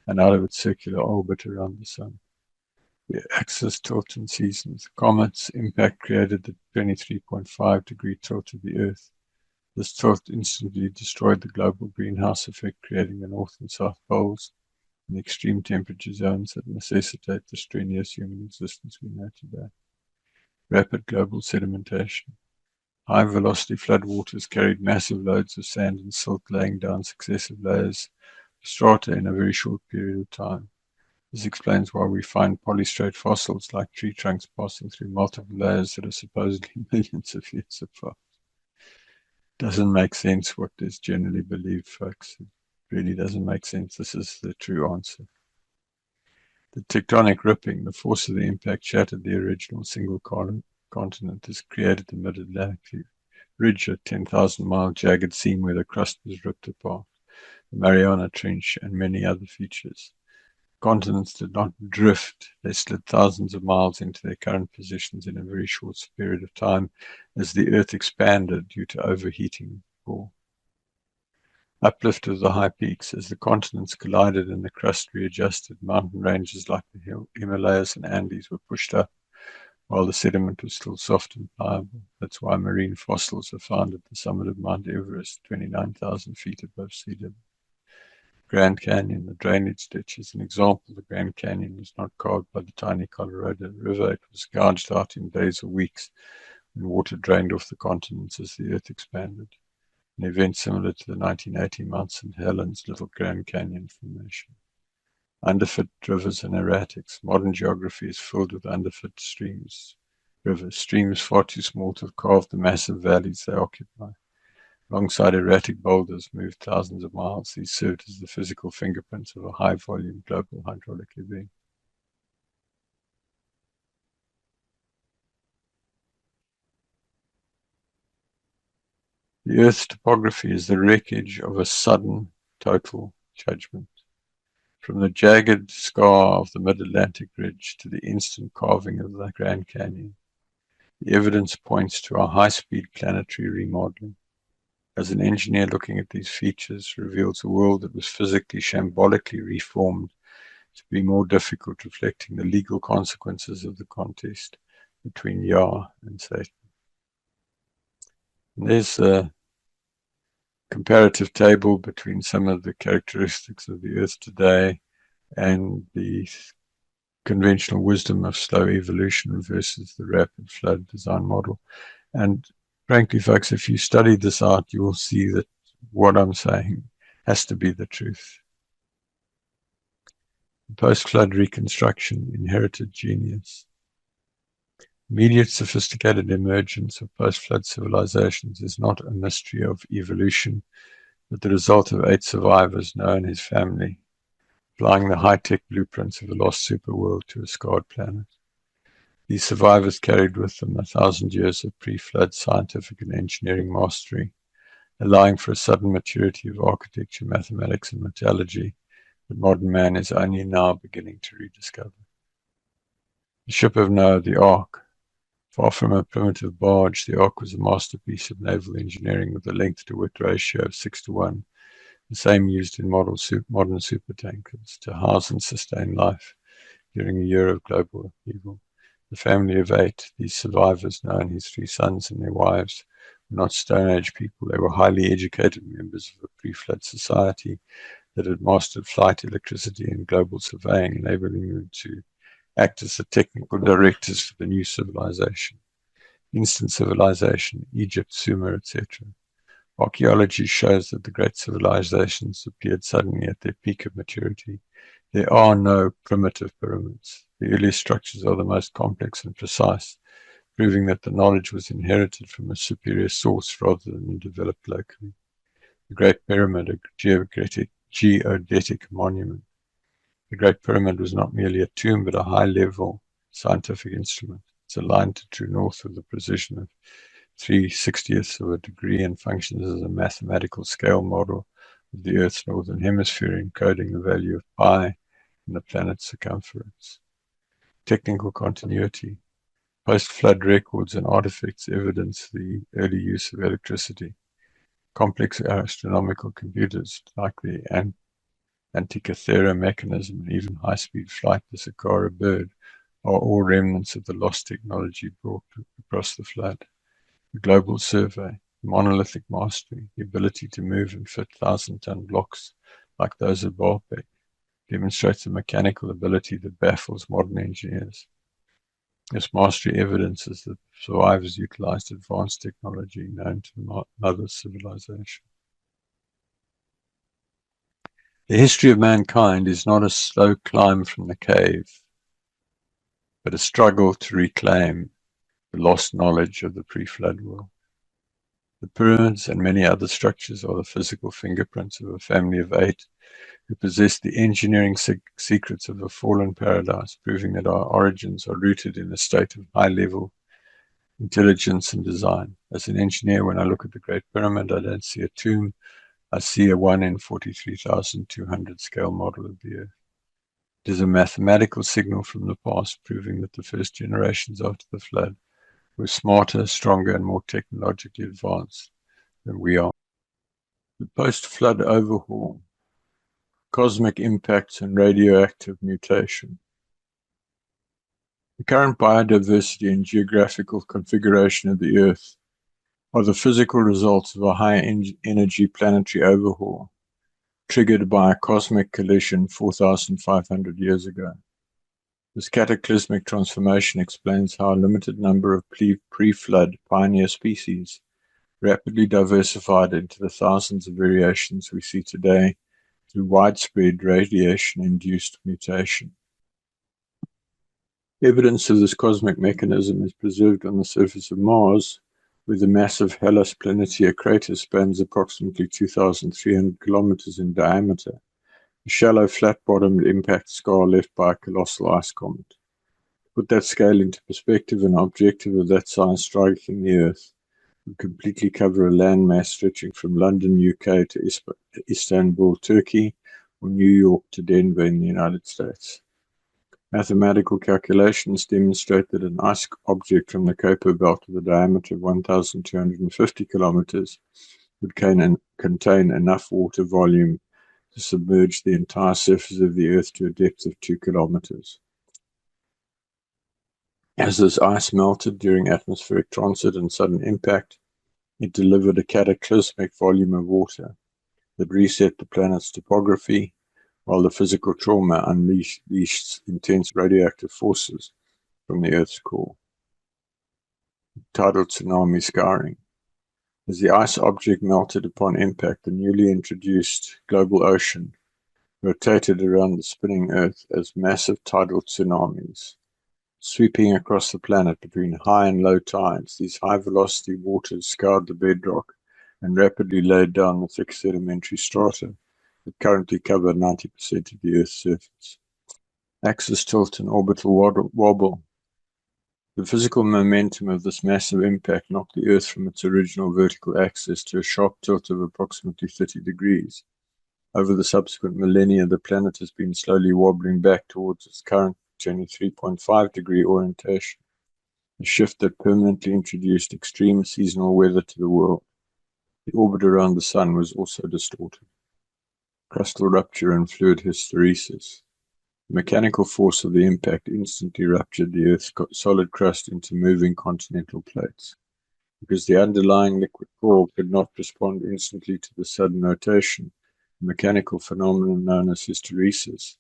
S1: and out of its circular orbit around the Sun. The axis tilt in seasons. The comet's impact created the 23.5-degree tilt of the Earth. This tilt instantly destroyed the global greenhouse effect, creating the North and South poles and the extreme temperature zones that necessitate the strenuous human existence we know today. Rapid global sedimentation. High-velocity floodwaters carried massive loads of sand and silt, laying down successive layers of strata in a very short period of time. This explains why we find polystrate fossils like tree trunks passing through multiple layers that are supposedly millions of years apart. Doesn't make sense what is generally believed, folks. It really doesn't make sense. This is the true answer. The tectonic ripping, the force of the impact shattered the original single continent. This created the Mid-Atlantic Ridge, a 10,000-mile jagged seam where the crust was ripped apart, the Mariana Trench, and many other features. Continents did not drift. They slid thousands of miles into their current positions in a very short period of time as the Earth expanded due to overheating core. Uplift of the high peaks. As the continents collided and the crust readjusted, mountain ranges like the Himalayas and Andes were pushed up while the sediment was still soft and pliable. That's why marine fossils are found at the summit of Mount Everest, 29,000 feet above sea level. Grand Canyon, the drainage ditch, is an example. The Grand Canyon was not carved by the tiny Colorado River. It was gouged out in days or weeks when water drained off the continents as the Earth expanded. An event similar to the 1980 Mount St. Helens Little Grand Canyon formation. Underfoot rivers and erratics. Modern geography is filled with underfoot streams far too small to have carved the massive valleys they occupy. Alongside erratic boulders moved thousands of miles, these served as the physical fingerprints of a high-volume global hydraulic event. The Earth's topography is the wreckage of a sudden, total judgment. From the jagged scar of the Mid-Atlantic Ridge to the instant carving of the Grand Canyon, the evidence points to a high-speed planetary remodeling. As an engineer looking at these features reveals a world that was physically, shambolically reformed to be more difficult, reflecting the legal consequences of the contest between Yah and Satan. And there's a comparative table between some of the characteristics of the Earth today and the conventional wisdom of slow evolution versus the rapid flood design model. And frankly, folks, if you study this out, you will see that what I'm saying has to be the truth. Post-flood reconstruction, inherited genius. Immediate sophisticated emergence of post-flood civilizations is not a mystery of evolution, but the result of 8 survivors, Noah and his family, applying the high-tech blueprints of a lost superworld to a scarred planet. These survivors carried with them 1,000 years of pre-flood scientific and engineering mastery, allowing for a sudden maturity of architecture, mathematics, and metallurgy that modern man is only now beginning to rediscover. The ship of Noah, the Ark. Far from a primitive barge, the Ark was a masterpiece of naval engineering with a length-to-width ratio of 6:1, the same used in modern supertankers to house and sustain life during a year of global upheaval. The family of 8, these survivors, Noah and his 3 sons and their wives, were not Stone Age people. They were highly educated members of a pre-flood society that had mastered flight, electricity, and global surveying, enabling them to act as the technical directors for the new civilization. Instant civilization, Egypt, Sumer, etc. Archaeology shows that the great civilizations appeared suddenly at their peak of maturity. There are no primitive pyramids. The earliest structures are the most complex and precise. proving that the knowledge was inherited from a superior source rather than developed locally. The Great Pyramid, a geodetic monument. The Great Pyramid was not merely a tomb, but a high-level scientific instrument. It's aligned to true north with the precision of 3/60ths of a degree and functions as a mathematical scale model of the Earth's northern hemisphere, encoding the value of pi in the planet's circumference. Technical continuity. Post-flood records and artifacts evidence the early use of electricity. Complex astronomical computers like the Antikythera mechanism and even high-speed flight, the Saqqara bird, are all remnants of the lost technology brought across the flood. The global survey, monolithic mastery, the ability to move and fit 1,000-ton blocks like those of Baalbek, demonstrates a mechanical ability that baffles modern engineers. This mastery evidences that survivors utilized advanced technology known to the mother civilization. The history of mankind is not a slow climb from the cave, but a struggle to reclaim the lost knowledge of the pre-flood world. The pyramids and many other structures are the physical fingerprints of a family of 8 who possess the engineering secrets of a fallen paradise, proving that our origins are rooted in a state of high-level intelligence and design. As an engineer, when I look at the Great Pyramid, I don't see a tomb. I see a 1 in 43,200 scale model of the Earth. It is a mathematical signal from the past, proving that the first generations after the flood were smarter, stronger, and more technologically advanced than we are. The post-flood overhaul, cosmic impacts, and radioactive mutation. The current biodiversity and geographical configuration of the Earth are the physical results of a high-energy planetary overhaul triggered by a cosmic collision 4,500 years ago. This cataclysmic transformation explains how a limited number of pre-flood pioneer species rapidly diversified into the thousands of variations we see today through widespread radiation-induced mutation. Evidence of this cosmic mechanism is preserved on the surface of Mars, where the massive Hellas Planitia crater spans approximately 2,300 kilometers in diameter, a shallow, flat-bottomed impact scar left by a colossal ice comet. To put that scale into perspective, an objective of that size striking the Earth would completely cover a landmass stretching from London, UK to Istanbul, Turkey, or New York to Denver in the United States. Mathematical calculations demonstrate that an ice object from the Kuiper belt with a diameter of 1,250 kilometers would contain enough water volume to submerge the entire surface of the Earth to a depth of 2 kilometers. As this ice melted during atmospheric transit and sudden impact, it delivered a cataclysmic volume of water that reset the planet's topography, while the physical trauma unleashed intense radioactive forces from the Earth's core. Tidal tsunami scarring. As the ice object melted upon impact, the newly introduced global ocean rotated around the spinning Earth as massive tidal tsunamis. Sweeping across the planet between high and low tides, these high-velocity waters scoured the bedrock and rapidly laid down the thick sedimentary strata that currently cover 90% of the Earth's surface. Axis tilt and orbital wobble. The physical momentum of this massive impact knocked the Earth from its original vertical axis to a sharp tilt of approximately 30 degrees. Over the subsequent millennia, the planet has been slowly wobbling back towards its current 23.5-degree orientation, a shift that permanently introduced extreme seasonal weather to the world. The orbit around the Sun was also distorted. Crustal rupture and fluid hysteresis. The mechanical force of the impact instantly ruptured the Earth's solid crust into moving continental plates. Because the underlying liquid core could not respond instantly to the sudden rotation, a mechanical phenomenon known as hysteresis,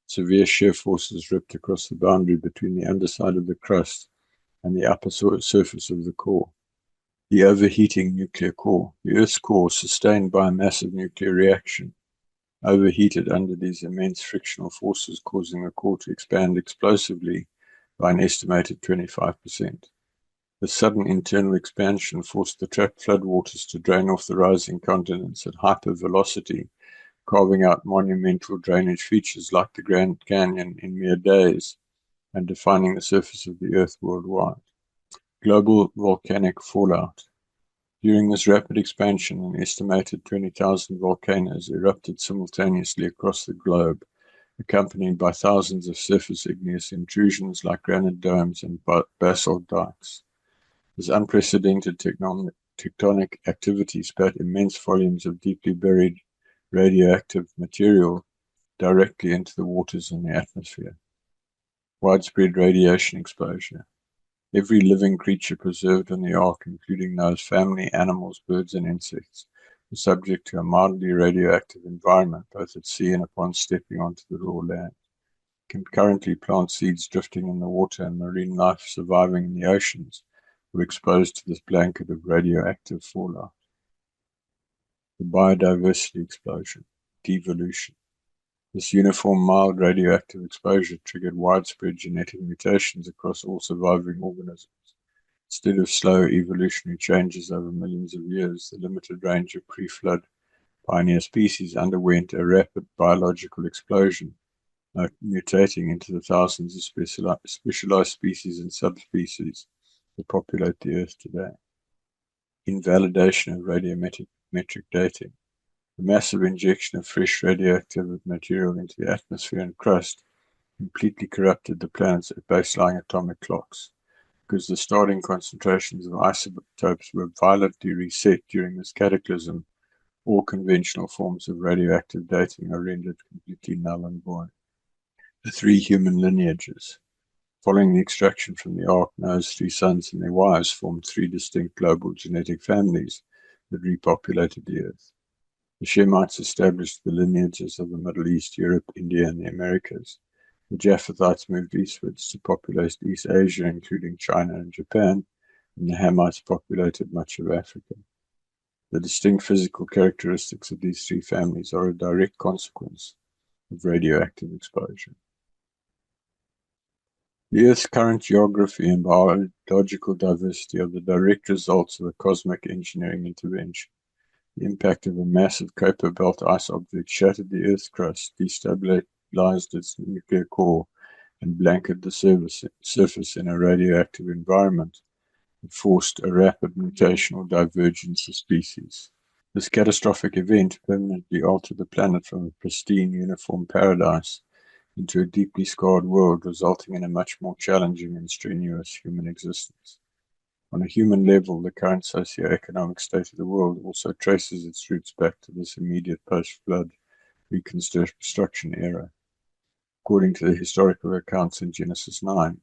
S1: severe shear forces ripped across the boundary between the underside of the crust and the upper surface of the core. The overheating nuclear core. The Earth's core, sustained by a massive nuclear reaction, overheated under these immense frictional forces, causing the core to expand explosively by an estimated 25%. The sudden internal expansion forced the trapped floodwaters to drain off the rising continents at hypervelocity, carving out monumental drainage features like the Grand Canyon in mere days and defining the surface of the Earth worldwide. Global volcanic fallout. During this rapid expansion, an estimated 20,000 volcanoes erupted simultaneously across the globe, accompanied by thousands of surface igneous intrusions like granite domes and basalt dikes. This unprecedented tectonic activity spat immense volumes of deeply buried radioactive material directly into the waters and the atmosphere. Widespread radiation exposure. Every living creature preserved on the Ark, including those family animals, birds, and insects, was subject to a mildly radioactive environment, both at sea and upon stepping onto the raw land. Concurrently, plant seeds drifting in the water and marine life surviving in the oceans were exposed to this blanket of radioactive fallout. The biodiversity explosion, devolution. This uniform mild radioactive exposure triggered widespread genetic mutations across all surviving organisms. Instead of slow evolutionary changes over millions of years, the limited range of pre-flood pioneer species underwent a rapid biological explosion, mutating into the thousands of specialized species and subspecies that populate the Earth today. Invalidation of radiometric dating. The massive injection of fresh radioactive material into the atmosphere and crust completely corrupted the planet's baseline atomic clocks. Because the starting concentrations of isotopes were violently reset during this cataclysm, all conventional forms of radioactive dating are rendered completely null and void. The three human lineages. Following the extraction from the Ark, Noah's three sons and their wives formed three distinct global genetic families that repopulated the Earth. The Shemites established the lineages of the Middle East, Europe, India, and the Americas. The Japhethites moved eastwards to populate East Asia, including China and Japan, and the Hamites populated much of Africa. The distinct physical characteristics of these three families are a direct consequence of radioactive exposure. The Earth's current geography and biological diversity are the direct results of a cosmic engineering intervention. The impact of a massive Kuiper Belt ice object shattered the Earth's crust, destabilized its nuclear core, and blanketed the surface in a radioactive environment that forced a rapid mutational divergence of species. This catastrophic event permanently altered the planet from a pristine, uniform paradise into a deeply scarred world, resulting in a much more challenging and strenuous human existence. On a human level, the current socio-economic state of the world also traces its roots back to this immediate post-flood reconstruction era. According to the historical accounts in Genesis 9,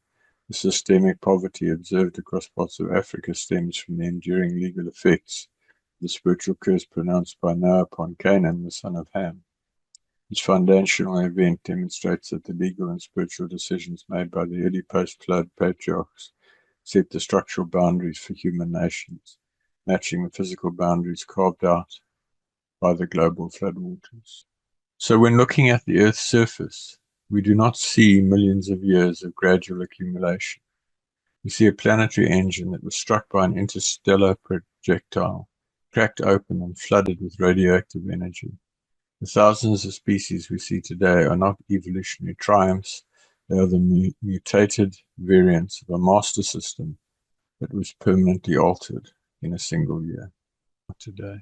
S1: the systemic poverty observed across parts of Africa stems from the enduring legal effects of the spiritual curse pronounced by Noah upon Canaan, the son of Ham. This foundational event demonstrates that the legal and spiritual decisions made by the early post-flood patriarchs set the structural boundaries for human nations, matching the physical boundaries carved out by the global floodwaters. So when looking at the Earth's surface, we do not see millions of years of gradual accumulation. We see a planetary engine that was struck by an interstellar projectile, cracked open and flooded with radioactive energy. The thousands of species we see today are not evolutionary triumphs. They are the mutated variants of a master system that was permanently altered in a single year. Today,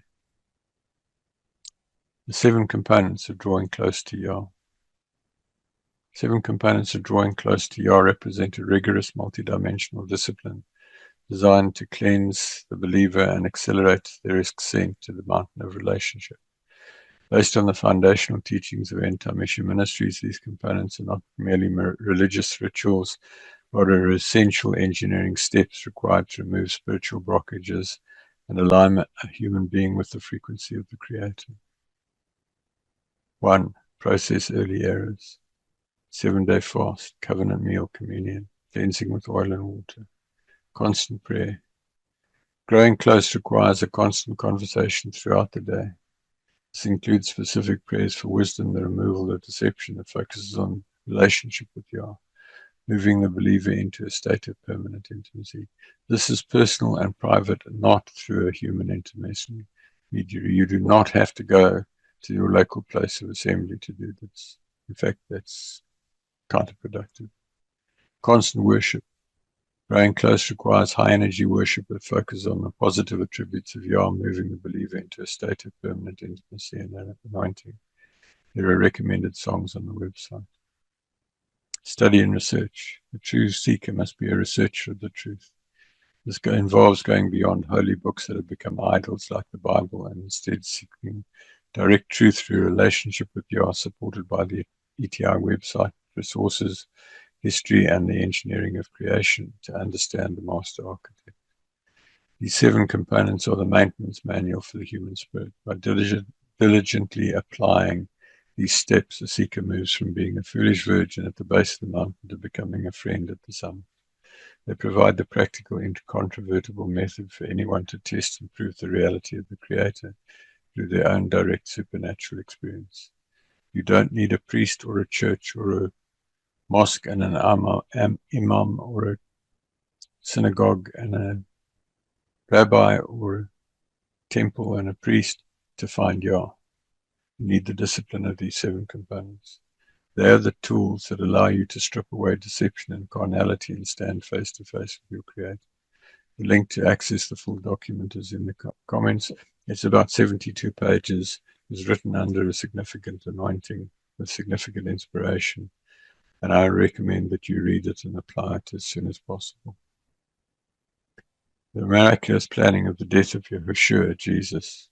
S1: the 7 components of drawing close to Yah. 7 components of drawing close to Yah represent a rigorous multidimensional discipline designed to cleanse the believer and accelerate their ascent to the mountain of relationship. Based on the foundational teachings of end-time mission ministries, these components are not merely religious rituals, but are essential engineering steps required to remove spiritual blockages and align a human being with the frequency of the Creator. 1. Process early errors. 7-day fast, covenant meal, communion, cleansing with oil and water, constant prayer. Growing close requires a constant conversation throughout the day. This includes specific prayers for wisdom, the removal of deception that focuses on relationship with Yah, moving the believer into a state of permanent intimacy. This is personal and private, not through a human intermediary. You do not have to go to your local place of assembly to do this. In fact, that's counterproductive. Constant worship. Growing close requires high energy worship that focuses on the positive attributes of Yah, moving the believer into a state of permanent intimacy and anointing. There are recommended songs on the website. Study and research. The true seeker must be a researcher of the truth. This involves going beyond holy books that have become idols like the Bible and instead seeking direct truth through a relationship with Yah, supported by the ETI website, resources, history, and the engineering of creation to understand the master architect. These 7 components are the maintenance manual for the human spirit. By diligently applying these steps, the seeker moves from being a foolish virgin at the base of the mountain to becoming a friend at the summit. They provide the practical, incontrovertible method for anyone to test and prove the reality of the Creator through their own direct supernatural experience. You don't need a priest or a church or a mosque and an imam or a synagogue and a rabbi or a temple and a priest to find Yah. You need the discipline of these 7 components. They are the tools that allow you to strip away deception and carnality and stand face to face with your Creator. The link to access the full document is in the comments. It's about 72 pages. It's written under a significant anointing with significant inspiration, and I recommend that you read it and apply it as soon as possible. The miraculous planning of the death of Yahushua, Jesus.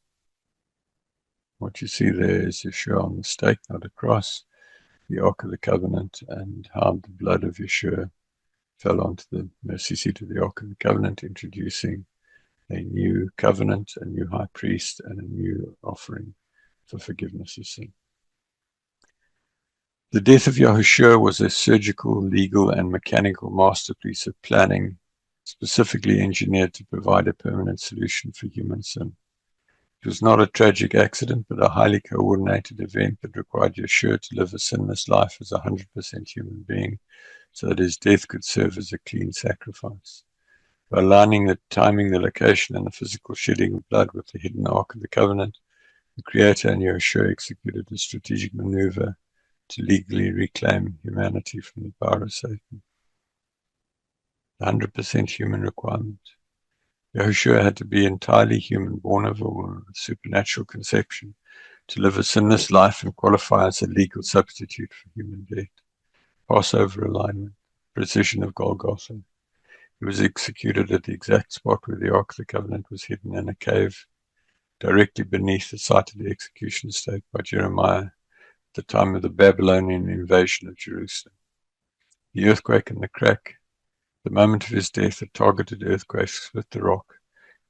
S1: What you see there is Yeshua on the stake, not a cross, the Ark of the Covenant, and how the blood of Yeshua fell onto the mercy seat of the Ark of the Covenant, introducing a new covenant, a new high priest, and a new offering for forgiveness of sin. The death of Yahushua was a surgical, legal, and mechanical masterpiece of planning, specifically engineered to provide a permanent solution for human sin. It was not a tragic accident, but a highly coordinated event that required Yeshua to live a sinless life as a 100% human being, so that his death could serve as a clean sacrifice. By aligning the timing, the location, and the physical shedding of blood with the hidden Ark of the Covenant, the Creator and Yeshua executed a strategic maneuver to legally reclaim humanity from the power of Satan. The 100% human requirement. Yahushua had to be entirely human, born of a woman with supernatural conception, to live a sinless life and qualify as a legal substitute for human death. Passover alignment, precision of Golgotha. He was executed at the exact spot where the Ark of the Covenant was hidden in a cave, directly beneath the site of the execution stake by Jeremiah at the time of the Babylonian invasion of Jerusalem. The earthquake and the crack. The moment of his death, a targeted earthquake split the rock,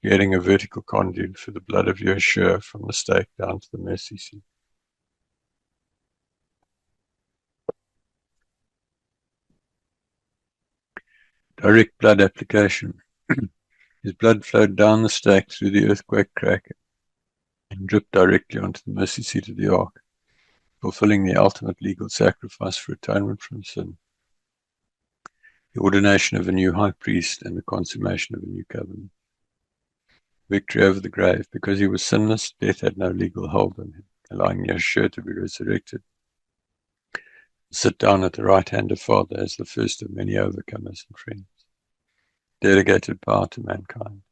S1: creating a vertical conduit for the blood of Yeshua from the stake down to the mercy seat. Direct blood application. His blood flowed down the stake through the earthquake crack and dripped directly onto the mercy seat of the ark, fulfilling the ultimate legal sacrifice for atonement from sin, the ordination of a new high priest, and the consummation of a new covenant. Victory over the grave. Because he was sinless, death had no legal hold on him, allowing Yeshua to be resurrected, sit down at the right hand of Father as the first of many overcomers and friends. Delegated power to mankind.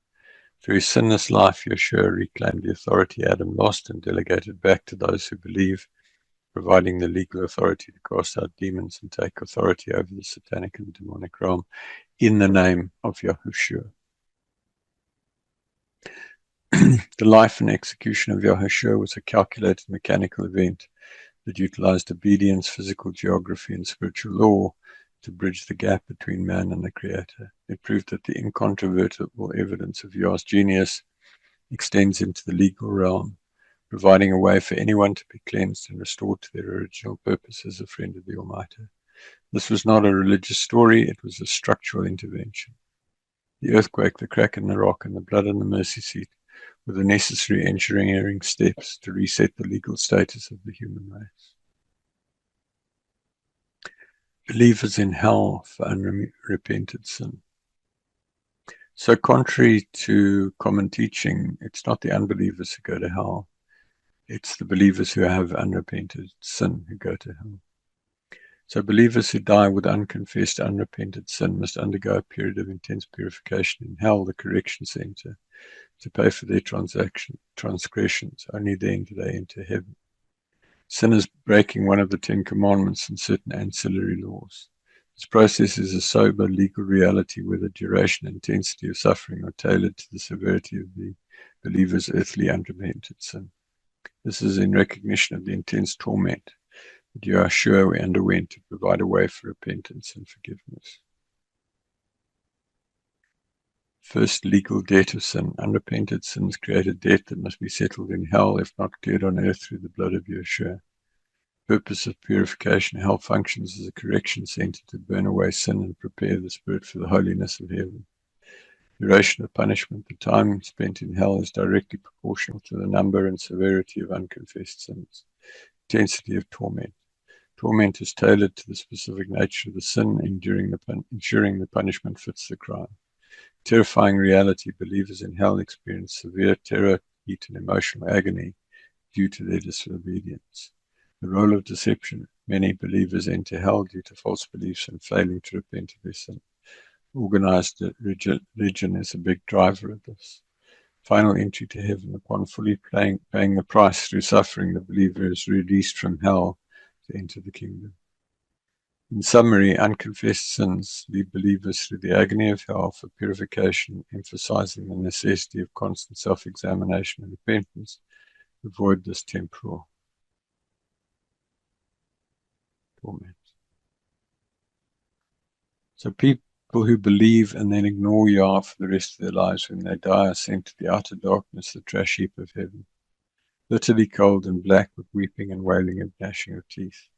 S1: Through his sinless life, Yeshua reclaimed the authority Adam lost and delegated back to those who believe, providing the legal authority to cast out demons and take authority over the satanic and demonic realm in the name of Yahushua. The life and execution of Yahushua was a calculated mechanical event that utilized obedience, physical geography, and spiritual law to bridge the gap between man and the Creator. It proved that the incontrovertible evidence of Yah's genius extends into the legal realm, providing a way for anyone to be cleansed and restored to their original purpose as a friend of the Almighty. This was not a religious story, it was a structural intervention. The earthquake, the crack in the rock, and the blood on the mercy seat were the necessary engineering steps to reset the legal status of the human believers in hell for unrepented sin. So contrary to common teaching, it's not the unbelievers who go to hell. It's the believers who have unrepented sin who go to hell. So believers who die with unconfessed, unrepented sin must undergo a period of intense purification in hell, the correction center, to pay for their transgressions. Only then do they enter heaven. Sin is breaking one of the 10 Commandments and certain ancillary laws. This process is a sober legal reality where the duration and intensity of suffering are tailored to the severity of the believer's earthly unrepented sin. This is in recognition of the intense torment that Yahshua underwent to provide a way for repentance and forgiveness. First, legal debt of sin. Unrepented sins create a debt that must be settled in hell, if not cleared on earth through the blood of Yahshua. Purpose of purification, hell functions as a correction center to burn away sin and prepare the spirit for the holiness of heaven. Duration of punishment, the time spent in hell is directly proportional to the number and severity of unconfessed sins. Intensity of torment. Torment is tailored to the specific nature of the sin, ensuring the punishment fits the crime. Terrifying reality, believers in hell experience severe terror, heat, and emotional agony due to their disobedience. The role of deception. Many believers enter hell due to false beliefs and failing to repent of their sin. Organized religion is a big driver of this. Final entry to heaven. Upon fully paying the price through suffering, the believer is released from hell to enter the kingdom. In summary, unconfessed sins lead believers through the agony of hell for purification, emphasizing the necessity of constant self-examination and repentance to avoid this temporal torment. So people who believe and then ignore Yah for the rest of their lives, when they die, are sent to the outer darkness, the trash heap of heaven, bitterly cold and black with weeping and wailing and gnashing of teeth.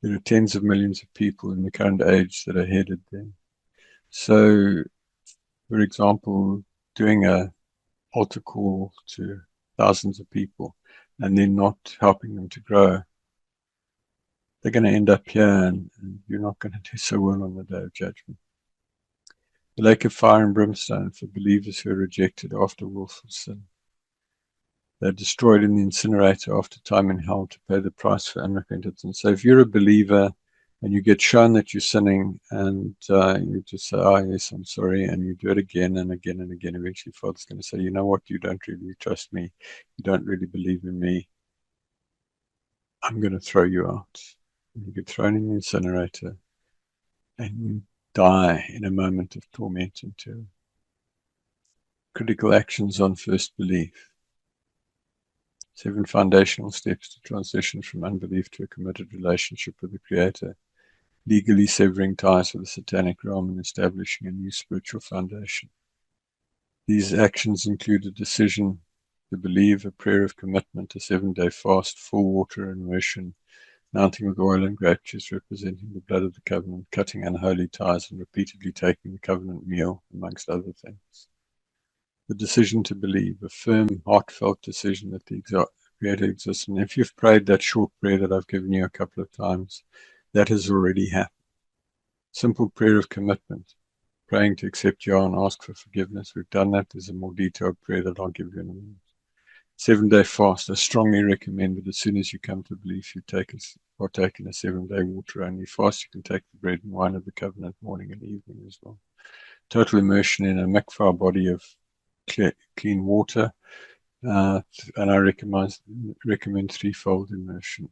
S1: There are tens of millions of people in the current age that are headed there. So, for example, doing a altar call to thousands of people and then not helping them to grow, they're going to end up here and you're not going to do so well on the day of judgment. The lake of fire and brimstone for believers who are rejected after willful sin. They're destroyed in the incinerator after time in hell to pay the price for unrepentant sin. So if you're a believer and you get shown that you're sinning and you just say, oh yes, I'm sorry, and you do it again and again and again, eventually Father's going to say, you know what, you don't really trust me, you don't really believe in me, I'm going to throw you out. And you get thrown in the incinerator and you die in a moment of torment and terror. Critical actions on first belief. 7 foundational steps to transition from unbelief to a committed relationship with the Creator, legally severing ties with the satanic realm and establishing a new spiritual foundation. These actions include a decision to believe, a prayer of commitment, a 7-day fast, full water immersion, mounting with oil and grape juice representing the blood of the covenant, cutting unholy ties, and repeatedly taking the covenant meal, amongst other things. The decision to believe, a firm, heartfelt decision that the Creator exists. And if you've prayed that short prayer that I've given you a couple of times, that has already happened. Simple prayer of commitment, praying to accept Yah and ask for forgiveness. We've done that. There's a more detailed prayer that I'll give you in a minute. 7-day fast. I strongly recommend that as soon as you come to belief, you partake in a 7-day water-only fast. You can take the bread and wine of the covenant morning and evening as well. Total immersion in a mikvah body of clean water, and I recommend 3-fold immersion.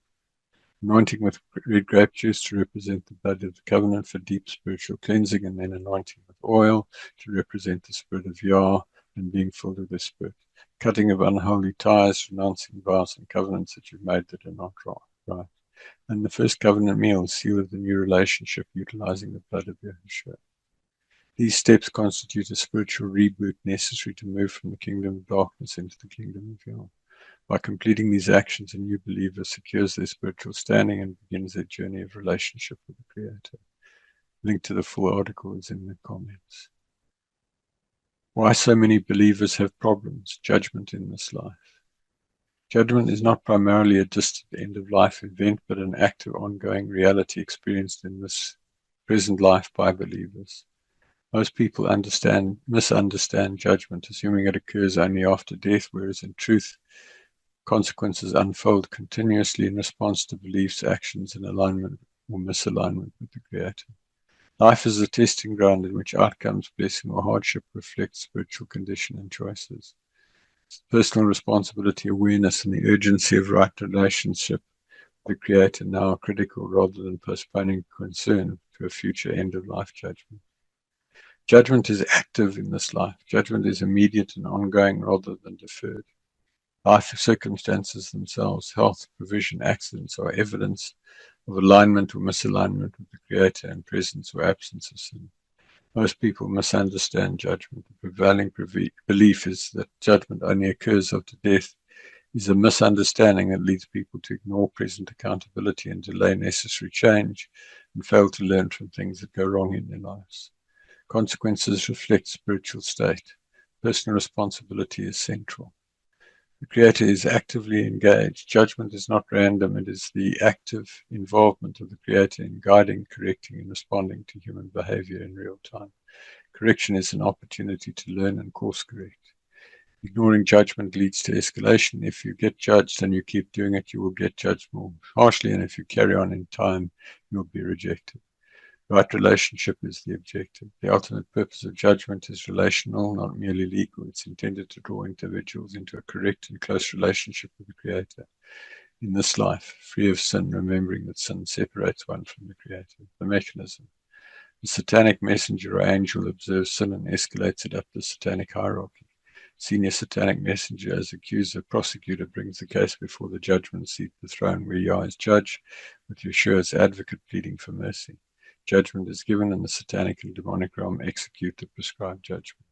S1: Anointing with red grape juice to represent the blood of the covenant for deep spiritual cleansing, and then anointing with oil to represent the spirit of Yah and being filled with the Spirit. Cutting of unholy ties, renouncing vows and covenants that you've made that are not right. And the first covenant meal, seal of the new relationship, utilizing the blood of Yahushua. These steps constitute a spiritual reboot necessary to move from the kingdom of darkness into the kingdom of Yah. By completing these actions, a new believer secures their spiritual standing and begins their journey of relationship with the Creator. Link to the full article is in the comments. Why so many believers have problems? Judgment in this life. Judgment is not primarily a distant end-of-life event, but an active, ongoing reality experienced in this present life by believers. Most people misunderstand judgment, assuming it occurs only after death, whereas in truth, consequences unfold continuously in response to beliefs, actions, in alignment or misalignment with the Creator. Life is a testing ground in which outcomes, blessing or hardship, reflect spiritual condition and choices. Personal responsibility, awareness, and the urgency of right relationship with the Creator now are critical rather than postponing concern to a future end-of-life judgment. Judgment is active in this life. Judgment is immediate and ongoing rather than deferred. Life circumstances themselves, health, provision, accidents, are evidence of alignment or misalignment with the Creator and presence or absence of sin. Most people misunderstand judgment. The prevailing belief is that judgment only occurs after death is a misunderstanding that leads people to ignore present accountability and delay necessary change and fail to learn from things that go wrong in their lives. Consequences reflect spiritual state. Personal responsibility is central. The Creator is actively engaged. Judgment is not random. It is the active involvement of the Creator in guiding, correcting, and responding to human behavior in real time. Correction is an opportunity to learn and course correct. Ignoring judgment leads to escalation. If you get judged and you keep doing it, you will get judged more harshly, and if you carry on in time, you'll be rejected. Right relationship is the objective. The ultimate purpose of judgment is relational, not merely legal. It's intended to draw individuals into a correct and close relationship with the Creator in this life, free of sin, remembering that sin separates one from the Creator. The mechanism. The satanic messenger or angel observes sin and escalates it up the satanic hierarchy. Senior satanic messenger, as accuser, prosecutor, brings the case before the judgment seat, the throne where Yah is judge, with Yeshua as advocate pleading for mercy. Judgment is given, and the satanic and demonic realm execute the prescribed judgment.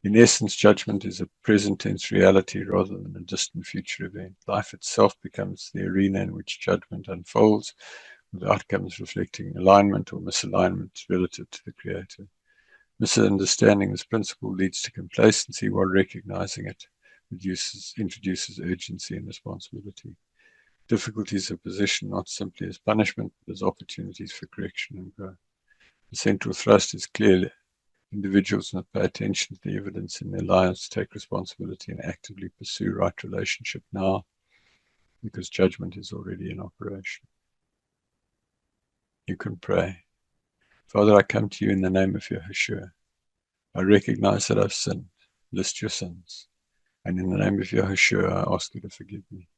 S1: In essence, judgment is a present tense reality rather than a distant future event. Life itself becomes the arena in which judgment unfolds, with outcomes reflecting alignment or misalignment relative to the Creator. Misunderstanding this principle leads to complacency, while recognizing it introduces urgency and responsibility. Difficulties are positioned not simply as punishment, but as opportunities for correction and growth. The central thrust is clear. Individuals must pay attention to the evidence in their lives, take responsibility, and actively pursue right relationship now, because judgment is already in operation. You can pray. Father, I come to you in the name of Yahushua. I recognize that I've sinned. List your sins. And in the name of Yahushua, I ask you to forgive me.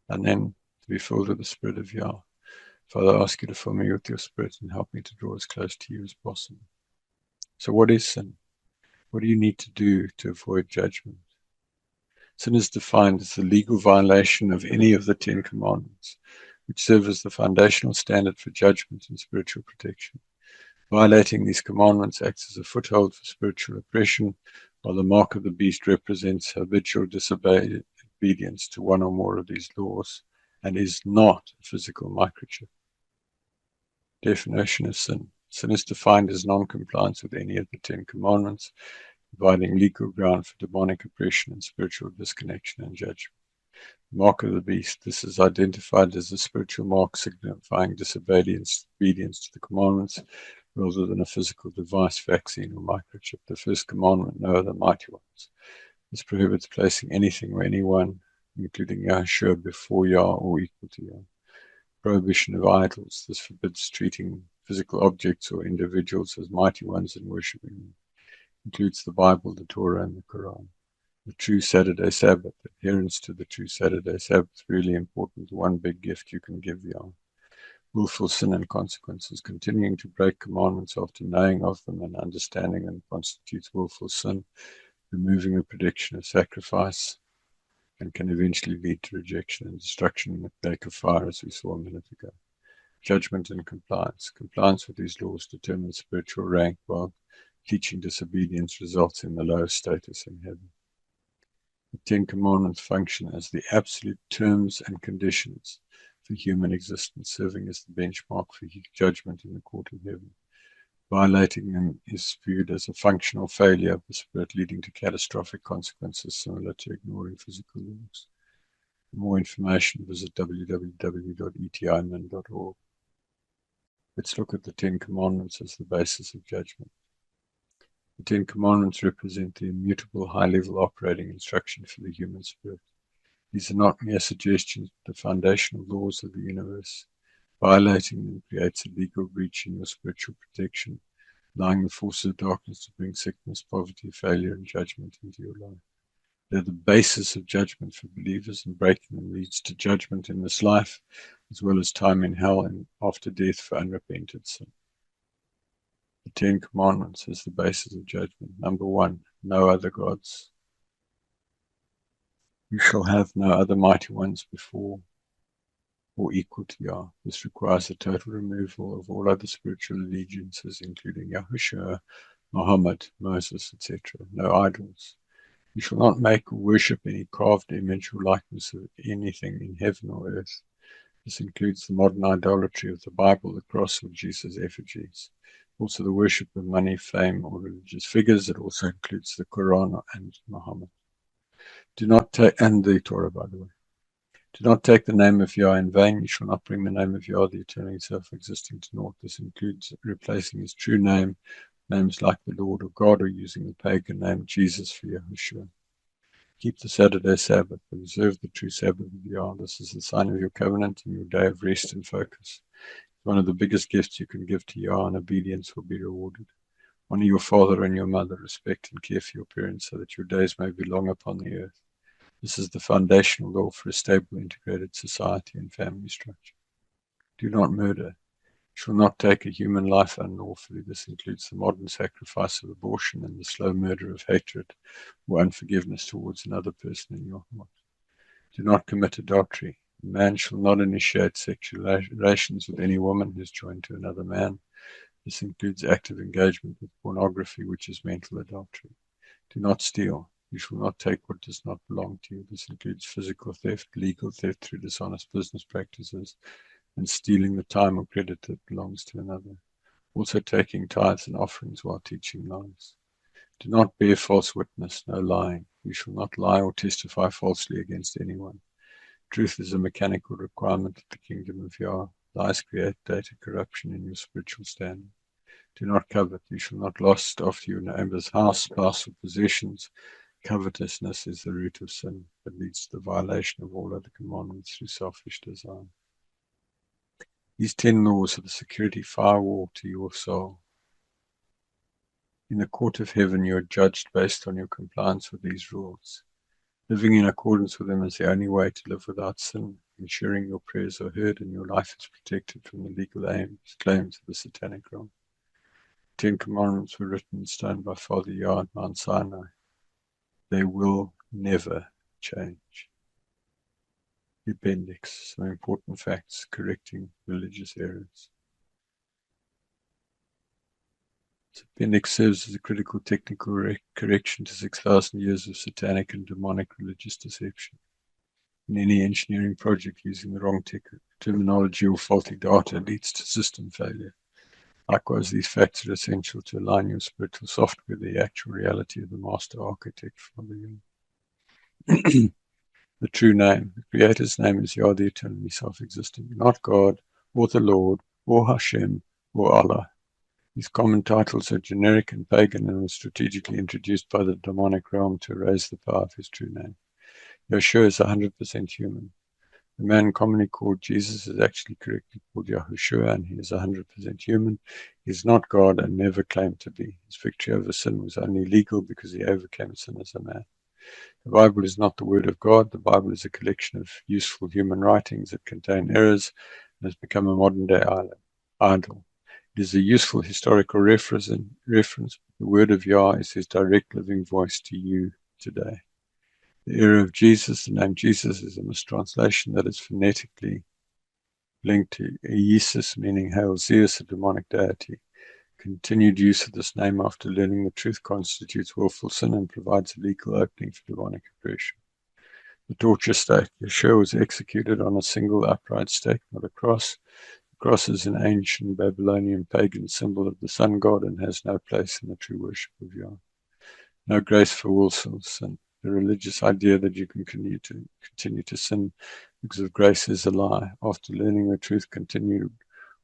S1: And then to be filled with the Spirit of Yah. Father, I ask you to fill me with your Spirit and help me to draw as close to you as possible. So what is sin? What do you need to do to avoid judgment? Sin is defined as the legal violation of any of the 10 commandments, which serve as the foundational standard for judgment and spiritual protection. Violating these commandments acts as a foothold for spiritual oppression, while the mark of the beast represents habitual disobedience to one or more of these laws and is not a physical microchip. Definition of sin. Sin is defined as non-compliance with any of the 10 commandments, providing legal ground for demonic oppression and spiritual disconnection and judgment. The mark of the beast. This is identified as a spiritual mark signifying disobedience to the commandments rather than a physical device, vaccine, or microchip. The first commandment, no other mighty ones. This prohibits placing anything or anyone, including Yahushua, before Yah or equal to Yah. Prohibition of idols. This forbids treating physical objects or individuals as mighty ones and worshipping them. Includes the Bible, the Torah, and the Quran. The true Saturday Sabbath. Adherence to the true Saturday Sabbath. Really important. One big gift you can give Yah. Willful sin and consequences. Continuing to break commandments after knowing of them and understanding them constitutes willful sin, removing the prediction of sacrifice, and can eventually lead to rejection and destruction in the lake of fire, as we saw a minute ago. Judgment and compliance. Compliance with these laws determines spiritual rank, while teaching disobedience results in the lowest status in heaven. The 10 Commandments function as the absolute terms and conditions for human existence, serving as the benchmark for judgment in the court of heaven. Violating them is viewed as a functional failure of the spirit, leading to catastrophic consequences similar to ignoring physical laws. For more information, visit www.etimin.org. Let's look at the Ten Commandments as the basis of judgment. The Ten Commandments represent the immutable high-level operating instruction for the human spirit. These are not mere suggestions, but the foundational laws of the universe. Violating them creates a legal breach in your spiritual protection, allowing the forces of darkness to bring sickness, poverty, failure, and judgment into your life. They're the basis of judgment for believers, and breaking them leads to judgment in this life, as well as time in hell and after death for unrepented sin. The Ten Commandments is the basis of judgment. Number 1, no other gods. You shall have no other mighty ones before or equal to Yah. This requires a total removal of all other spiritual allegiances, including Yahushua, Muhammad, Moses, etc. No idols. You shall not make or worship any carved image or likeness of anything in heaven or earth. This includes the modern idolatry of the Bible, the cross, or Jesus' effigies. Also the worship of money, fame, or religious figures. It also includes the Quran and Muhammad. Do not take, and the Torah, by the way. Do not take the name of Yah in vain. You shall not bring the name of Yah, the eternally self-existing, to naught. This includes replacing his true name, names like the Lord or God, or using the pagan name Jesus for Yahushua. Keep the Saturday Sabbath, and observe the true Sabbath of Yah. This is the sign of your covenant and your day of rest and focus. One of the biggest gifts you can give to Yah, and obedience will be rewarded. Honor your father and your mother, respect and care for your parents, so that your days may be long upon the earth. This is the foundational law for a stable, integrated society and family structure. Do not murder. You shall not take a human life unlawfully. This includes the modern sacrifice of abortion and the slow murder of hatred or unforgiveness towards another person in your heart. Do not commit adultery. A man shall not initiate sexual relations with any woman who is joined to another man. This includes active engagement with pornography, which is mental adultery. Do not steal. You shall not take what does not belong to you. This includes physical theft, legal theft through dishonest business practices, and stealing the time or credit that belongs to another. Also taking tithes and offerings while teaching lies. Do not bear false witness, no lying. You shall not lie or testify falsely against anyone. Truth is a mechanical requirement of the kingdom of Yah. Lies create data corruption in your spiritual standing. Do not covet. You shall not lust after your neighbor's house, spouse, or possessions. Covetousness is the root of sin that leads to the violation of all other commandments through selfish desire. These 10 laws are the security firewall to your soul. In the court of heaven, you are judged based on your compliance with these rules. Living in accordance with them is the only way to live without sin, ensuring your prayers are heard and your life is protected from the legal claims of the satanic realm. 10 commandments were written in stone by Father Yah at Mount Sinai. They will never change. The appendix, some important facts correcting religious errors. This appendix serves as a critical technical correction to 6,000 years of satanic and demonic religious deception. In any engineering project, using the wrong terminology or faulty data leads to system failure. Likewise, these facts are essential to align your spiritual software with the actual reality of the master architect for the universe. The true name, the Creator's name is Yah, the eternally self-existing, not God, or the Lord, or Hashem, or Allah. These common titles are generic and pagan and were strategically introduced by the demonic realm to erase the power of his true name. Yeshua is 100% human. The man commonly called Jesus is actually correctly called Yahushua, and he is 100% human. He is not God and never claimed to be. His victory over sin was only legal because he overcame sin as a man. The Bible is not the word of God. The Bible is a collection of useful human writings that contain errors and has become a modern-day idol. It is a useful historical reference. The word of Yah is his direct living voice to you today. The era of Jesus, the name Jesus is a mistranslation that is phonetically linked to Iesus, meaning Hail Zeus, a demonic deity. Continued use of this name after learning the truth constitutes willful sin and provides a legal opening for demonic oppression. The torture stake. Yeshua was executed on a single upright stake, not a cross. The cross is an ancient Babylonian pagan symbol of the sun god and has no place in the true worship of Yah. No grace for willful sin. The religious idea that you can continue to sin because of grace is a lie. After learning the truth, continue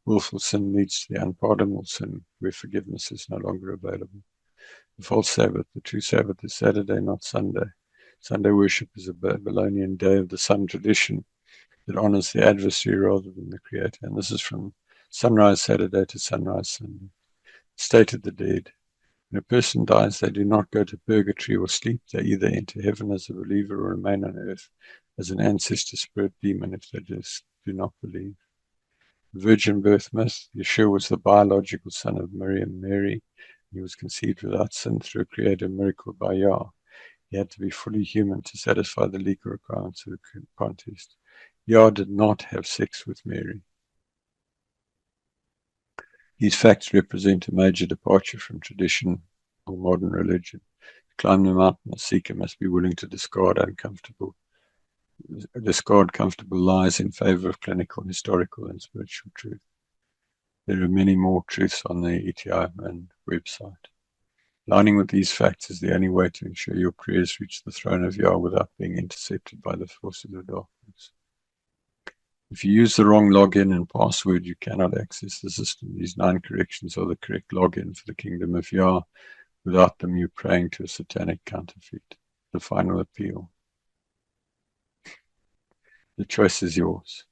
S1: Willful sin leads to the unpardonable sin, where forgiveness is no longer available. The false Sabbath, the true Sabbath, is Saturday, not Sunday. Sunday worship is a Babylonian day of the sun tradition that honors the adversary rather than the creator. And this is from sunrise Saturday to sunrise Sunday. State of the dead. When a person dies, they do not go to purgatory or sleep. They either enter heaven as a believer or remain on earth as an ancestor spirit demon if they just do not believe. Virgin birth myth. Yeshua was the biological son of Miriam Mary. He was conceived without sin through a creative miracle by Yah. He had to be fully human to satisfy the legal requirements of the contest. Yah did not have sex with Mary. These facts represent a major departure from tradition or modern religion. To climb the mountain, a seeker must be willing to discard comfortable lies in favor of clinical, historical, and spiritual truth. There are many more truths on the ETI and website. Aligning with these facts is the only way to ensure your prayers reach the throne of Yah without being intercepted by the forces of darkness. If you use the wrong login and password, you cannot access the system. These 9 corrections are the correct login for the kingdom of Yah. Without them, you're praying to a satanic counterfeit. The final appeal. The choice is yours.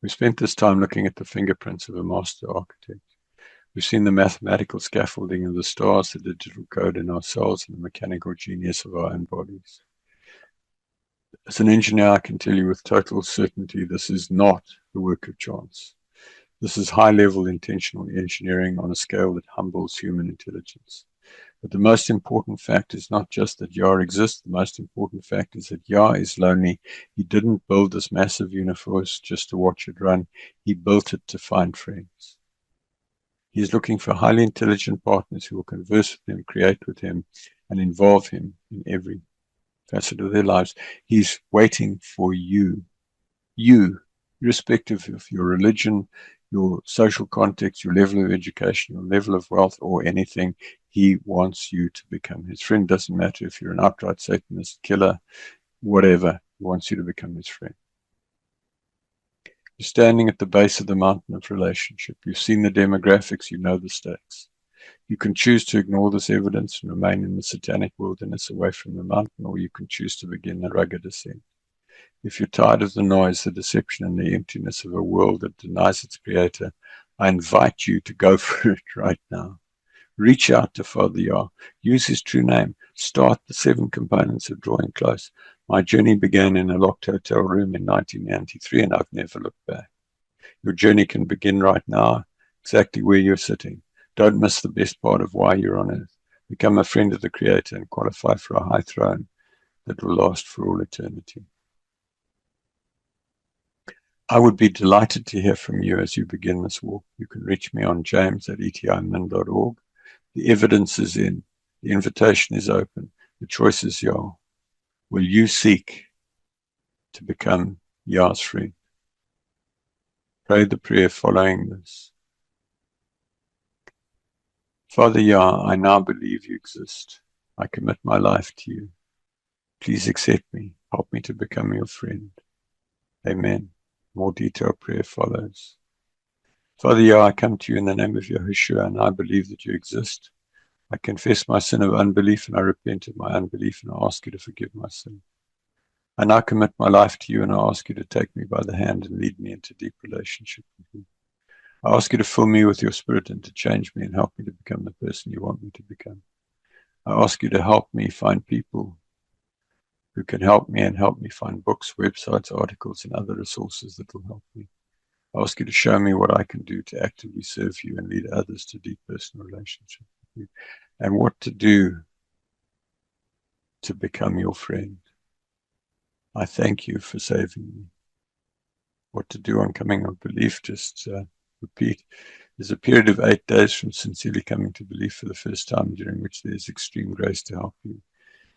S1: We spent this time looking at the fingerprints of a master architect. We've seen the mathematical scaffolding of the stars, the digital code in our cells, and the mechanical genius of our own bodies. As an engineer, I can tell you with total certainty this is not the work of chance. This is high-level intentional engineering on a scale that humbles human intelligence. But the most important fact is not just that Yah exists. The most important fact is that Yah is lonely. He didn't build this massive universe just to watch it run. He built it to find friends. He is looking for highly intelligent partners who will converse with him, create with him, and involve him in every facet of their lives. He's waiting for you, irrespective of your religion, your social context, your level of education, your level of wealth, or anything. He wants you to become his friend. Doesn't matter if you're an outright Satanist, killer, whatever. He wants you to become his friend. You're standing at the base of the mountain of relationship. You've seen the demographics. You know the stakes. You can choose to ignore this evidence and remain in the satanic wilderness away from the mountain, or you can choose to begin the rugged ascent. If you're tired of the noise, the deception, and the emptiness of a world that denies its creator, I invite you to go for it right now. Reach out to Father Yah. Use his true name. Start the 7 components of drawing close. My journey began in a locked hotel room in 1993, and I've never looked back. Your journey can begin right now, exactly where you're sitting. Don't miss the best part of why you're on earth. Become a friend of the Creator and qualify for a high throne that will last for all eternity. I would be delighted to hear from you as you begin this walk. You can reach me on james@etimin.org. The evidence is in. The invitation is open. The choice is Yah. Will you seek to become Yah's friend? Pray the prayer following this. Father Yah, I now believe you exist. I commit my life to you. Please accept me. Help me to become your friend. Amen. More detailed prayer follows. Father Yah, I come to you in the name of Yahushua, and I believe that you exist. I confess my sin of unbelief, and I repent of my unbelief, and I ask you to forgive my sin. I now commit my life to you, and I ask you to take me by the hand and lead me into deep relationship with you. I ask you to fill me with your spirit and to change me and help me to become the person you want me to become. I ask you to help me find people who can help me and help me find books, websites, articles, and other resources that will help me. I ask you to show me what I can do to actively serve you and lead others to deep personal relationship with you, and what to do to become your friend. I thank you for saving me. What to do on coming of belief, just repeat. There's a period of 8 days from sincerely coming to belief for the first time, during which there's extreme grace to help you.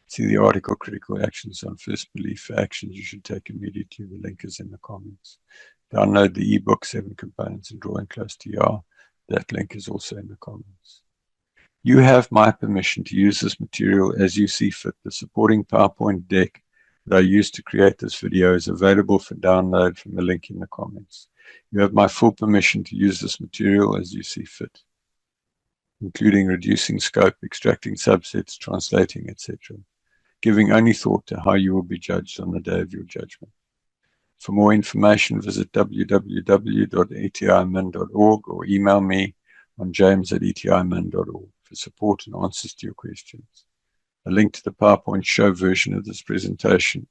S1: See the article, Critical Actions on First Belief, actions you should take immediately. The link is in the comments. Download the ebook, 7 Components in Drawing Close to Yah. That link is also in the comments. You have my permission to use this material as you see fit. The supporting PowerPoint deck that I used to create this video is available for download from the link in the comments. You have my full permission to use this material as you see fit, including reducing scope, extracting subsets, translating, etc., giving only thought to how you will be judged on the day of your judgment. For more information, visit www.etimin.org or email me on james@etimin.org for support and answers to your questions. A link to the PowerPoint show version of this presentation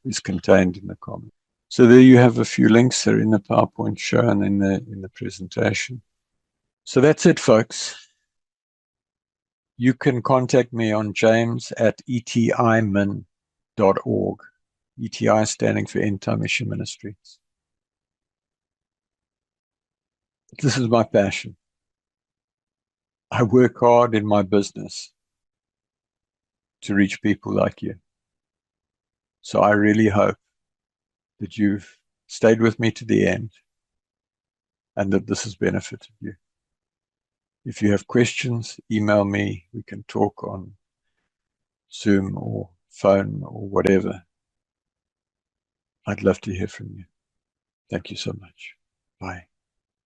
S1: is contained in the comments. So there you have a few links. They're in the PowerPoint show and in the presentation. So that's it, folks. You can contact me on james@etimin.org. ETI standing for End Time Mission Ministries. This is my passion. I work hard in my business to reach people like you. So I really hope that you've stayed with me to the end and that this has benefited you. If you have questions, email me. We can talk on Zoom or phone or whatever. I'd love to hear from you. Thank you so much. Bye.